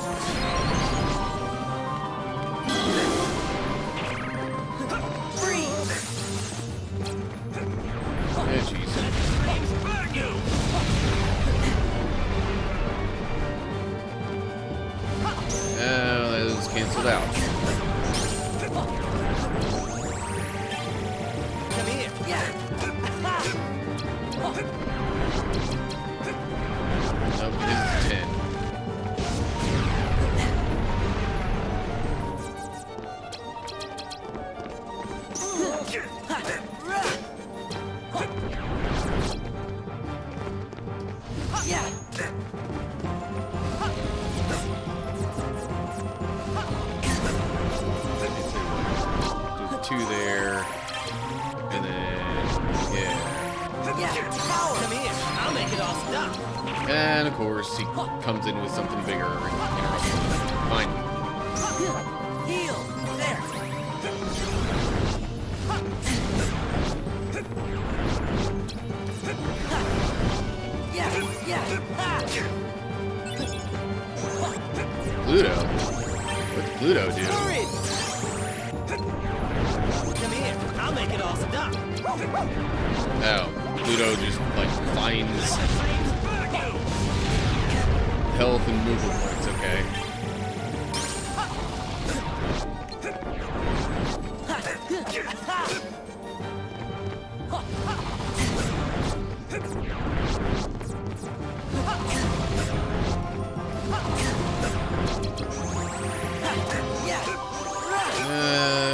Yeah, jeez. Oh, that was canceled out. Come here. Nope, this is 10. Do 2 there. And then, yeah. Come here, I'll I'll make it all stop. And of course, he comes in with something bigger and interrupts him. Fine. Heal! There! Yeah! Pluto? What's Pluto do? Hurry! Come here. I'll make it all stop. Oh, Pluto just, like, finds health and movement points, okay.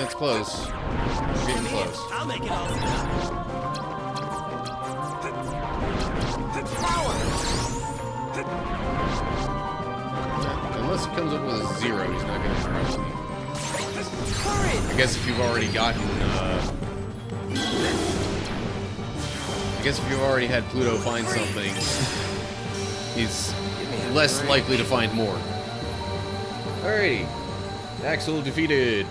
It's close. We're getting close. I'll make it all stop. Unless it comes up with a 0, he's not going to interrupt me. I guess if you've already gotten, I guess if you've already had Pluto find something, he's less likely to find more. Alrighty. Axel defeated.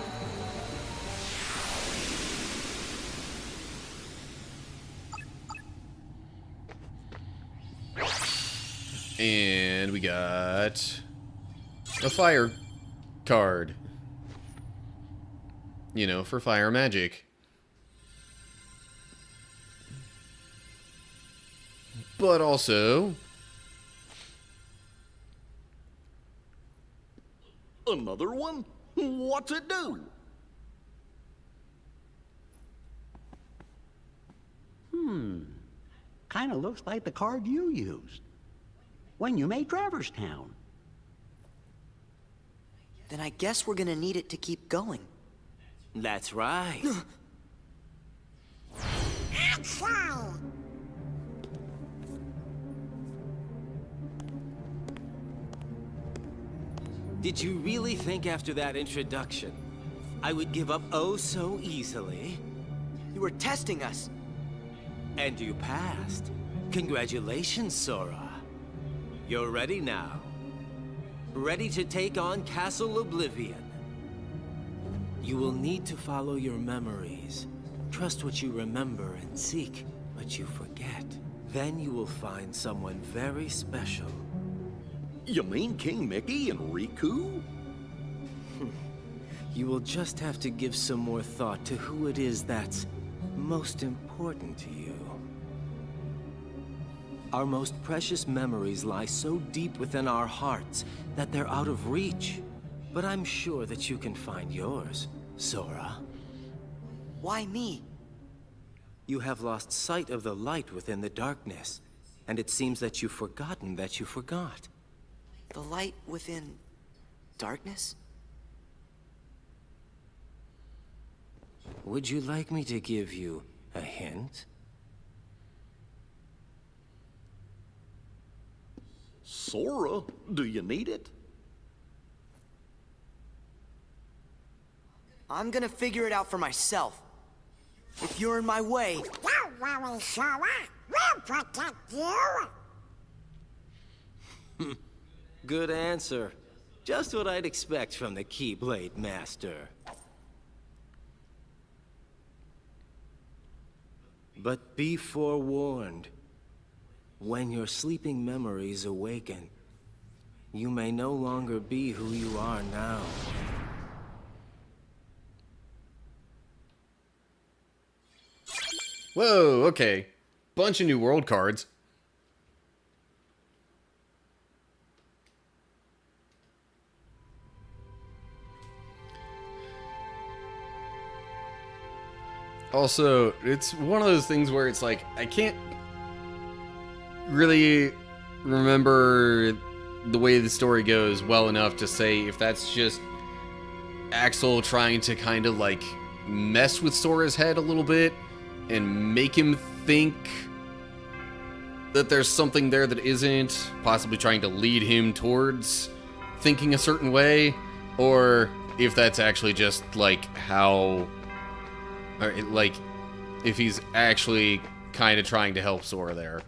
And we got a fire card. You know, for fire magic. But also Another one? What's it do? Kind of looks like the card you used when you made Traverse Town. Then I guess we're gonna need it to keep going. That's right. Axel! Did you really think after that introduction I would give up oh so easily? You were testing us. And you passed. Congratulations, Sora. You're ready now. Ready to take on Castle Oblivion. You will need to follow your memories. Trust what you remember and seek what you forget. Then you will find someone very special. You mean King Mickey and Riku? You will just have to give some more thought to who it is that's most important to you. Our most precious memories lie so deep within our hearts that they're out of reach. But I'm sure that you can find yours, Sora. Why me? You have lost sight of the light within the darkness, and it seems that you've forgotten that you forgot. The light within darkness? Would you like me to give you a hint? Sora, do you need it? I'm gonna figure it out for myself. If you're in my way, Don't worry, Sora. We'll protect you. Good answer. Just what I'd expect from the Keyblade Master. But be forewarned. When your sleeping memories awaken, you may no longer be who you are now. Whoa, okay. Bunch of new world cards. Also, it's one of those things where it's like, I can't really remember the way the story goes well enough to say if that's just Axel trying to kind of like mess with Sora's head a little bit and make him think that there's something there that isn't, possibly trying to lead him towards thinking a certain way, or if that's actually just like how, or like if he's actually kind of trying to help Sora there.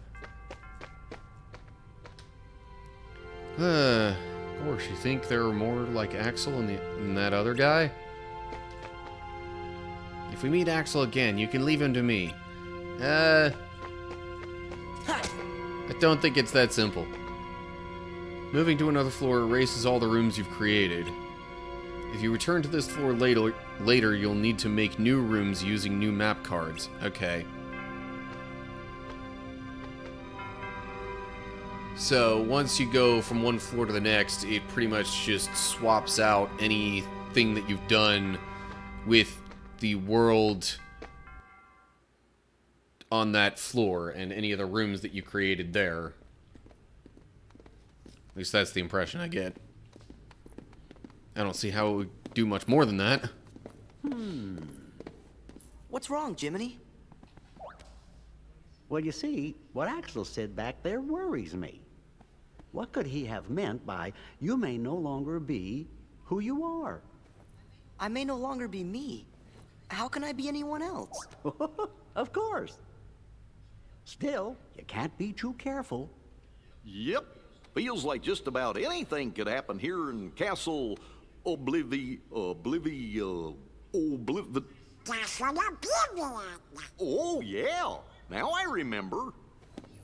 Of course, you think there are more like Axel and that other guy? If we meet Axel again, you can leave him to me. I don't think it's that simple. Moving to another floor erases all the rooms you've created. If you return to this floor later, you'll need to make new rooms using new map cards. Okay. So, once you go from one floor to the next, it pretty much just swaps out anything that you've done with the world on that floor and any of the rooms that you created there. At least that's the impression I get. I don't see how it would do much more than that. What's wrong, Jiminy? Well, you see, what Axel said back there worries me. What could he have meant by, you may no longer be who you are? I may no longer be me. How can I be anyone else? Of course. Still, you can't be too careful. Yep. Feels like just about anything could happen here in Castle Castle Oblivion. Oh, yeah. Now I remember.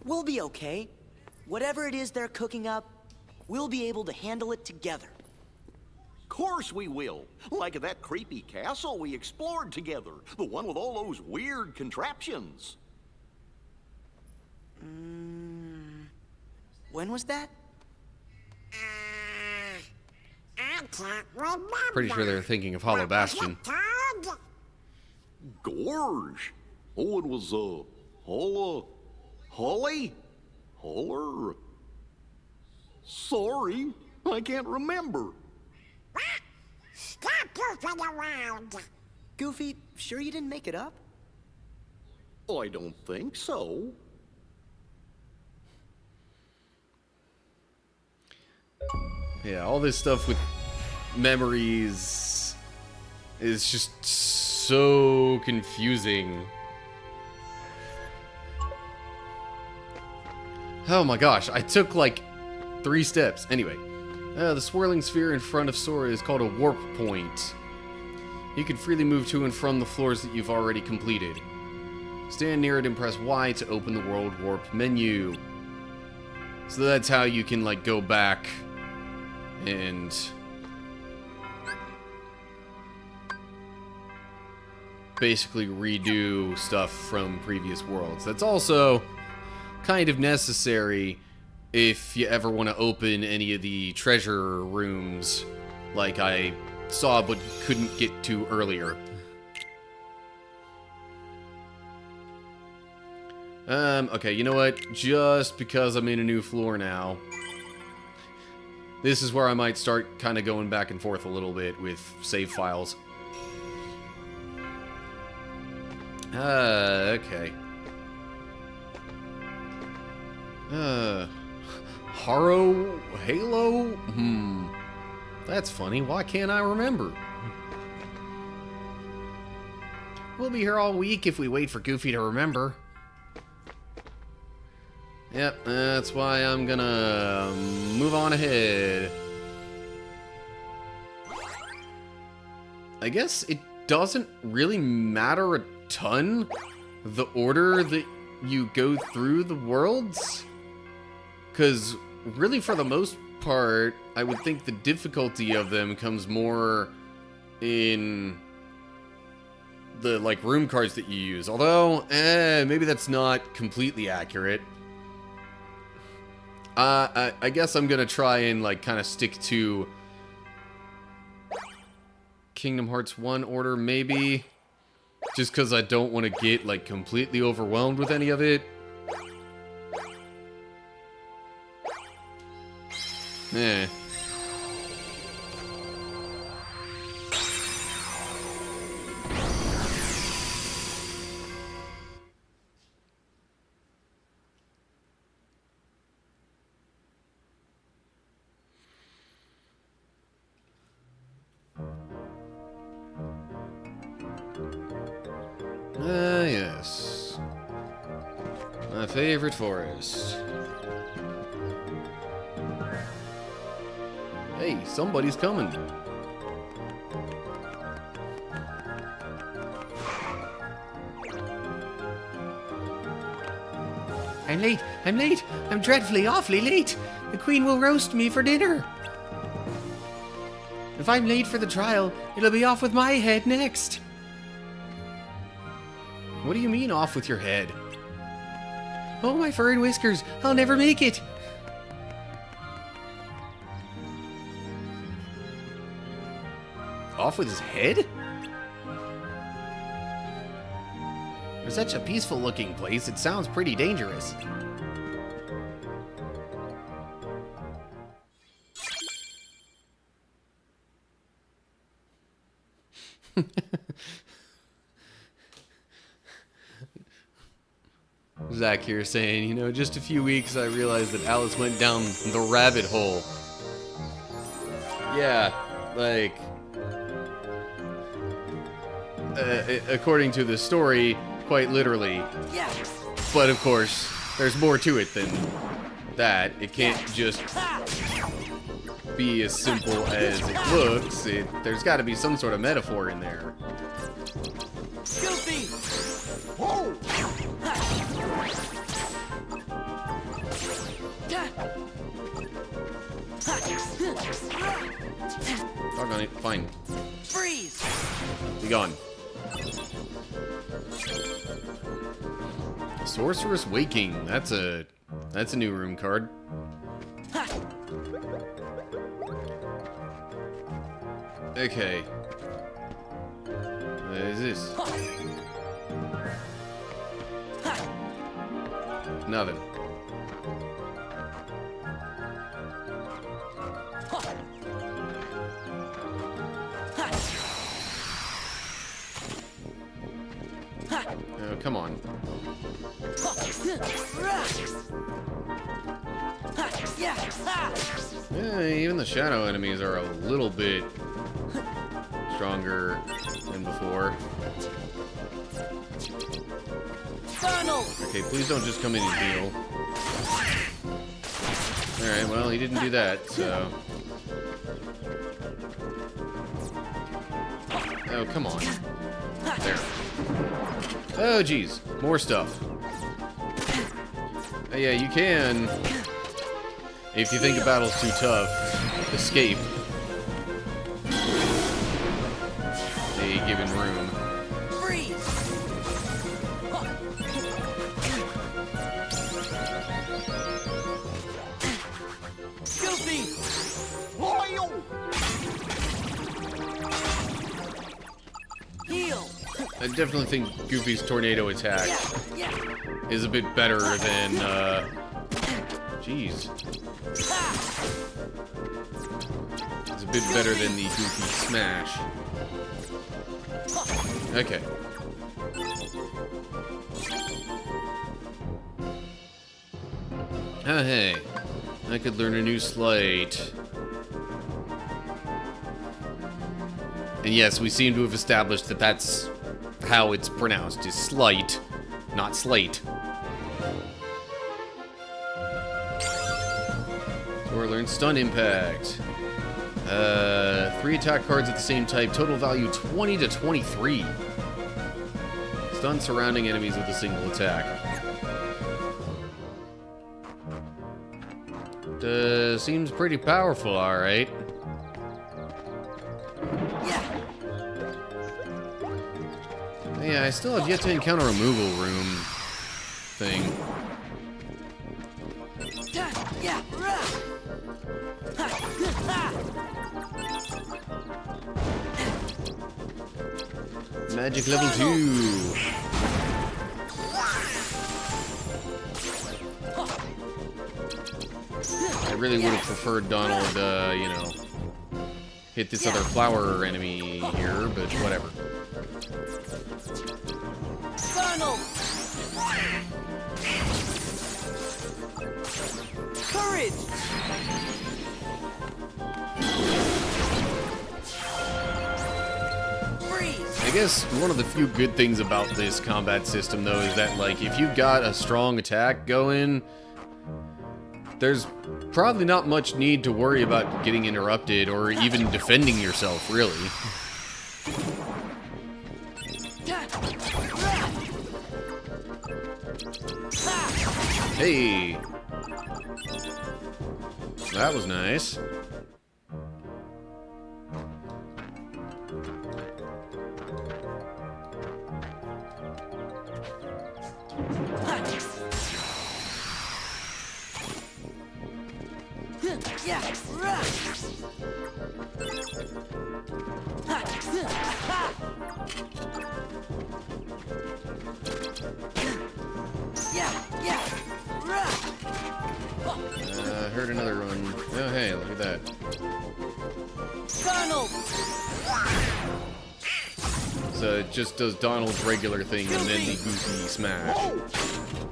We'll be okay. Whatever it is they're cooking up, we'll be able to handle it together. Course we will. Like at that creepy castle we explored together. The one with all those weird contraptions. When was that? I can't remember. Pretty sure they're thinking of Hollow Bastion. Todd? Gorge. Oh, it was, Holly? Holler? Sorry, I can't remember. Stop goofing around. Goofy, sure you didn't make it up? I don't think so. Yeah, all this stuff with memories is just so confusing. Oh my gosh, I took like 3 steps. Anyway, the swirling sphere in front of Sora is called a warp point. You can freely move to and from the floors that you've already completed. Stand near it and press Y to open the world warp menu. So that's how you can like go back and basically redo stuff from previous worlds. That's also kind of necessary if you ever want to open any of the treasure rooms like I saw but couldn't get to earlier. Okay, you know what? Just because I'm in a new floor now, this is where I might start kind of going back and forth a little bit with save files. Okay. Haro Halo? That's funny. Why can't I remember? We'll be here all week if we wait for Goofy to remember. Yep, that's why I'm gonna move on ahead. I guess it doesn't really matter a ton the order that you go through the worlds, because really for the most part I would think the difficulty of them comes more in the like room cards that you use, although maybe that's not completely accurate. I guess I'm gonna try and like kind of stick to Kingdom Hearts 1 order, maybe. Just because I don't want to get like completely overwhelmed with any of it. Eh. Yes. My favorite forest. Hey, somebody's coming. I'm late. I'm late. I'm dreadfully, awfully late. The Queen will roast me for dinner. If I'm late for the trial, it'll be off with my head next. What do you mean, off with your head? Oh, my fur and whiskers. I'll never make it. Off with his head? For such a peaceful looking place, it sounds pretty dangerous. Zach here saying, you know, just a few weeks I realized that Alice went down the rabbit hole. Yeah, like... according to the story, quite literally. But of course, there's more to it than that. It can't just be as simple as it looks. There's got to be some sort of metaphor in there. Goofy! Whoa! Doggone it, fine. Freeze! Be gone. Sorceress Waking. That's a new room card. Okay. What is this? Nothing. Oh, come on. Yeah, even the shadow enemies are a little bit stronger than before. Okay, please don't just come in and heal. Alright, well, he didn't do that, so... Oh, come on. There. Oh, geez. More stuff. Oh, yeah, you can, if you think a battle's too tough, escape a given room. Loyal! I definitely think Goofy's tornado attack is a bit better than, jeez. It's a bit better than the Goofy Smash. Okay. Oh, hey. I could learn a new sleight. And yes, we seem to have established that that's how it's pronounced, is slight, not slate. Or learn Stun Impact. 3 attack cards at the same type, total value 20 to 23. Stun surrounding enemies with a single attack. Seems pretty powerful, alright. Yeah, I still have yet to encounter a removal room thing. Magic level 2. I really would have preferred Donald, you know, hit this other flower enemy here, but whatever. Courage! I guess one of the few good things about this combat system, though, is that, like, if you've got a strong attack going, there's probably not much need to worry about getting interrupted or even defending yourself, really. Hey! That was nice. Heard another one. Oh, hey, look at that. Donald! So it just does Donald's regular thing and then the goofy smash.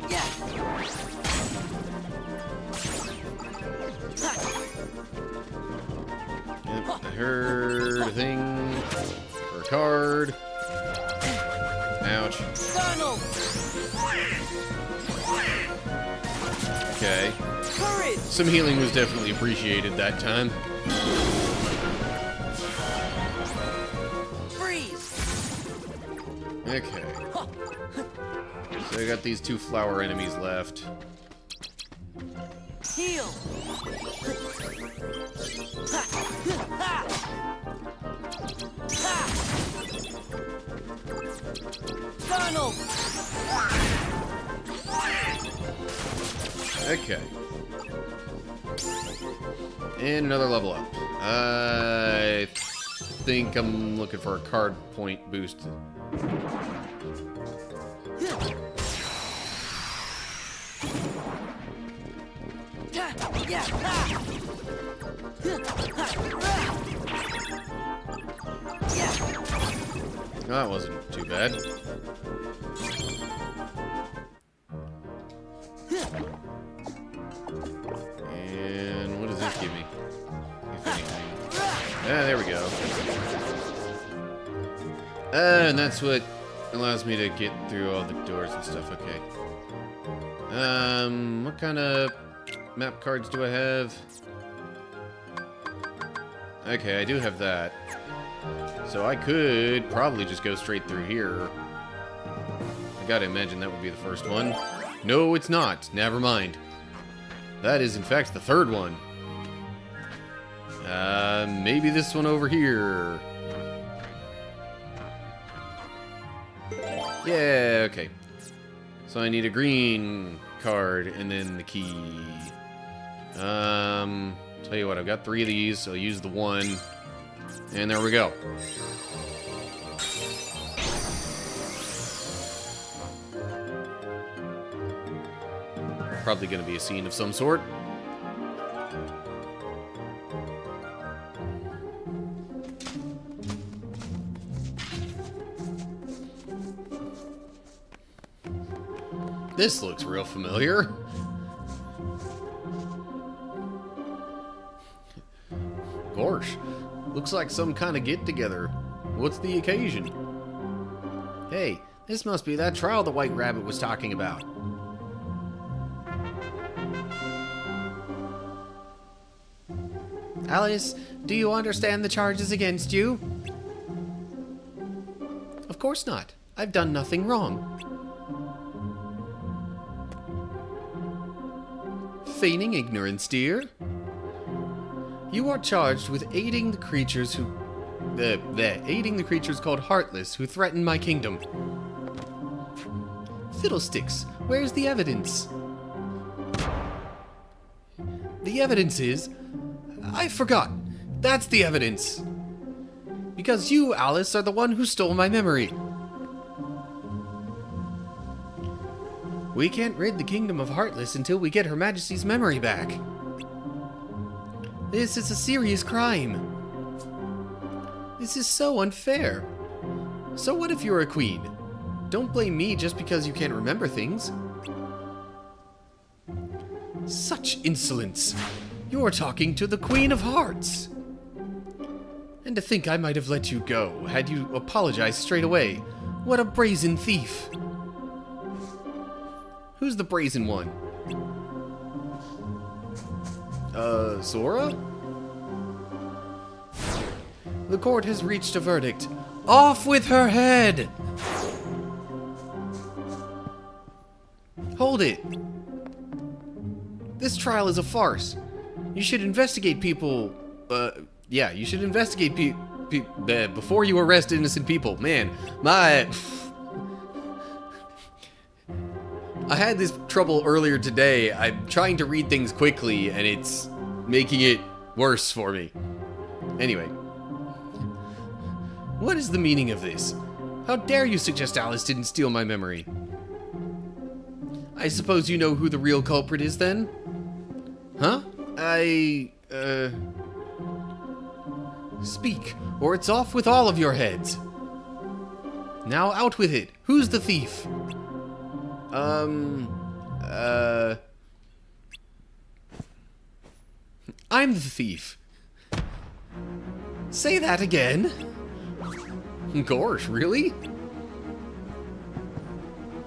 Yep, I heard a thing for a card. Ouch. Donald! Okay. Courage! Some healing was definitely appreciated that time. Freeze! Okay. So I got these 2 flower enemies left. Heal! Donald! Okay. And another level up. I think I'm looking for a card point boost. Oh, that wasn't too bad. And what does this give me? If anything. Ah, there we go. And that's what allows me to get through all the doors and stuff. Okay. What kind of map cards do I have? Okay, I do have that. So I could probably just go straight through here. I gotta imagine that would be the first one. No, it's not. Never mind. That is, in fact, the third one. Maybe this one over here. Yeah, okay. So I need a green card and then the key. Tell you what, I've got 3 of these, so I'll use the 1. And there we go. Probably going to be a scene of some sort. This looks real familiar. Gosh, looks like some kind of get-together. What's the occasion? Hey, this must be that trial the White Rabbit was talking about. Alice, do you understand the charges against you? Of course not. I've done nothing wrong. Feigning ignorance, dear. You are charged with aiding the creatures who... aiding the creatures called Heartless who threaten my kingdom. Fiddlesticks, where's the evidence? The evidence is... I forgot. That's the evidence. Because you, Alice, are the one who stole my memory. We can't rid the kingdom of Heartless until we get Her Majesty's memory back. This is a serious crime. This is so unfair. So what if you're a queen? Don't blame me just because you can't remember things. Such insolence. You're talking to the Queen of Hearts. And to think I might have let you go had you apologized straight away. What a brazen thief. Who's the brazen one? Sora? The court has reached a verdict. Off with her head! Hold it. This trial is a farce. You should investigate people, yeah, you should investigate before you arrest innocent people. Man, I had this trouble earlier today. I'm trying to read things quickly, and it's making it worse for me. Anyway. What is the meaning of this? How dare you suggest Alice didn't steal my memory? I suppose you know who the real culprit is, then? Huh? Speak, or it's off with all of your heads. Now out with it. Who's the thief? I'm the thief. Say that again. Gosh, really?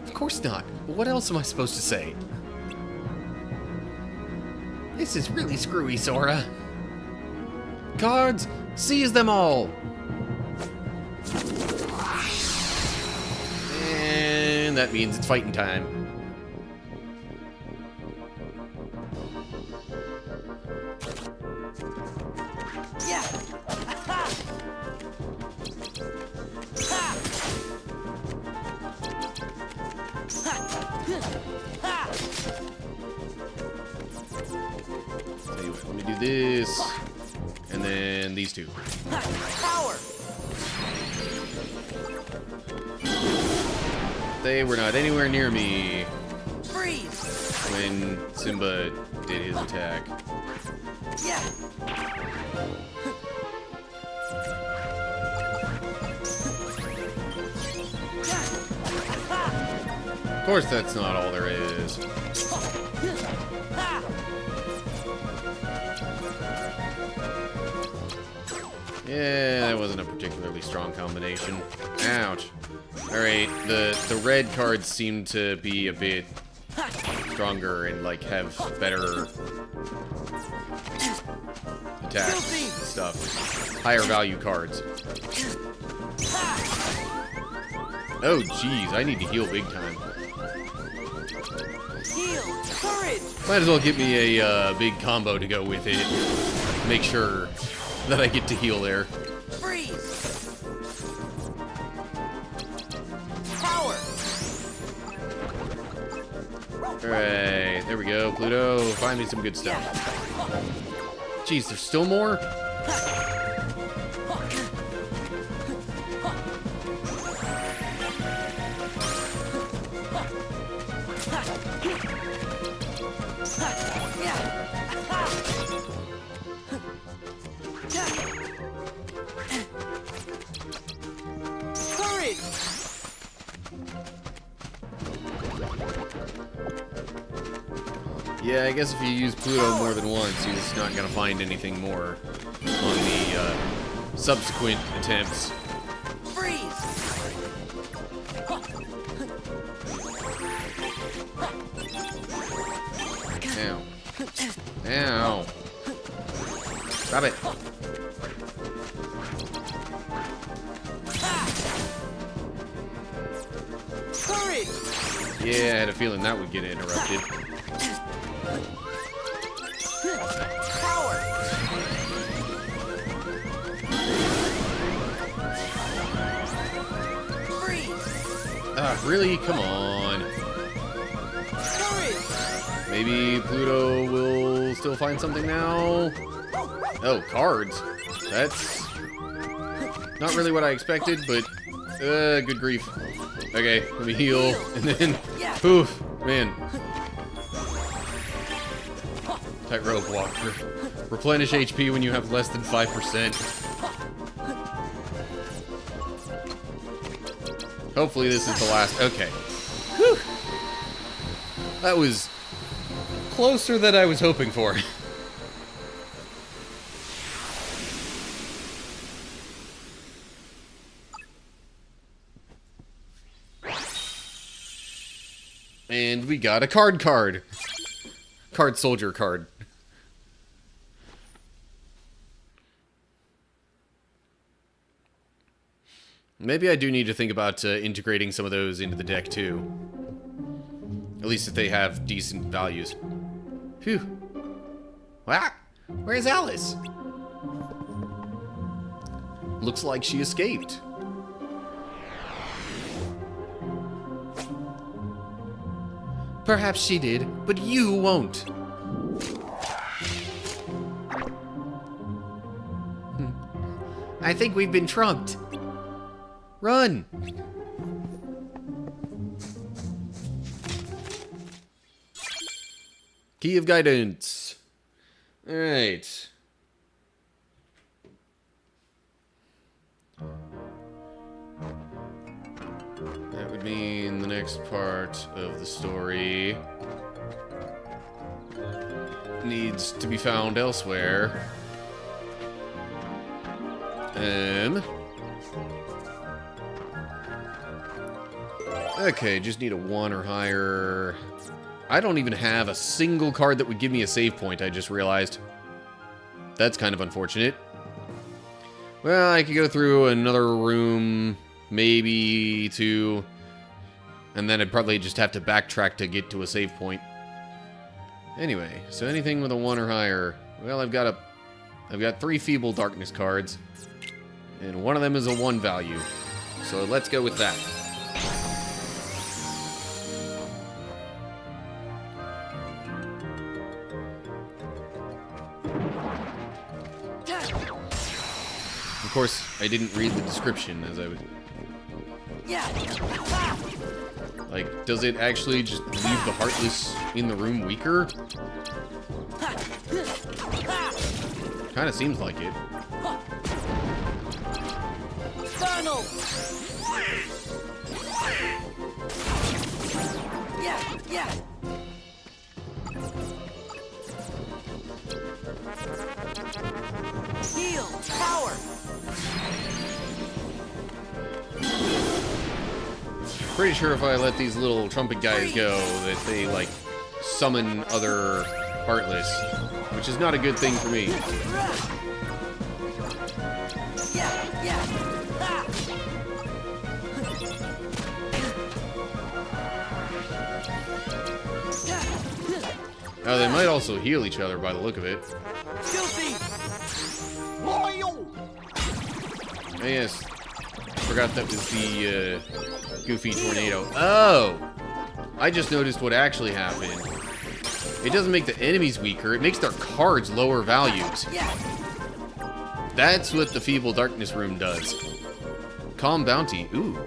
Of course not. But what else am I supposed to say? This is really screwy, Sora. Guards, seize them all! And that means it's fighting time. Anyway, let me do this, and then these two. Power! They were not anywhere near me Freeze! when Simba did his attack. Yeah! Of course, that's not all there is. Yeah, that wasn't a particularly strong combination. Ouch. Alright, the red cards seem to be a bit stronger and, like, have better attacks and stuff. Higher value cards. Oh, jeez, I need to heal big time. Heal! Courage! Might as well get me a big combo to go with it. Make sure that I get to heal there. Freeze! Power! Alright, there we go. Pluto, find me some good stuff. Jeez, there's still more? Courage! Yeah, I guess if you use Pluto more than once, he's not gonna find anything more on the subsequent attempts. Freeze! Ow. Ow. Stop it. Courage! Yeah, I had a feeling that would get interrupted. Power! Freeze! Really? Come on. Courage! Maybe Pluto will still find something now? Oh, cards. That's not really what I expected, but good grief. Okay, let me heal, and then, poof, man. Tightrope walker. Replenish HP when you have less than 5%. Hopefully this is the last. Okay. Whew. That was closer than I was hoping for. And we got a card. Card soldier card. Maybe I do need to think about integrating some of those into the deck, too. At least if they have decent values. Phew. Wow. Where's Alice? Looks like she escaped. Perhaps she did, but you won't. I think we've been trumped. Run! Key of guidance. Alright. That would mean the next part of the story needs to be found elsewhere. Okay, just need a 1 or higher. I don't even have a single card that would give me a save point, I just realized. That's kind of unfortunate. Well, I could go through another room, maybe 2, and then I'd probably just have to backtrack to get to a save point. Anyway, so anything with a 1 or higher. Well, I've got 3 Feeble Darkness cards, and one of them is a 1 value. So let's go with that. Of course, I didn't read the description as I was... Like, does it actually just leave the Heartless in the room weaker? Kinda seems like it. Heal! Power! Pretty sure if I let these little trumpet guys go, that they, like, summon other Heartless, which is not a good thing for me. Oh, they might also heal each other by the look of it. Loyal! Oh, yes. Forgot that was the Goofy Tornado. Oh! I just noticed what actually happened. It doesn't make the enemies weaker, it makes their cards lower values. That's what the Feeble Darkness room does. Calm Bounty. Ooh.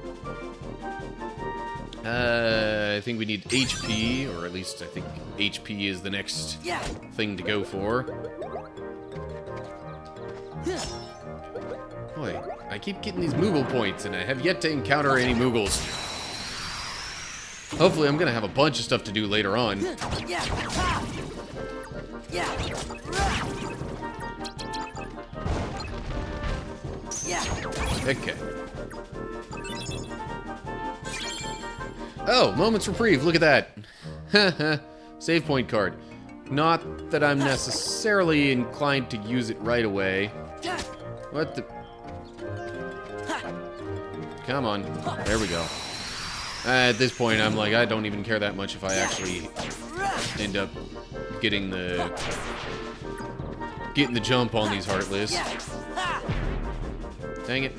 I think we need HP, or at least I think HP is the next thing to go for. Boy, I keep getting these Moogle points, and I have yet to encounter any Moogles. Hopefully I'm gonna have a bunch of stuff to do later on. Okay. Oh, Moment's Reprieve, look at that. Save point card. Not that I'm necessarily inclined to use it right away. What the... Come on. There we go. At this point, I'm like, I don't even care that much if I actually end up getting the jump on these Heartless. Dang it.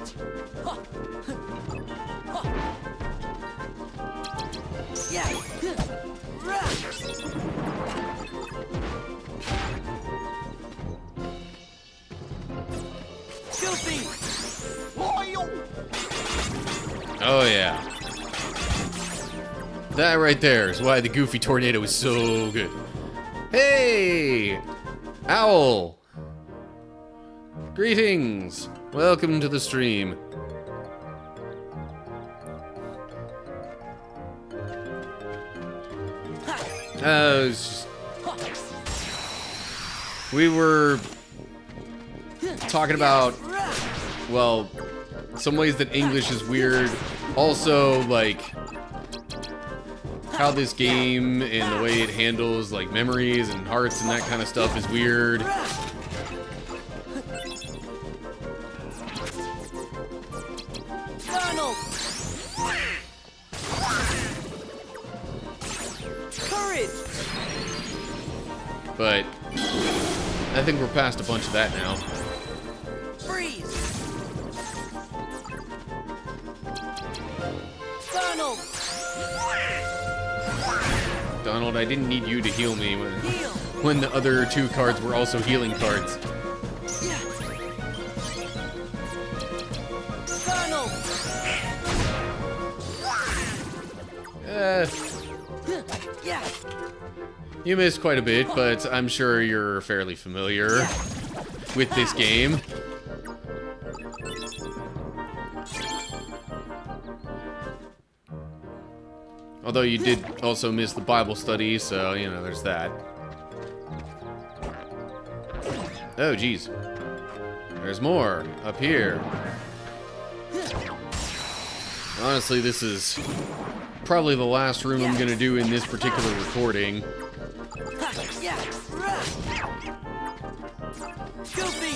Oh yeah. That right there is why the Goofy Tornado is so good. Hey! Owl! Greetings! Welcome to the stream. It's just... We were talking about, well, some ways that English is weird. Also, like, how this game and the way it handles, like, memories and hearts and that kind of stuff is weird. But I think we're past a bunch of that now. Freeze! Donald! Donald, I didn't need you to heal me Heal! when the other two cards were also healing cards. Yeah! Donald! Yeah! You missed quite a bit, but I'm sure you're fairly familiar with this game. Although you did also miss the Bible study, so, you know, there's that. Oh, geez. There's more up here. Honestly, this is probably the last room I'm gonna do in this particular recording. Yeah! Goofy!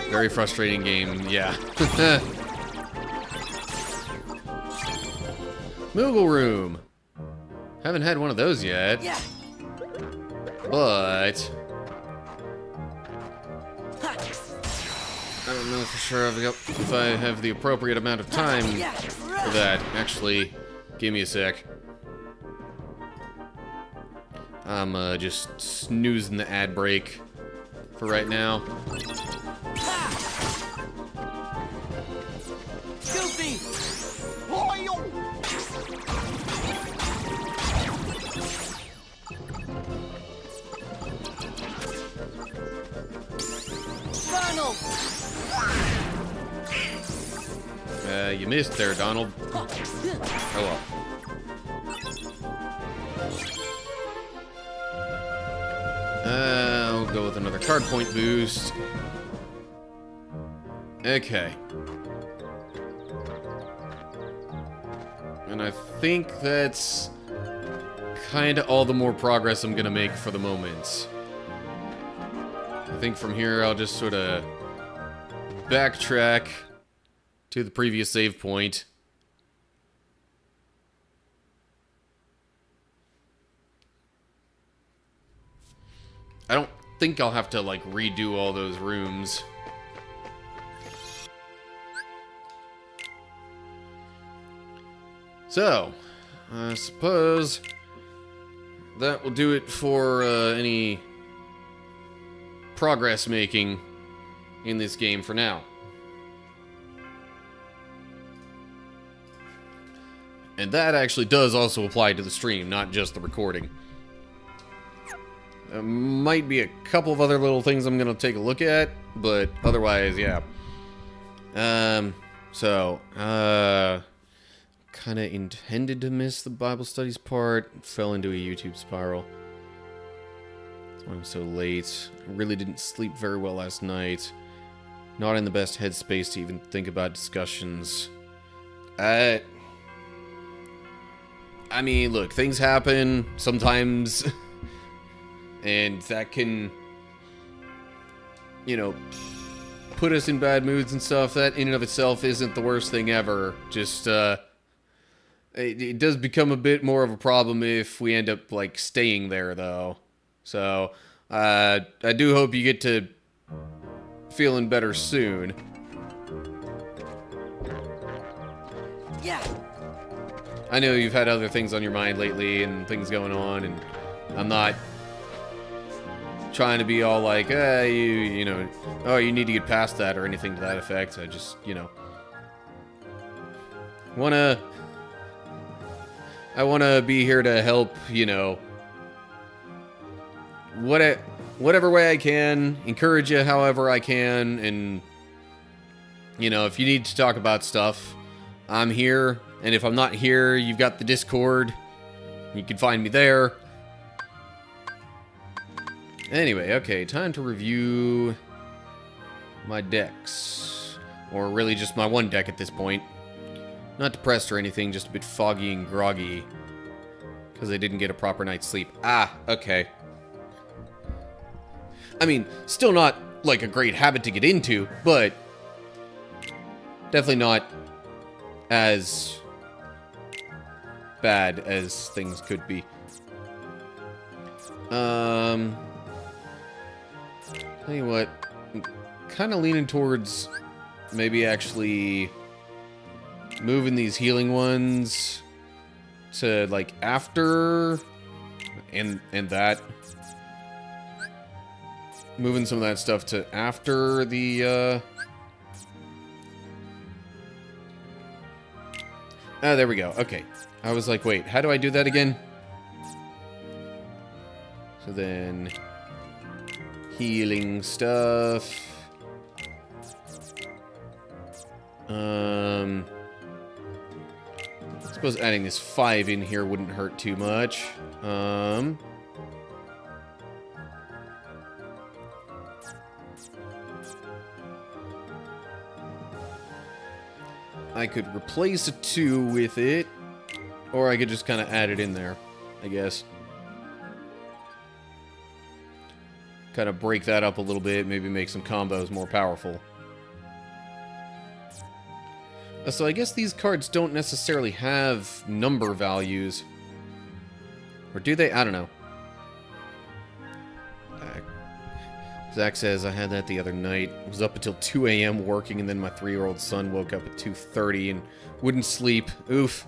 Very frustrating game, yeah. Moogle Room. Haven't had one of those yet. Yeah! But I don't know for sure if I have the appropriate amount of time for that. Actually, give me a sec. I'm just snoozing the ad break for right now. Goofy! Donald! You missed there, Donald. Oh well. I'll go with another card point boost. Okay. And I think that's kind of all the more progress I'm gonna make for the moment. I think from here I'll just sort of backtrack to the previous save point. I don't think I'll have to, like, redo all those rooms. So, I suppose that will do it for any progress making in this game for now. And that actually does also apply to the stream, not just the recording. There might be a couple of other little things I'm going to take a look at, but otherwise, yeah. Kind of intended to miss the Bible studies part, fell into a YouTube spiral. That's why I'm so late. I really didn't sleep very well last night. Not in the best headspace to even think about discussions. I mean, look, things happen sometimes, and that can, you know, put us in bad moods and stuff. That in and of itself isn't the worst thing ever. Just, it does become a bit more of a problem if we end up, like, staying there, though. So, I do hope you get to feeling better soon. Yeah! I know you've had other things on your mind lately and things going on, and I'm not trying to be all like, you know, oh, you need to get past that or anything to that effect. I just, you know, I wanna be here to help, you know, whatever way I can, encourage you however I can, and, you know, if you need to talk about stuff, I'm here. And if I'm not here, you've got the Discord. You can find me there. Anyway, okay, time to review my decks. Or really just my one deck at this point. Not depressed or anything, just a bit foggy and groggy. Because I didn't get a proper night's sleep. Ah, okay. I mean, still not, like, a great habit to get into, but definitely not as bad as things could be. Tell you what, I'm kind of leaning towards maybe actually moving these healing ones to like after and that. Moving some of that stuff to after the ah, there we go. Okay. I was like, wait, how do I do that again? So then healing stuff. I suppose adding this 5 in here wouldn't hurt too much. I could replace a 2 with it, or I could just kind of add it in there, I guess. Kind of break that up a little bit, maybe make some combos more powerful. So I guess these cards don't necessarily have number values. Or do they? I don't know. Zach says, I had that the other night. I was up until 2 a.m. working, and then my 3-year-old son woke up at 2:30 and wouldn't sleep. Oof.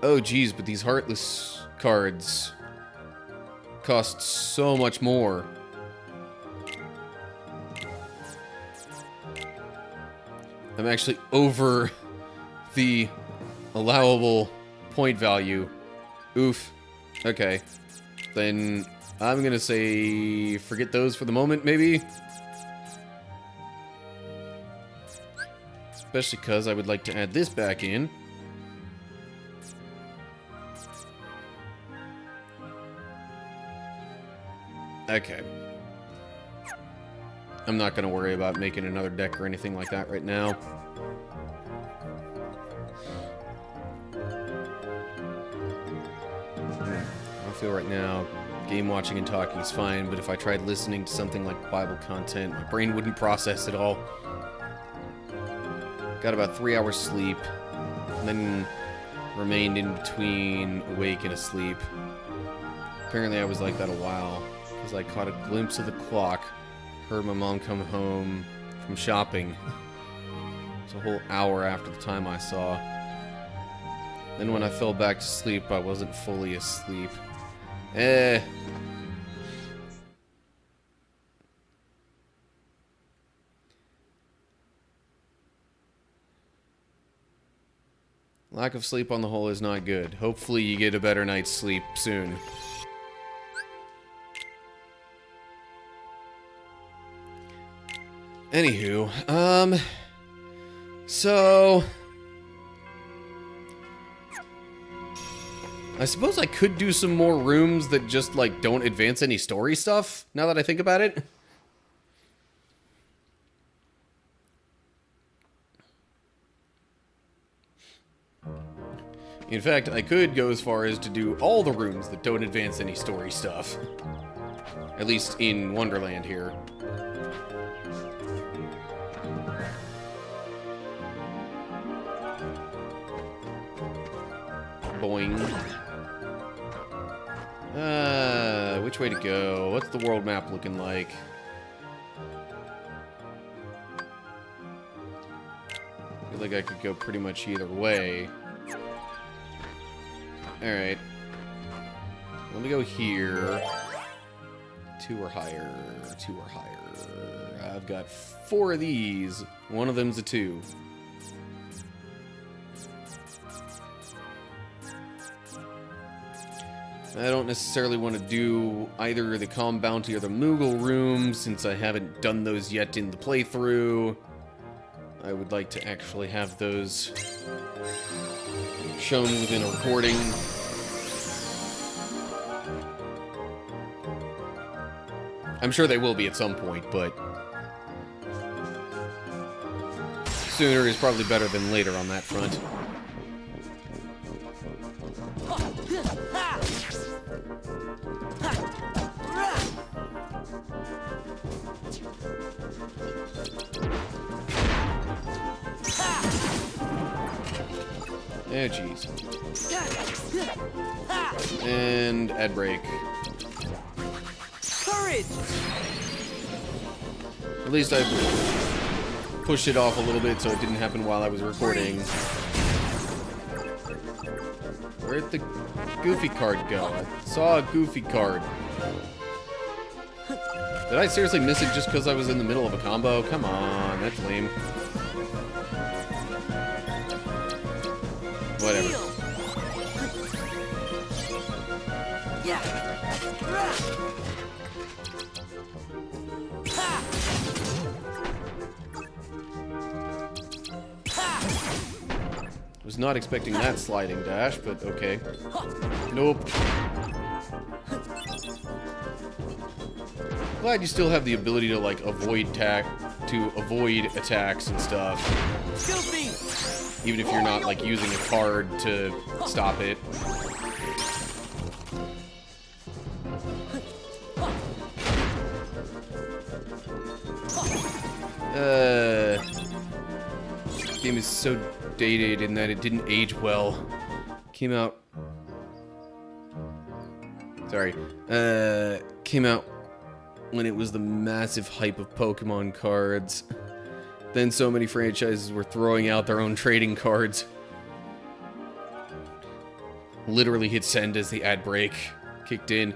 Oh, geez, but these Heartless cards cost so much more. I'm actually over the allowable point value. Oof. Okay. Then I'm gonna say forget those for the moment, maybe? Especially because I would like to add this back in. Okay. I'm not gonna worry about making another deck or anything like that right now. I feel right now, game watching and talking is fine, but if I tried listening to something like Bible content, my brain wouldn't process it all. Got about 3 hours sleep, and then remained in between awake and asleep. Apparently I was like that a while, because I caught a glimpse of the clock, heard my mom come home from shopping. It was a whole hour after the time I saw. Then when I fell back to sleep, I wasn't fully asleep. Lack of sleep on the whole is not good. Hopefully you get a better night's sleep soon. Anywho, so I suppose I could do some more rooms that just, like, don't advance any story stuff, now that I think about it. In fact, I could go as far as to do all the rooms that don't advance any story stuff. At least in Wonderland here. Boing. Which way to go? What's the world map looking like? I feel like I could go pretty much either way. Alright. Let me go here. 2 or higher. 2 or higher. I've got 4 of these. One of them's a 2. I don't necessarily want to do either the Calm Bounty or the Moogle room, since I haven't done those yet in the playthrough. I would like to actually have those shown within a recording. I'm sure they will be at some point, but sooner is probably better than later on that front. Oh, jeez. And ad break. Courage! At least I pushed it off a little bit so it didn't happen while I was recording. Where'd the Goofy card go? I saw a Goofy card. Did I seriously miss it just because I was in the middle of a combo? Come on, that's lame. Whatever. Was not expecting that sliding dash, but okay. Nope. Glad you still have the ability to like avoid attacks and stuff. Even if you're not like using a card to stop it. Game is so dated in that it didn't age well. Came out when it was the massive hype of Pokemon cards. Then so many franchises were throwing out their own trading cards. Literally hit send as the ad break kicked in.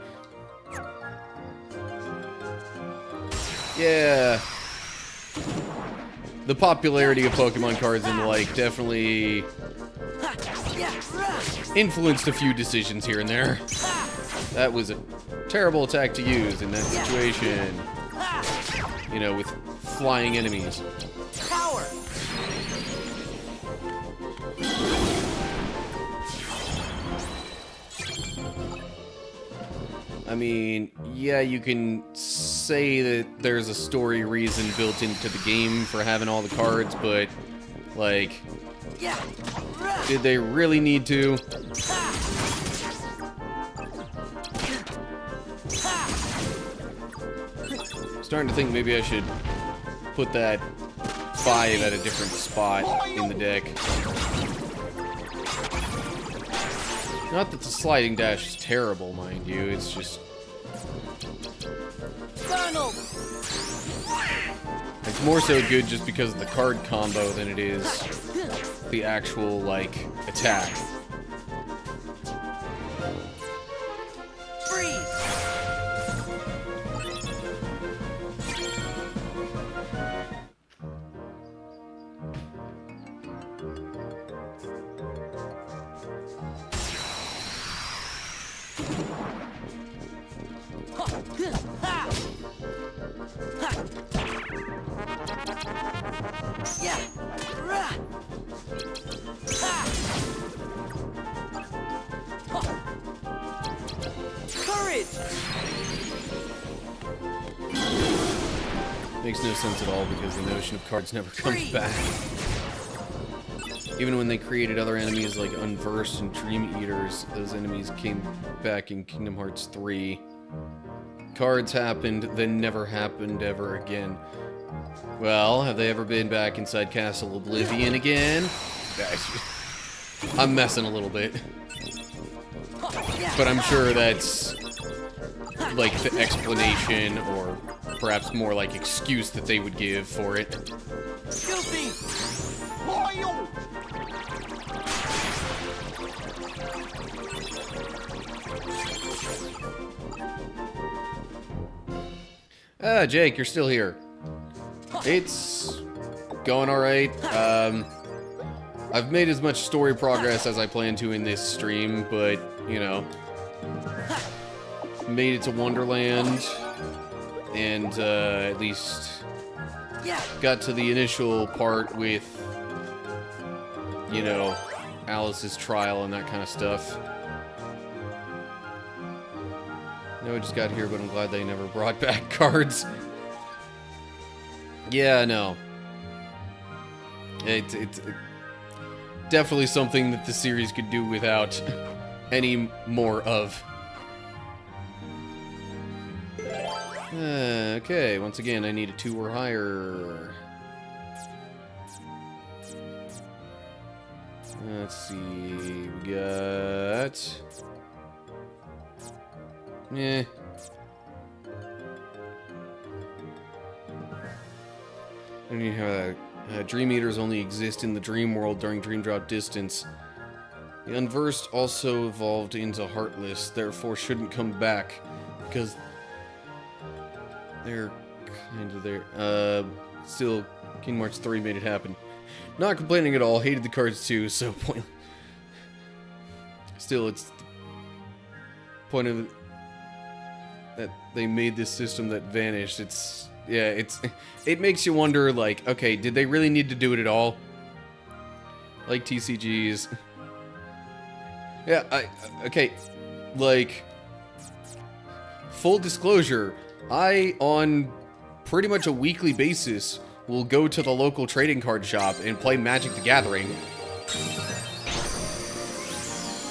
Yeah. The popularity of Pokemon cards and the like definitely influenced a few decisions here and there. That was a terrible attack to use in that situation. You know, with flying enemies. Power! I mean, yeah, you can say that there's a story reason built into the game for having all the cards, but, like, did they really need to? Starting to think maybe I should put that 5 at a different spot in the deck. Not that the sliding dash is terrible, mind you, it's just... It's more so good just because of the card combo than it is the actual, like, attack. Makes no sense at all because the notion of cards never comes back. Even when they created other enemies like Unversed and Dream Eaters, those enemies came back in Kingdom Hearts 3. Cards happened, then never happened ever again. Well, have they ever been back inside Castle Oblivion again? I'm messing a little bit. But I'm sure that's like the explanation or perhaps more like excuse that they would give for it. Ah, Jake, you're still here. It's going alright. I've made as much story progress as I plan to in this stream, but, you know, made it to Wonderland, and at least got to the initial part with, you know, Alice's trial and that kind of stuff. No, I just got here, but I'm glad they never brought back cards. Yeah, no. It's definitely something that the series could do without any more of. Okay, once again, I need a 2 or higher. Let's see. We got. Yeah. I mean, how Dream Eaters only exist in the dream world during dream drop distance. The Unversed also evolved into Heartless, therefore shouldn't come back because they're kind of there. Still, Kingdom Hearts 3 made it happen. Not complaining at all. Hated the cards too. So point. Still, it's the point of that they made this system that vanished. It makes you wonder, like, okay, did they really need to do it at all? Like TCGs. Yeah, okay, like, full disclosure, I, on pretty much a weekly basis, will go to the local trading card shop and play Magic the Gathering.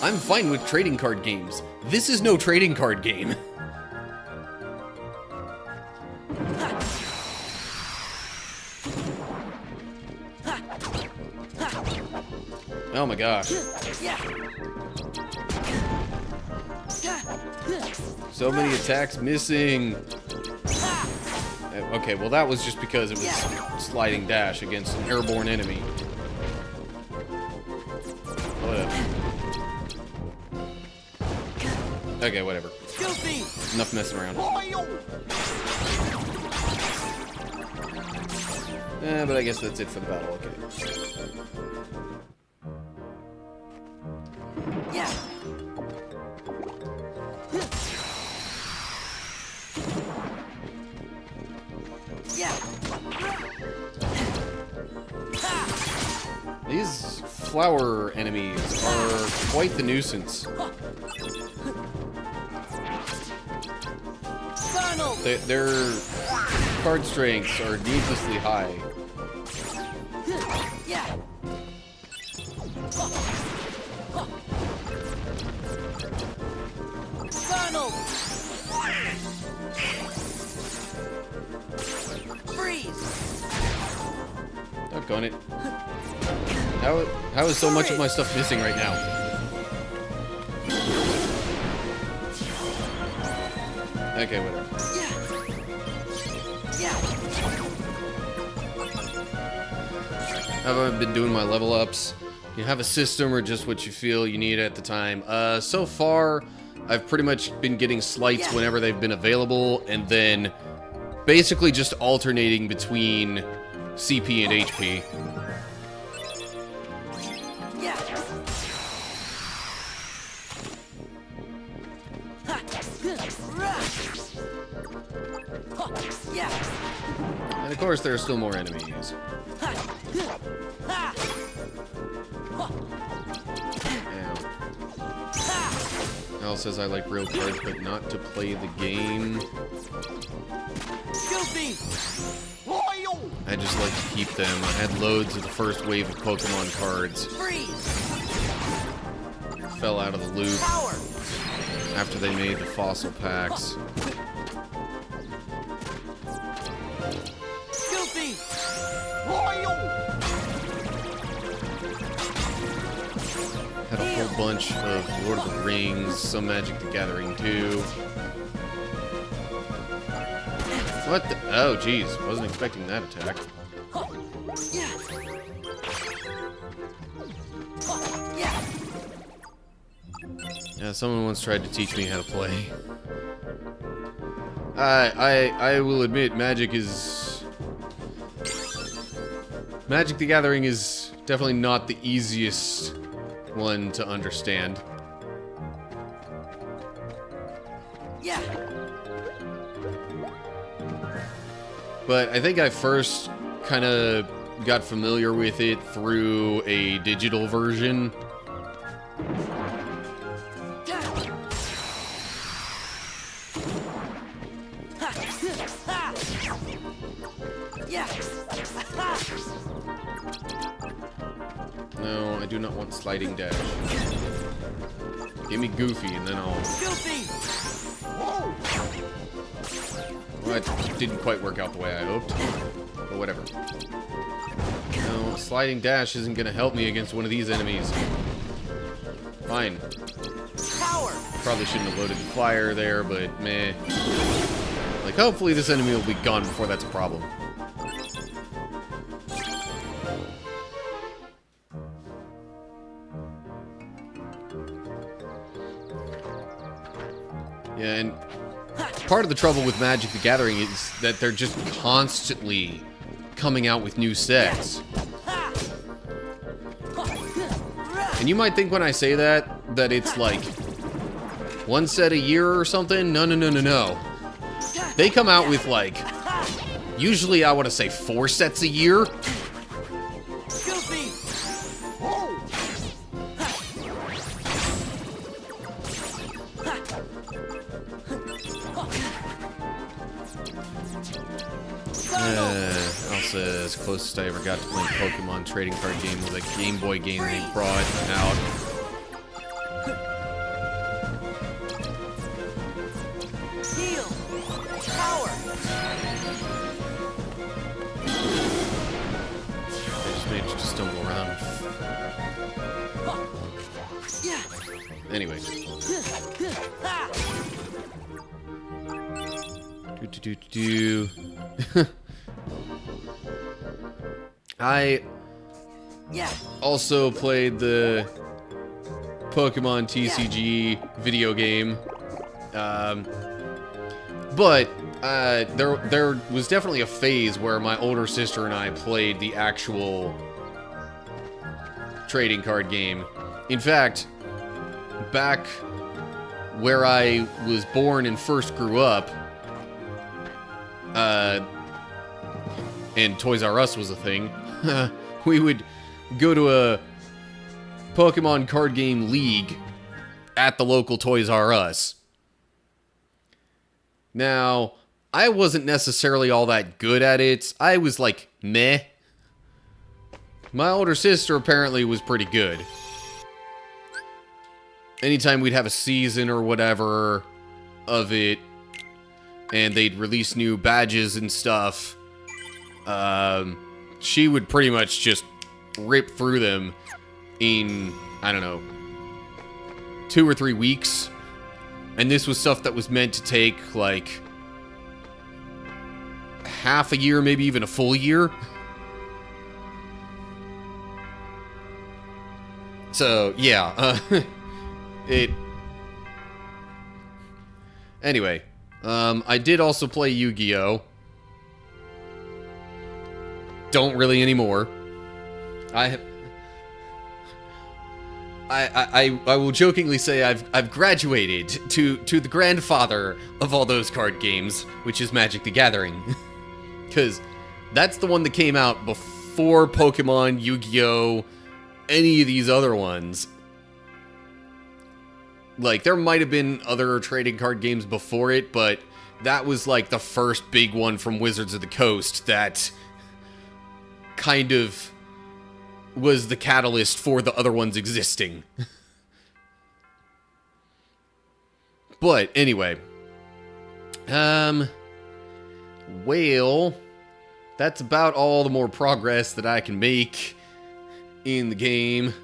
I'm fine with trading card games. This is no trading card game. Oh my gosh. So many attacks missing. Okay, well that was just because it was sliding dash against an airborne enemy. Whatever. Okay, whatever. Enough messing around. But I guess that's it for the battle, okay. These flower enemies are quite the nuisance. Their card strengths are needlessly high. Doggone it. How is so much of my stuff missing right now? Okay, whatever. How have I been doing my level ups? You have a system or just what you feel you need at the time? So far, I've pretty much been getting slights whenever they've been available, and then basically just alternating between CP and HP. And of course, there are still more enemies. Al says I like real cards, but not to play the game. I just like to keep them. I had loads of the first wave of Pokemon cards. Fell out of the loop after they made the fossil packs. Had a whole bunch of Lord of the Rings, some Magic the Gathering too. What the? Oh, jeez. Wasn't expecting that attack. Yeah, someone once tried to teach me how to play. I will admit, Magic the Gathering is definitely not the easiest one to understand. But I think I first kind of got familiar with it through a digital version. No, I do not want sliding dash. Give me Goofy and then I'll... Well, that didn't quite work out the way I hoped. But whatever. No, sliding dash isn't gonna help me against one of these enemies. Fine. Power! Probably shouldn't have loaded the fire there, but meh. Like, hopefully this enemy will be gone before that's a problem. Yeah, and part of the trouble with Magic the Gathering is that they're just constantly coming out with new sets. And you might think when I say that, that it's like one set a year or something. No, no, no, no, no. They come out with like, usually I want to say 4 sets a year. Goofy! Elsa's closest I ever got to playing Pokemon trading card game was a Game Boy game they brought out. Heal! Power! I just managed to stumble around. Anyway. I also played the Pokemon TCG video game, but there was definitely a phase where my older sister and I played the actual trading card game. In fact, back where I was born and first grew up, and Toys R Us was a thing, we would go to a Pokemon card game league at the local Toys R Us. Now, I wasn't necessarily all that good at it. I was like, meh. My older sister apparently was pretty good. Anytime we'd have a season or whatever of it, and they'd release new badges and stuff, she would pretty much just rip through them in, I don't know, 2 or 3 weeks. And this was stuff that was meant to take, like, half a year, maybe even a full year. So, yeah, Anyway, I did also play Yu-Gi-Oh! Don't really anymore. I will jokingly say I've graduated to the grandfather of all those card games, which is Magic the Gathering. Because that's the one that came out before Pokemon, Yu-Gi-Oh!, any of these other ones. Like, there might have been other trading card games before it, but that was like the first big one from Wizards of the Coast that kind of was the catalyst for the other ones existing. But anyway, well, that's about all the more progress that I can make in the game.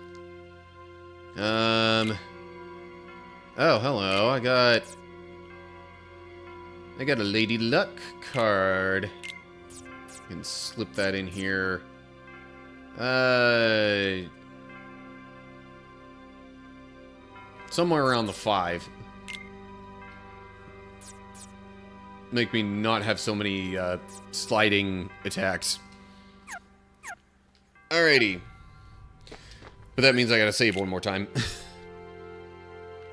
Oh, hello. I got a Lady Luck card. I can slip that in here. Somewhere around the 5. Make me not have so many sliding attacks. Alrighty. But that means I gotta save one more time.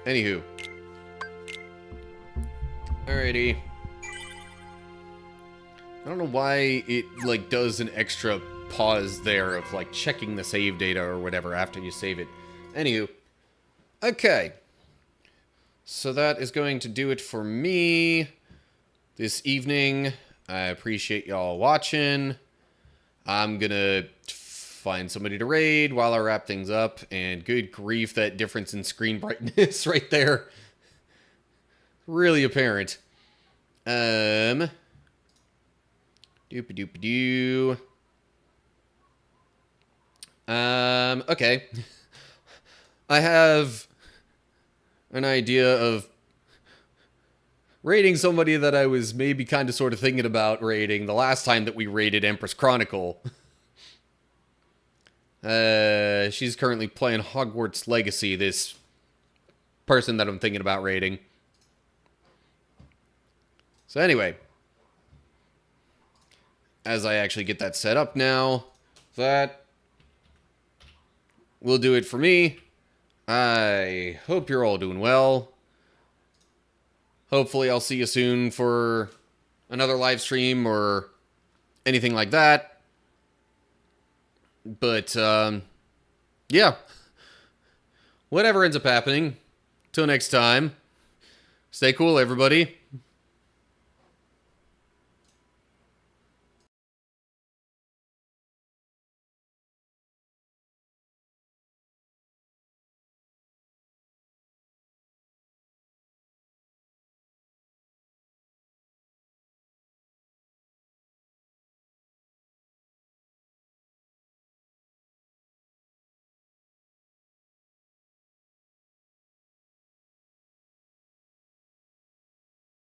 Anywho. Alrighty. I don't know why it, like, does an extra pause there of, like, checking the save data or whatever after you save it. Anywho. Okay. So that is going to do it for me this evening. I appreciate y'all watching. I'm gonna find somebody to raid while I wrap things up. And good grief, that difference in screen brightness right there. Really apparent. Doop-a-doop-a-doo. Okay. I have an idea of raiding somebody that I was maybe kind of sort of thinking about raiding the last time that we raided Empress Chronicle. She's currently playing Hogwarts Legacy, this person that I'm thinking about raiding. So anyway, as I actually get that set up now, that will do it for me. I hope you're all doing well. Hopefully I'll see you soon for another live stream or anything like that. But, yeah. Whatever ends up happening. Till next time. Stay cool, everybody.